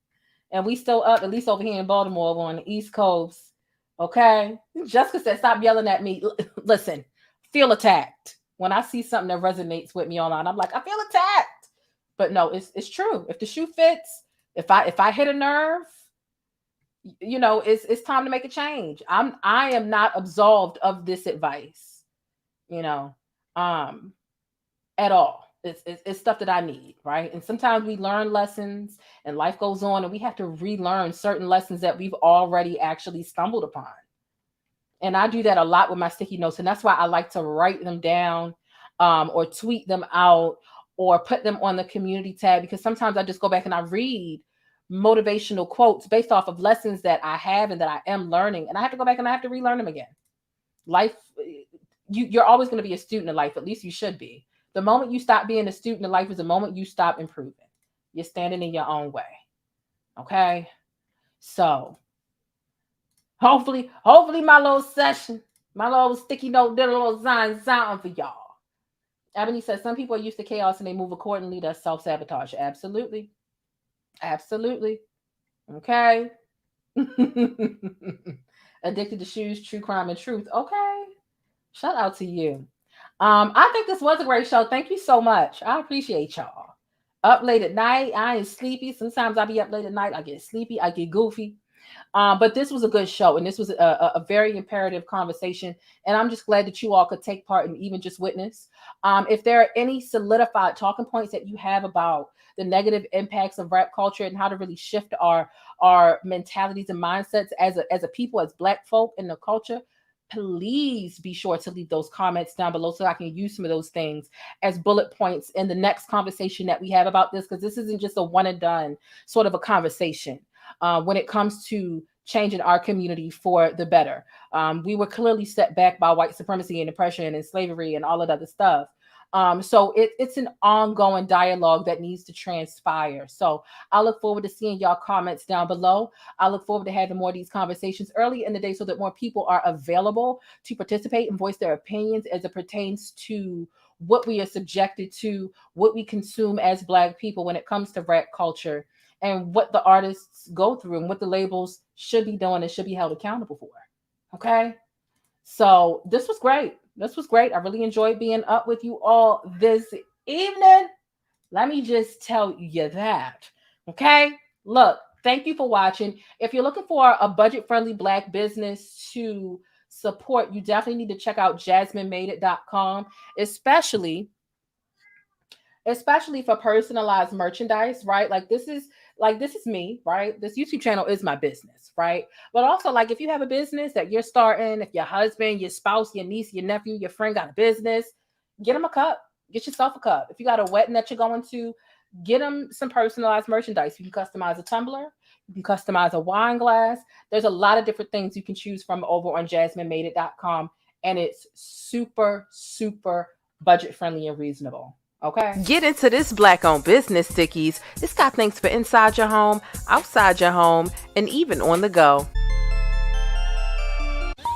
And we still up, at least over here in Baltimore on the East Coast. Okay. Jessica said, stop yelling at me. Listen, feel attacked. When I see something that resonates with me online, I'm like, I feel attacked. But no, it's true. If the shoe fits, if I hit a nerve, it's time to make a change. I am not absolved of this advice, at all. It's stuff that I need, right? And sometimes we learn lessons and life goes on and we have to relearn certain lessons that we've already actually stumbled upon. And I do that a lot with my sticky notes. And that's why I like to write them down or tweet them out or put them on the community tab, because sometimes I just go back and I read motivational quotes based off of lessons that I have and that I am learning. And I have to go back and I have to relearn them again. Life, you're always going to be a student of life. At least you should be. The moment you stop being a student of life is the moment you stop improving. You're standing in your own way. Okay? So hopefully my little session, my little sticky note did a little sound for y'all. Ebony says some people are used to chaos and they move accordingly. That's self-sabotage. Absolutely. Absolutely. Okay. Addicted to shoes, true crime, and truth. Okay. Shout out to you. I think this was a great show. Thank you so much. I appreciate y'all. Up late at night. I ain't sleepy. Sometimes I be up late at night. I get sleepy. I get goofy. But this was a good show. And this was a very imperative conversation. And I'm just glad that you all could take part and even just witness. If there are any solidified talking points that you have about the negative impacts of rap culture and how to really shift our mentalities and mindsets as a people, as Black folk in the culture, please be sure to leave those comments down below so I can use some of those things as bullet points in the next conversation that we have about this, because this isn't just a one and done sort of a conversation when it comes to changing our community for the better. We were clearly set back by white supremacy and oppression and slavery and all of that other stuff. So it's an ongoing dialogue that needs to transpire. So I look forward to seeing y'all comments down below. I look forward to having more of these conversations early in the day so that more people are available to participate and voice their opinions as it pertains to what we are subjected to, what we consume as Black people when it comes to rap culture, and what the artists go through and what the labels should be doing and should be held accountable for. Okay? So this was great. This was great. I really enjoyed being up with you all this evening. Let me just tell you that. Okay? Look, thank you for watching. If you're looking for a budget-friendly Black business to support, you definitely need to check out JasmineMadeIt.com, especially for personalized merchandise, right? Like this is me, right? This YouTube channel is my business, right? But also, like, if you have a business that you're starting, if your husband, your spouse, your niece, your nephew, your friend got a business, get them a cup. Get yourself a cup. If you got a wedding that you're going to, get them some personalized merchandise. You can customize a tumbler. You can customize a wine glass. There's a lot of different things you can choose from over on JasmineMadeIt.com, and it's super, super budget-friendly and reasonable. Okay. Get into this Black-owned business, Stickies. It's got things for inside your home, outside your home, and even on the go.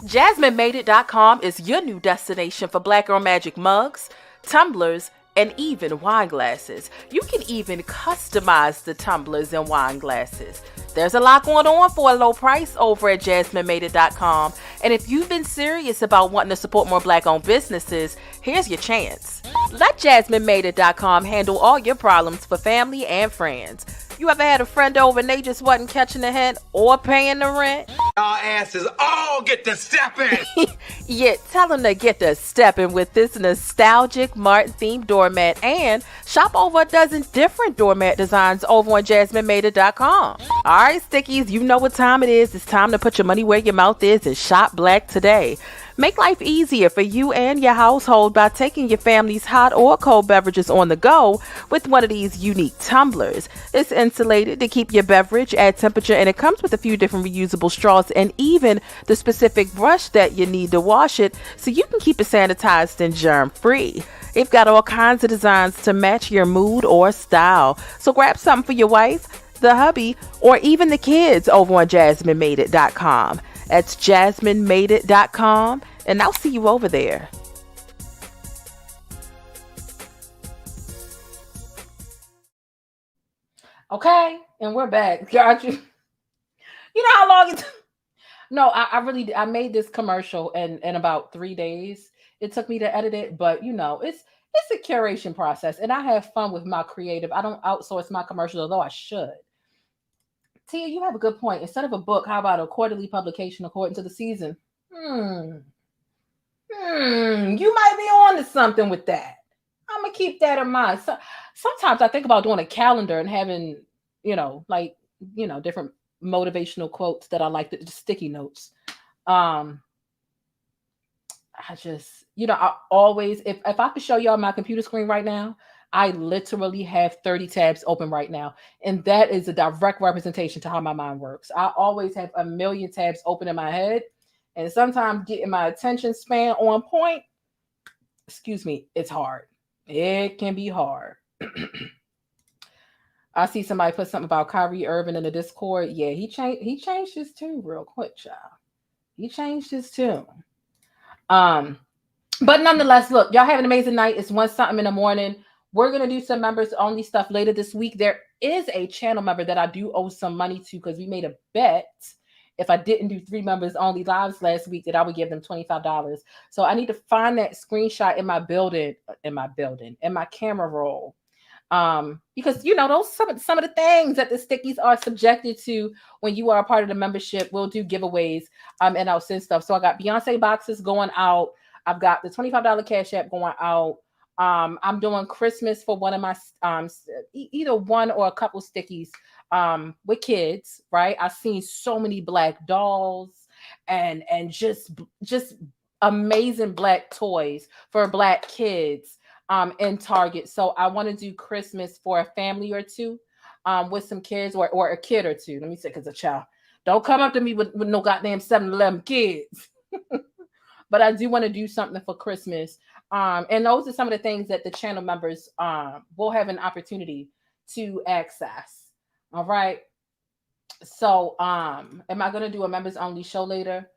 JasmineMadeIt.com is your new destination for Black Girl Magic mugs, tumblers, and even wine glasses. You can even customize the tumblers and wine glasses. There's a lot going on for a low price over at JasmineMadeIt.com. And if you've been serious about wanting to support more Black-owned businesses, here's your chance. Let JasmineMadeIt.com handle all your problems for family and friends. You ever had a friend over and they just wasn't catching the hint or paying the rent? Y'all asses all get to stepping. Yeah, tell them to get to stepping with this nostalgic Martin-themed doormat and shop over a dozen different doormat designs over on JasmineMadeIt.com. All right, Stickies, you know what time it is. It's time to put your money where your mouth is and shop Black today. Make life easier for you and your household by taking your family's hot or cold beverages on the go with one of these unique tumblers. It's insulated to keep your beverage at temperature, and it comes with a few different reusable straws and even the specific brush that you need to wash it so you can keep it sanitized and germ-free. They've got all kinds of designs to match your mood or style. So grab something for your wife, the hubby, or even the kids over on JasmineMadeIt.com. That's JasmineMadeIt.com, and I'll see you over there. Okay, and we're back. Got you. You know how long it No, I made this commercial in about 3 days. It took me to edit it, but you know, it's a curation process, and I have fun with my creative. I don't outsource my commercials, although I should. Tia, you have a good point. Instead of a book, how about a quarterly publication according to the season? You might be on to something with that. I'm gonna keep that in mind. So, sometimes I think about doing a calendar and having, like, different motivational quotes that I like, the sticky notes. I just, I always, if I could show y'all my computer screen right now, I literally have 30 tabs open right now. And that is a direct representation to how my mind works. I always have a million tabs open in my head. And sometimes getting my attention span on point, it's hard. It can be hard. I see somebody put something about Kyrie Irving in the Discord. Yeah, he changed his tune real quick, child. He changed his tune. But nonetheless, look, y'all have an amazing night. It's 1-something in the morning. We're going to do some members only stuff later this week. There is a channel member that I do owe some money to because we made a bet. If I didn't do 3 members only lives last week, that I would give them $25. So I need to find that screenshot in my camera roll. Because those some of the things that the stickies are subjected to when you are a part of the membership. We'll do giveaways and I'll send stuff. So I got Beyonce boxes going out. I've got the $25 Cash App going out. I'm doing Christmas for one of my either one or a couple stickies with kids, right? I've seen so many black dolls and just amazing black toys for black kids in Target. So I want to do Christmas for a family or two with some kids or a kid or two. Let me say, because a child, don't come up to me with no goddamn 7-11 kids. But I do want to do something for Christmas. And those are some of the things that the channel members will have an opportunity to access. All right. So am I going to do a members only show later?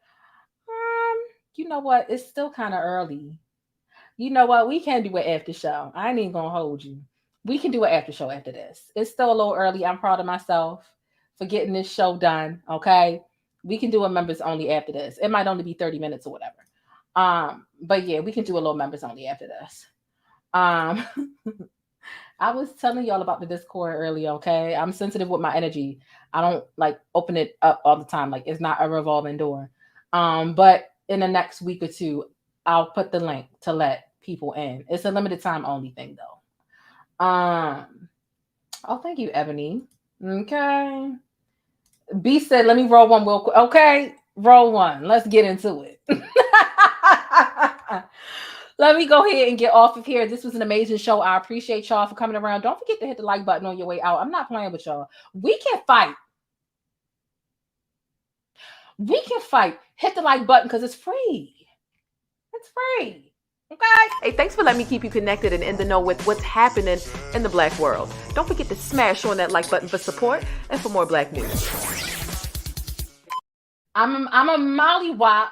You know what? It's still kind of early. You know what? We can do an after show. I ain't even going to hold you. We can do an after show after this. It's still a little early. I'm proud of myself for getting this show done. Okay. We can do a members only after this. It might only be 30 minutes or whatever. But yeah, we can do a little members only after this. I was telling y'all about the Discord earlier, okay? I'm sensitive with my energy. I don't like open it up all the time. Like, it's not a revolving door. But in the next week or two, I'll put the link to let people in. It's a limited time only thing though. Oh, thank you, Ebony. Okay. B said, let me roll one real quick. Okay, roll one. Let's get into it. Let me go ahead and get off of here. This was an amazing show. I appreciate y'all for coming around. Don't forget to hit the like button on your way out. I'm not playing with y'all. We can fight. We can fight. Hit the like button because it's free. It's free. Okay. Hey, thanks for letting me keep you connected and in the know with what's happening in the black world. Don't forget to smash on that like button for support and for more black news. I'm a mollywop.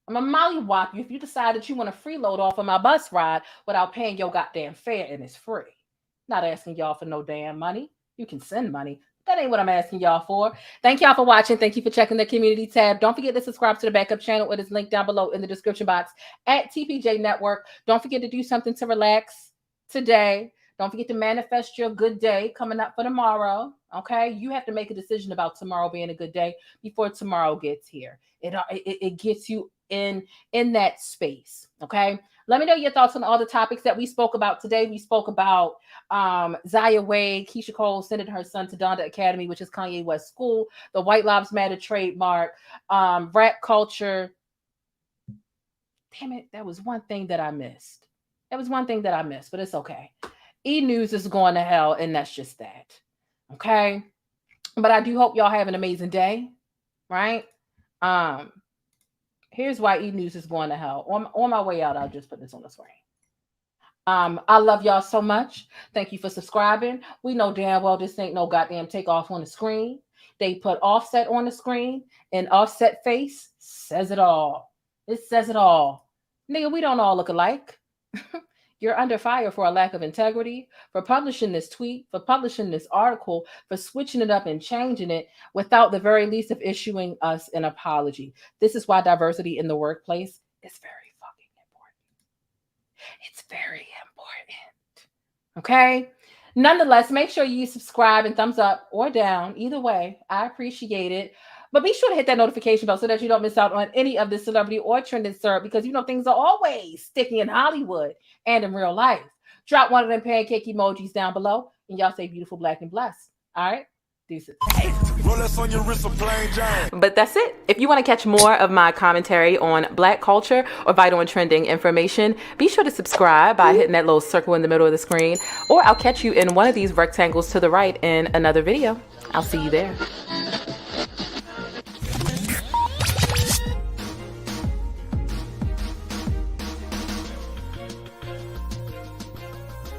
I'm a mollywop you if you decide that you want to freeload off of my bus ride without paying your goddamn fare, and it's free. Not asking y'all for no damn money. You can send money. That ain't what I'm asking y'all for. Thank y'all for watching. Thank you for checking the community tab. Don't forget to subscribe to the backup channel. It is linked down below in the description box at TPJ Network. Don't forget to do something to relax today. Don't forget to manifest your good day coming up for tomorrow. Okay, you have to make a decision about tomorrow being a good day before tomorrow gets here. It gets you in that space. Okay, let me know your thoughts on all the topics that we spoke about today. We spoke about Zaya Wade, Keyshia Cole sending her son to Donda Academy, which is Kanye West school, the White Lives Matter trademark, rap culture. Damn it, that was one thing that I missed. But it's okay. E-News is going to hell, and that's just that. Okay, but I do hope y'all have an amazing day, right? Here's why E-News is going to hell. On my way out, I'll just put this on the screen. I love y'all so much. Thank you for subscribing. We know damn well this ain't no goddamn TakeOff on the screen. They put Offset on the screen, and Offset face says it all. It says it all. Nigga, we don't all look alike. You're under fire for a lack of integrity, for publishing this tweet, for publishing this article, for switching it up and changing it without the very least of issuing us an apology. This is why diversity in the workplace is very fucking important. It's very important. Okay? Nonetheless, make sure you subscribe and thumbs up or down. Either way, I appreciate it. But be sure to hit that notification bell so that you don't miss out on any of the celebrity or trending syrup, because you know things are always sticky in Hollywood and in real life. Drop one of them pancake emojis down below, and y'all say beautiful, black, and blessed. All right? Deuces. Rolex on your wrist, a plain Jane. But that's it. If you want to catch more of my commentary on Black culture or vital and trending information, be sure to subscribe by hitting that little circle in the middle of the screen, or I'll catch you in one of these rectangles to the right in another video. I'll see you there.